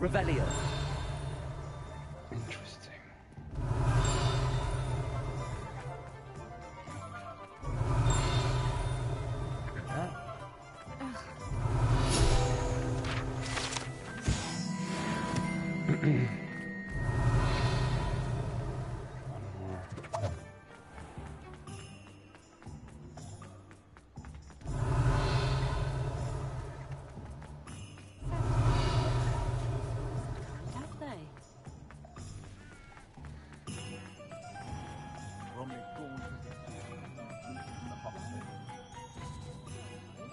Revelio. Interesting.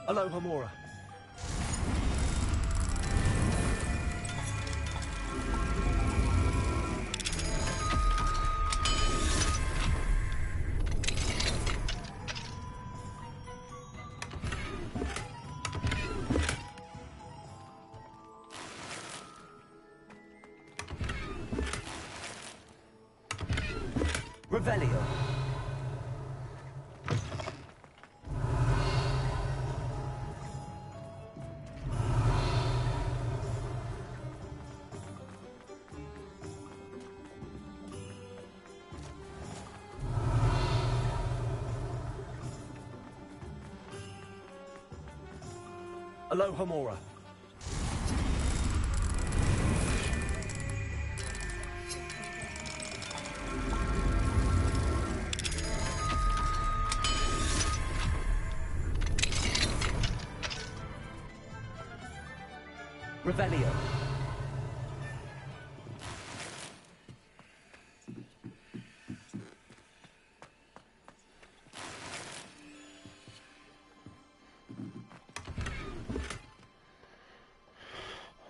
Aloha Mora. Revelio. Aloha Mora. Revelio.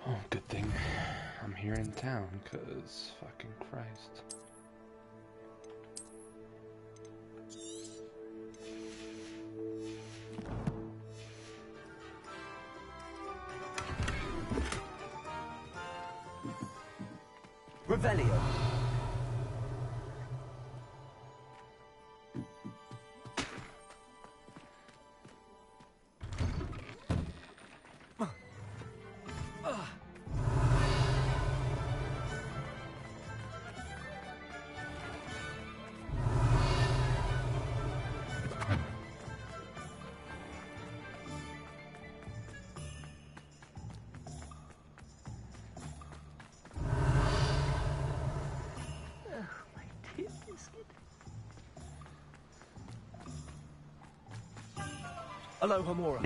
Oh, good thing I'm here in town, 'cause fucking Christ. Revelio. Aloha Mora.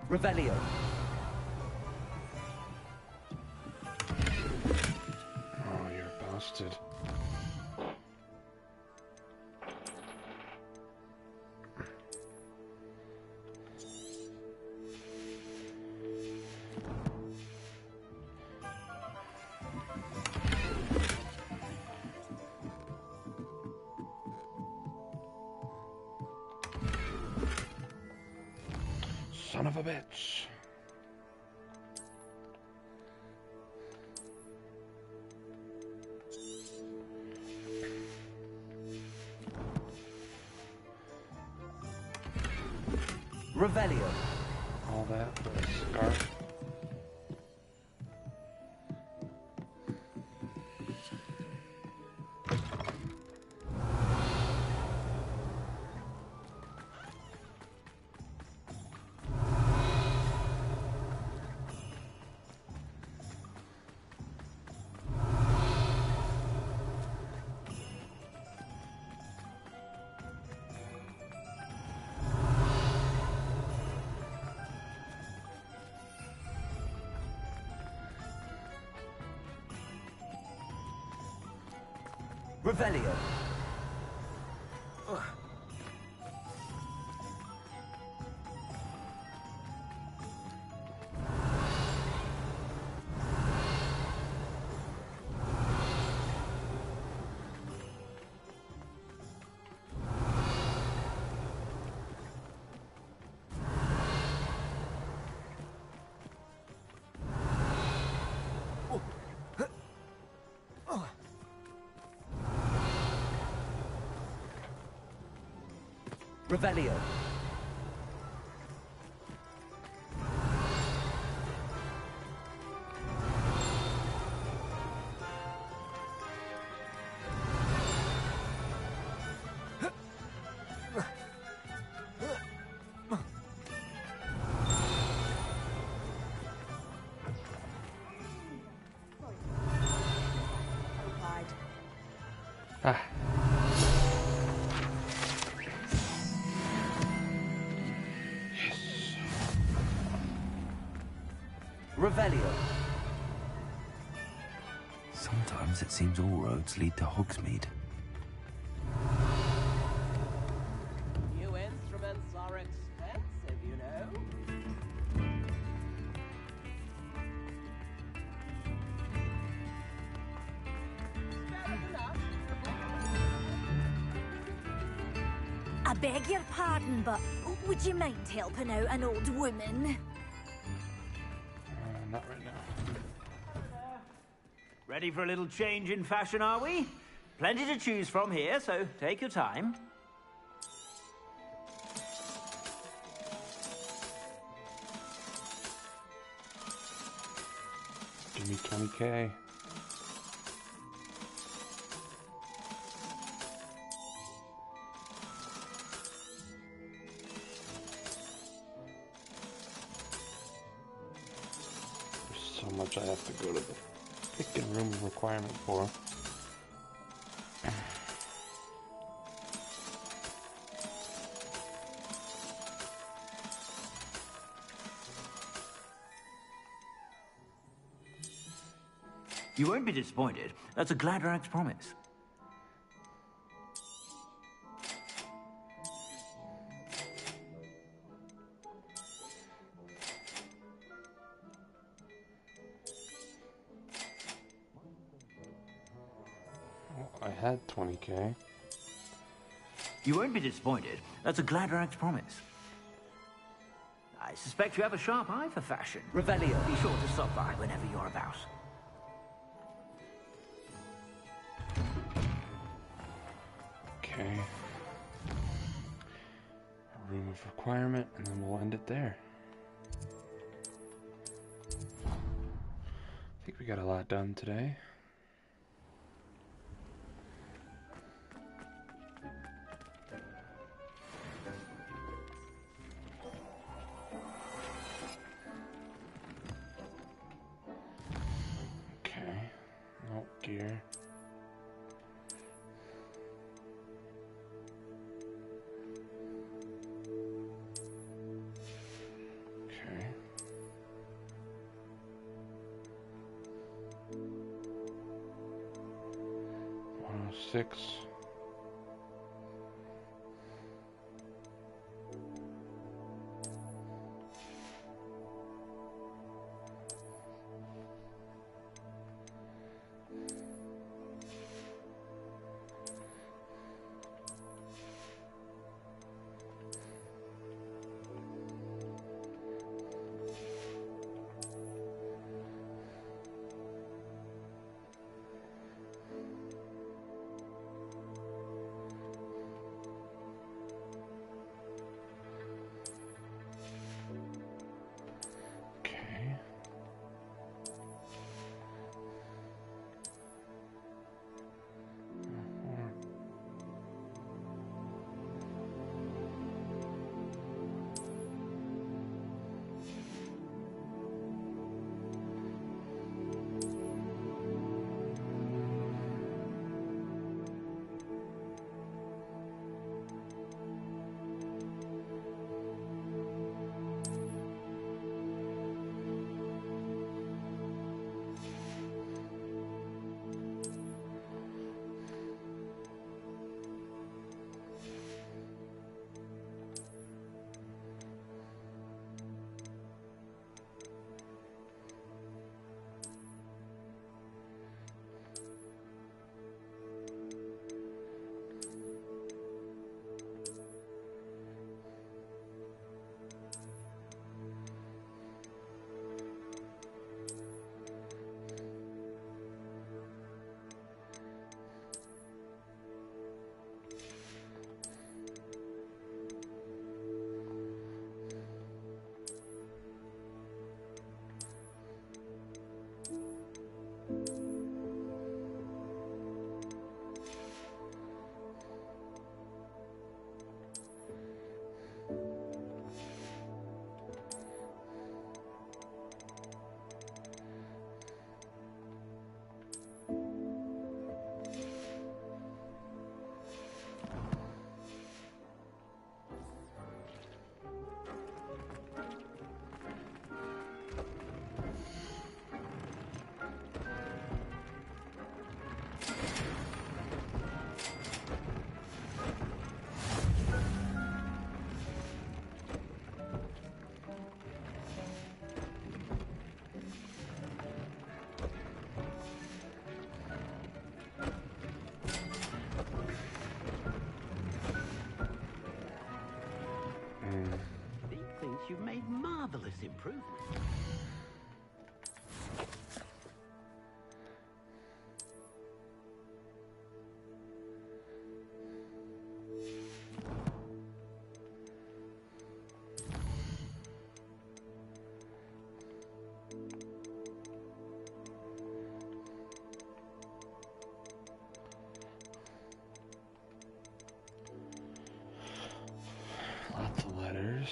Revelio. Oh, you're a bastard. Son of a bitch. Revelio. All that for a scarf. Revelio. Revelio. Ah. Yes. Revelio. Sometimes it seems all roads lead to Hogsmeade. New instruments are expensive, you know. I beg your pardon, but would you mind helping out an old woman? Not right now. Ready for a little change in fashion, are we? Plenty to choose from here, so take your time. Give me 20K. There's so much I have to go to the freaking room requirement for. You won't be disappointed. That's a Gladrax promise. Well, I had 20K. You won't be disappointed. That's a Gladrax promise. I suspect you have a sharp eye for fashion. Revelio. Be sure to stop by whenever you're about. Okay. A room of requirement, and then we'll end it there. I think we got a lot done today. Okay. No gear. Okay. Six. nice improvement. Lots of letters.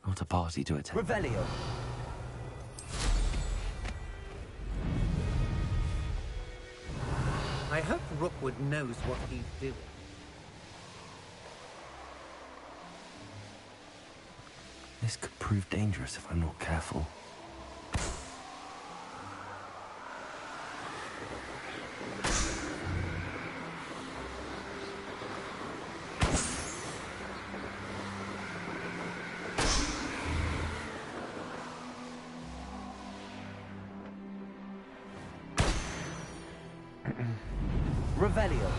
Not a party to attend. Revelio. I hope Rookwood knows what he's doing. This could prove dangerous if I'm not careful. Revelio.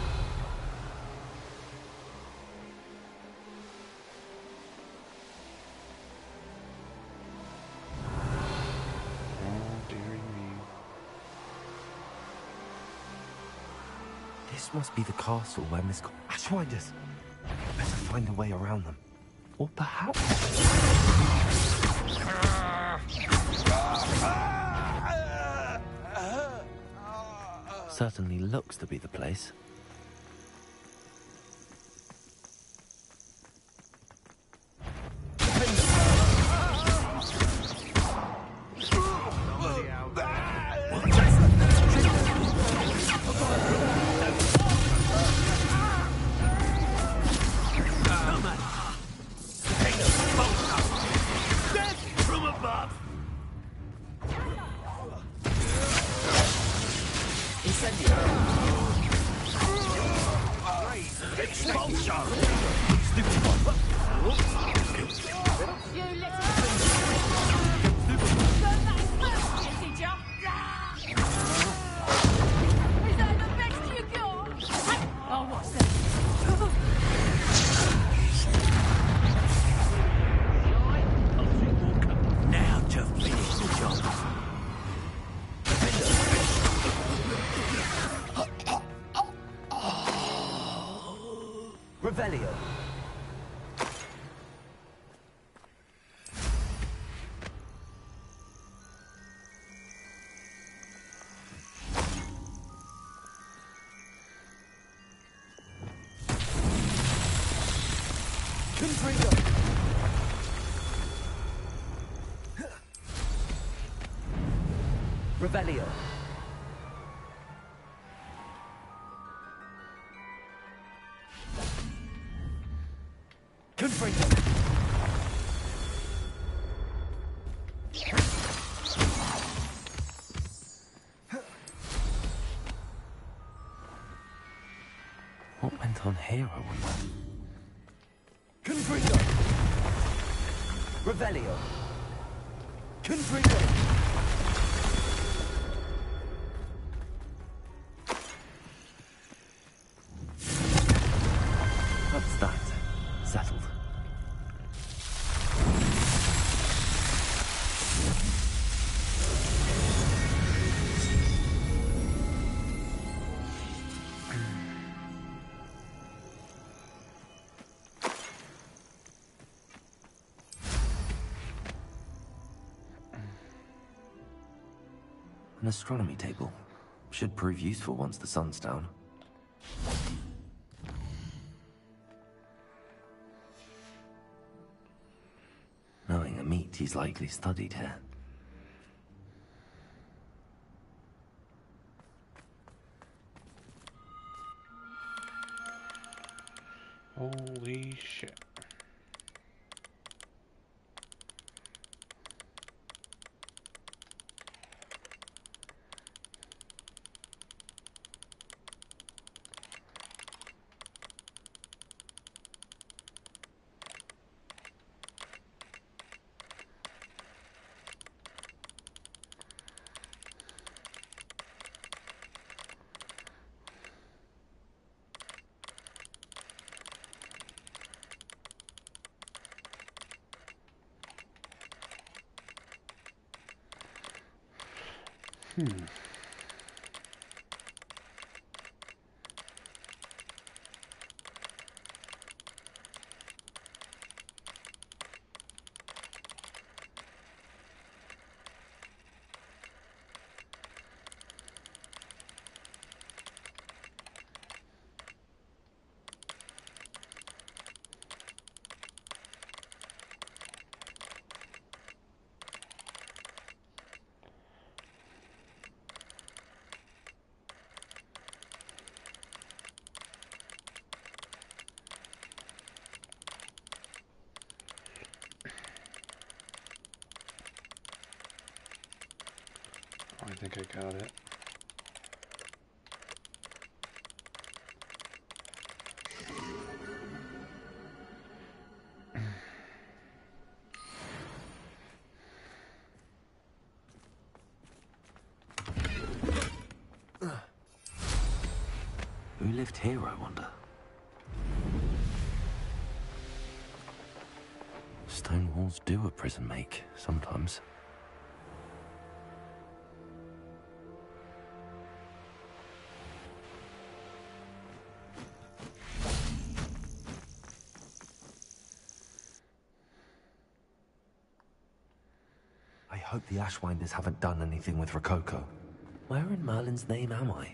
This must be the castle where Miss Ashwinders. Better find a way around them. Or perhaps... Certainly looks to be the place. Revelio. Revelio. What went on here, I wonder? Confringo. Revelio. Confringo. That's that. Settled. An astronomy table. Should prove useful once the sun's down. Knowing a meat, he's likely studied here. Holy shit. I think I got it. Who lived here, I wonder? Stone walls do a prison make, sometimes. I hope the Ashwinders haven't done anything with Rococo. Where in Merlin's name am I?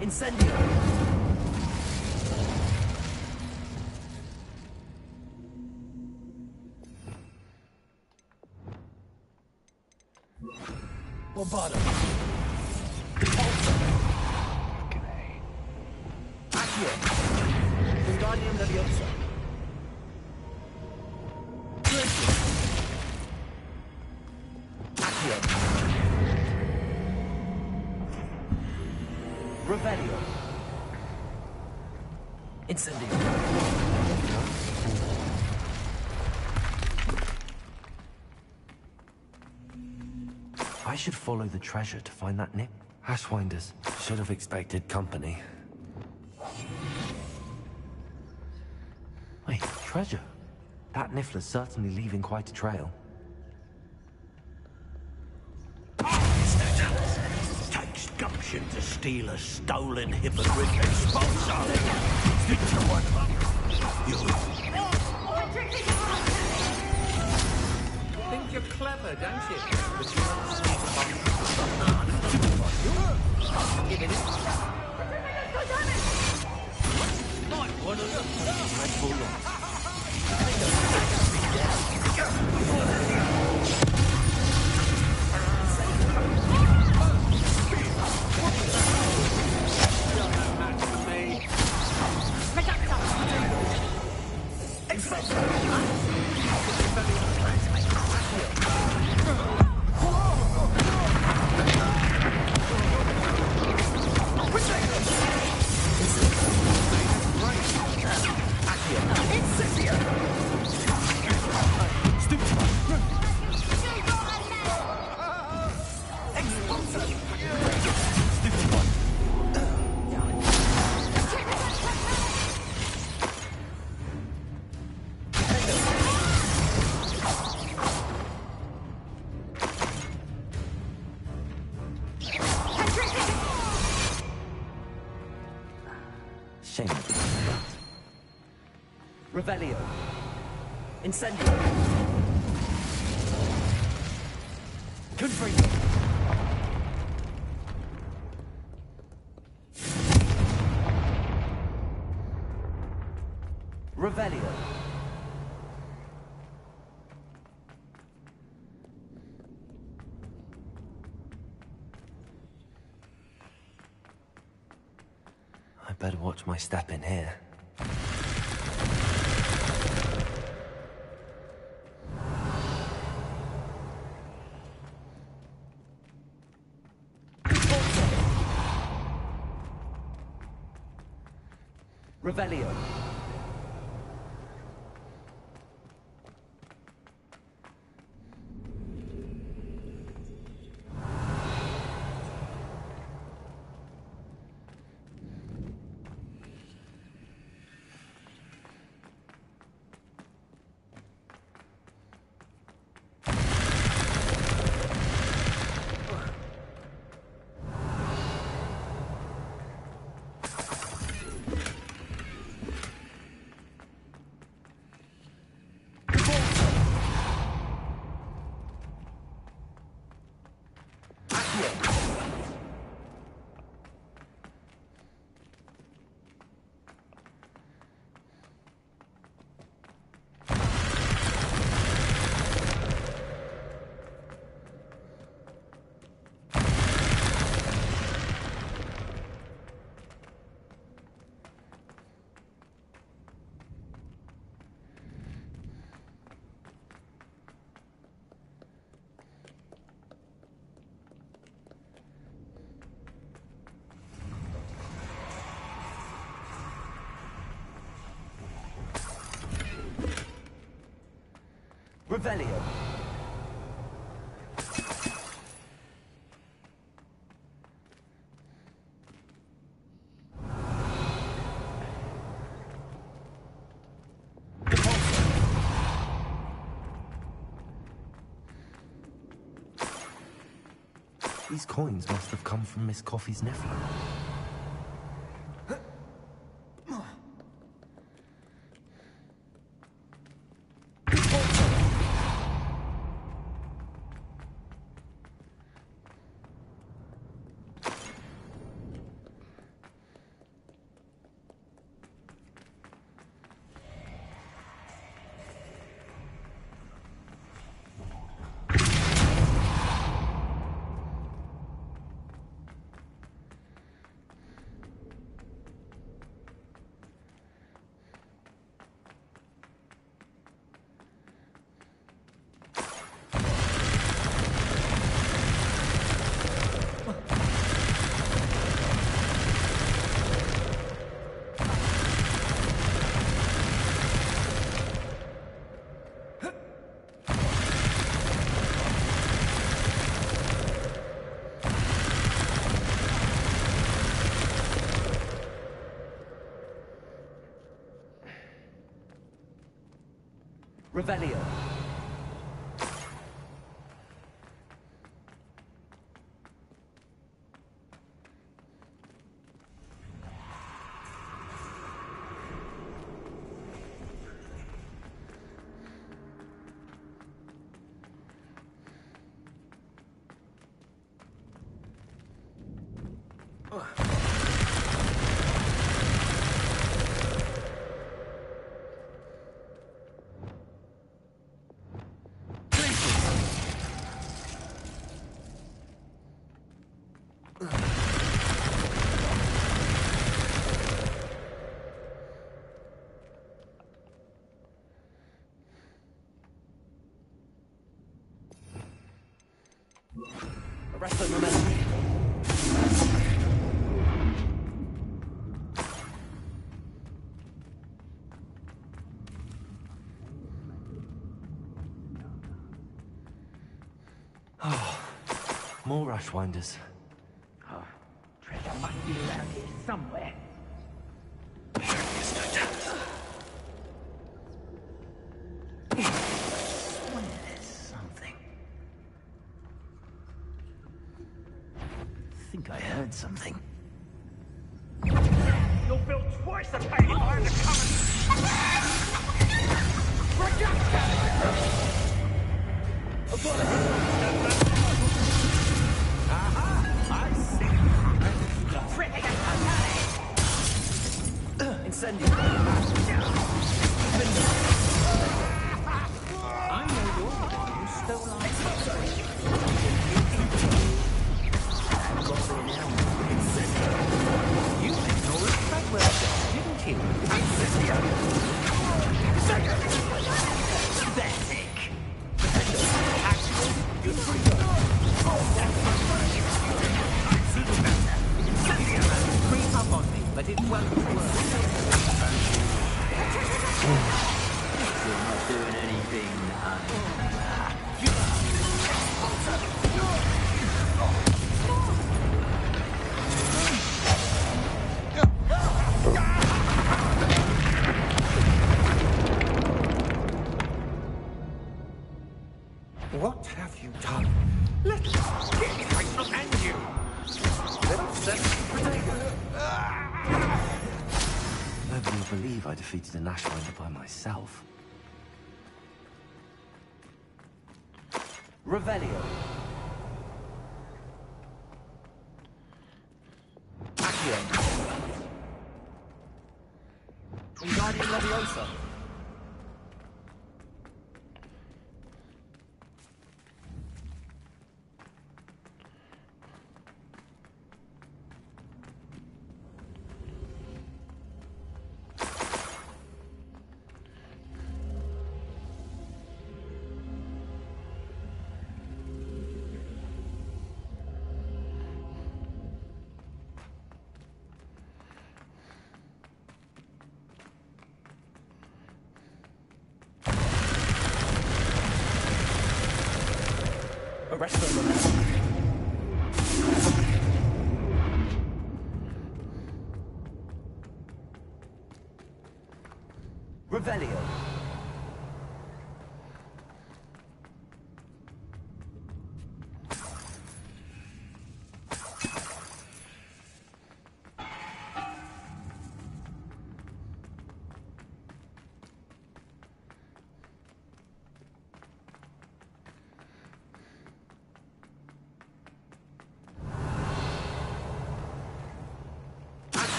Incendio! Bombardo! Accio! Wingardium Leviosa! Accio! Revelio! Incendio! I should follow the treasure to find that nip. Ashwinders should have expected company. Wait, treasure? That Niffler's certainly leaving quite a trail. Takes gumption to steal a stolen hippogriff sponsor. You think you're clever, don't you? But you don't sneak Give it Like one of them dreadful lots. Revelio. Incendio. Confringo. Revelio. I better watch my step in here. Revelio. Revelio. These coins must have come from Miss Coffee's nephew. Revelio. Arrest the momentum. Oh, more rushwinders. Treasure must be around here somewhere. Wonder there's something. I think I heard something. You'll feel twice the pain if I have to come and... Incendio. I know you're the one who stole our You didn't know it quite well, didn't you? Incendio. Pathetic. Activated. Incendio. Incendio. Creep up on me, but it won't work. You're not doing anything, What have you done? Let us get it. I shall end you. Let us set Nobody will believe I defeated an Ashwinder by myself. Revelio. Accio. Wingardium Leviosa. Arresto Momentum. Revelio.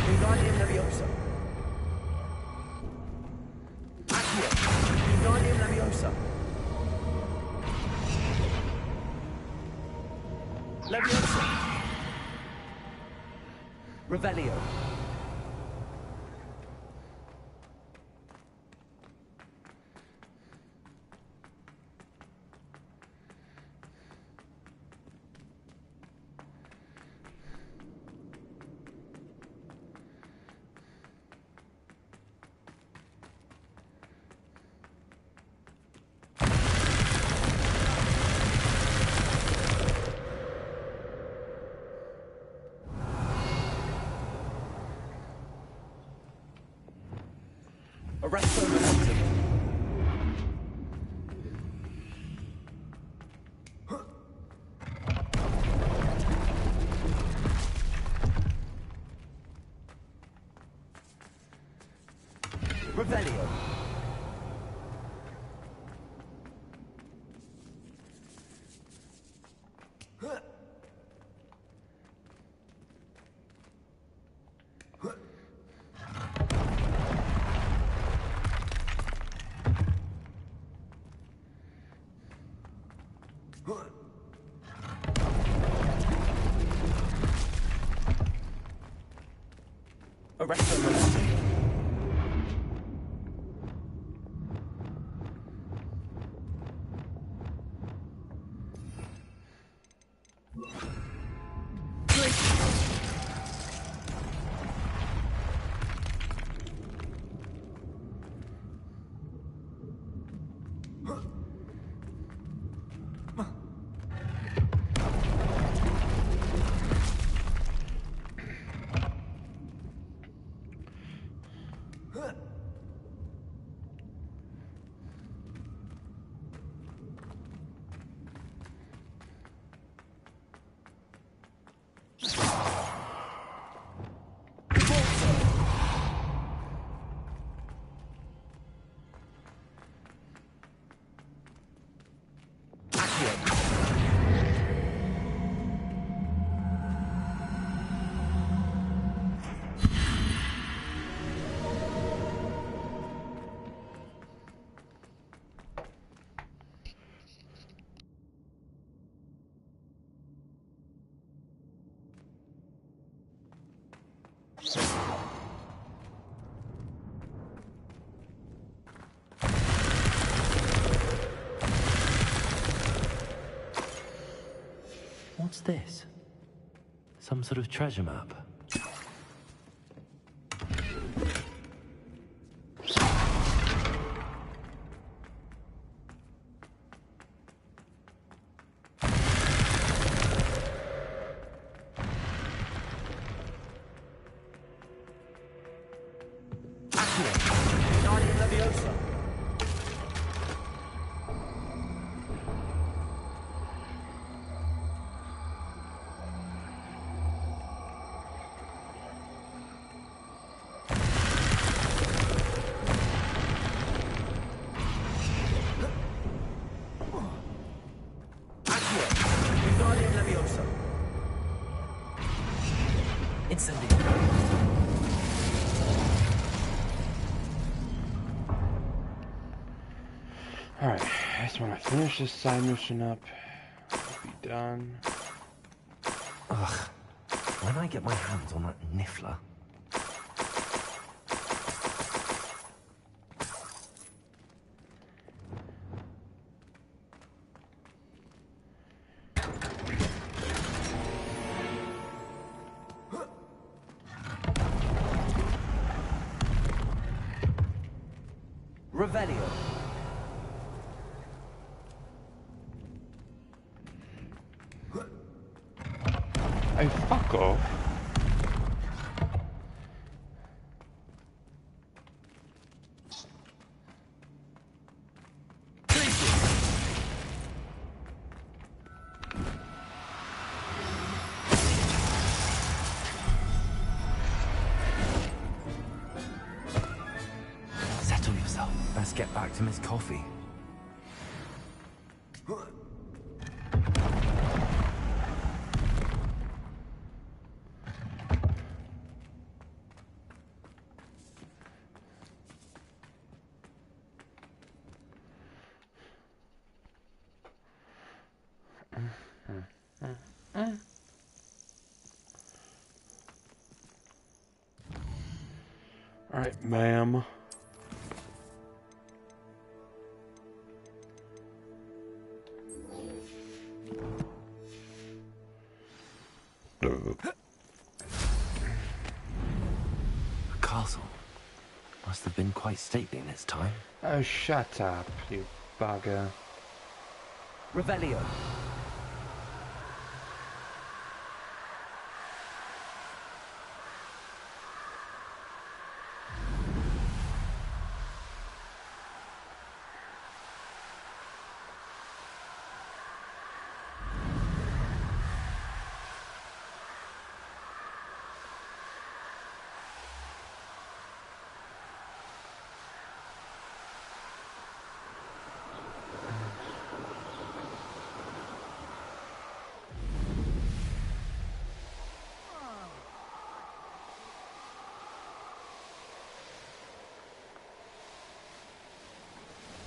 Wingardium Leviosa. Accio. Wingardium Leviosa. Leviosa. Revelio. Arresto Momentum. Revelio. Arresto Momentum. this? Some sort of treasure map? Alright, I just want to finish this side mission up. We'll be done. Ugh. When I get my hands on that niffler. Revelio. Hey, fuck off. Settle yourself. Best get back to Miss Coffee. Alright, ma'am. The castle must have been quite stately in its time. Oh, shut up, you bugger. Revelio.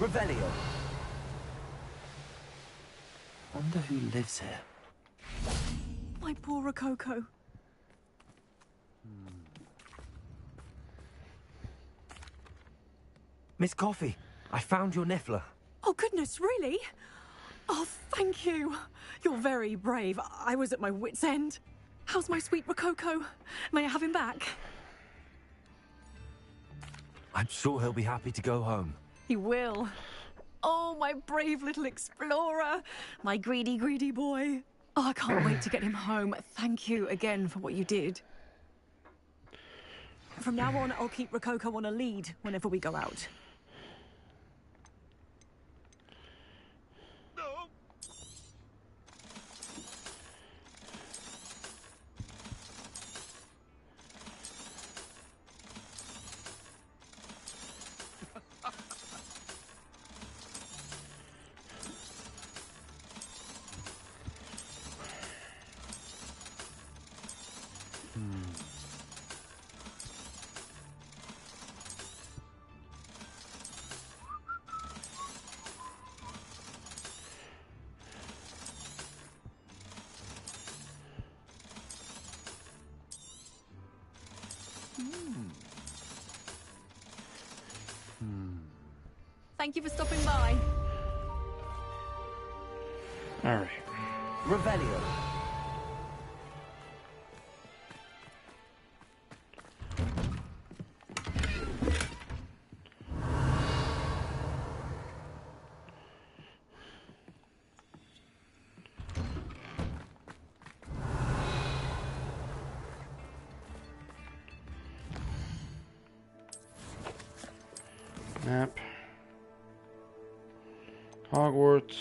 Revelio. Wonder who lives here. My poor Rococo. Miss Coffee, I found your niffler. Oh, goodness, really? Oh, thank you. You're very brave. I was at my wit's end. How's my sweet Rococo? May I have him back? I'm sure he'll be happy to go home. He will. Oh, my brave little explorer. My greedy, greedy boy. Oh, I can't wait to get him home. Thank you again for what you did. From now on, I'll keep Rococo on a lead whenever we go out. Thank you for stopping by. Alright. Revelio. Map. Hogwarts.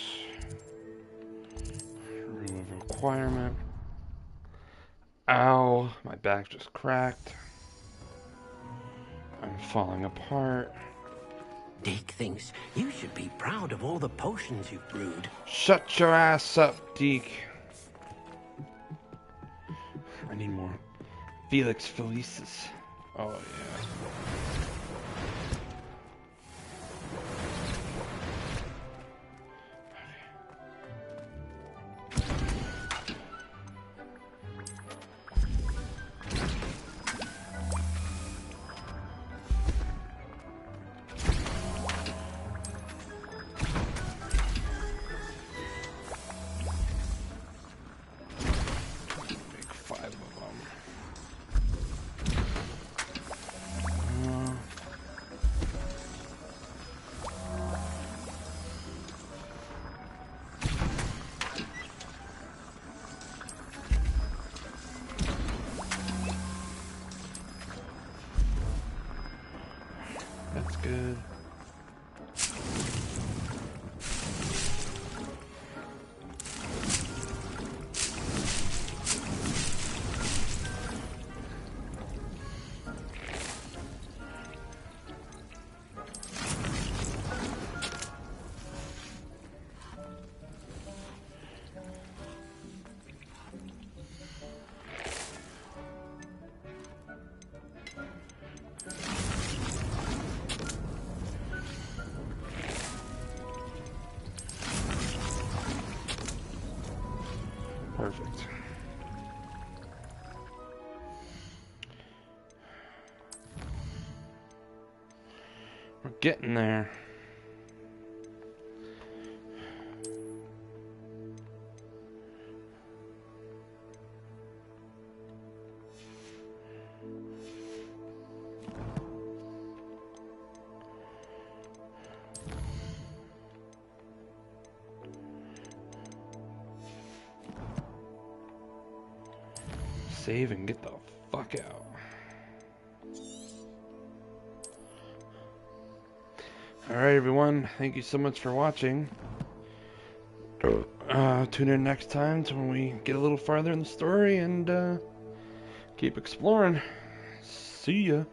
Room of requirement. Ow, my back just cracked. I'm falling apart. Deke thinks you should be proud of all the potions you've brewed. Shut your ass up, Deke. I need more Felix Felicis. Oh, yeah. That's good. Perfect. We're getting there. Save and get the fuck out. Alright everyone, thank you so much for watching. Tune in next time to when we get a little farther in the story and keep exploring. See ya.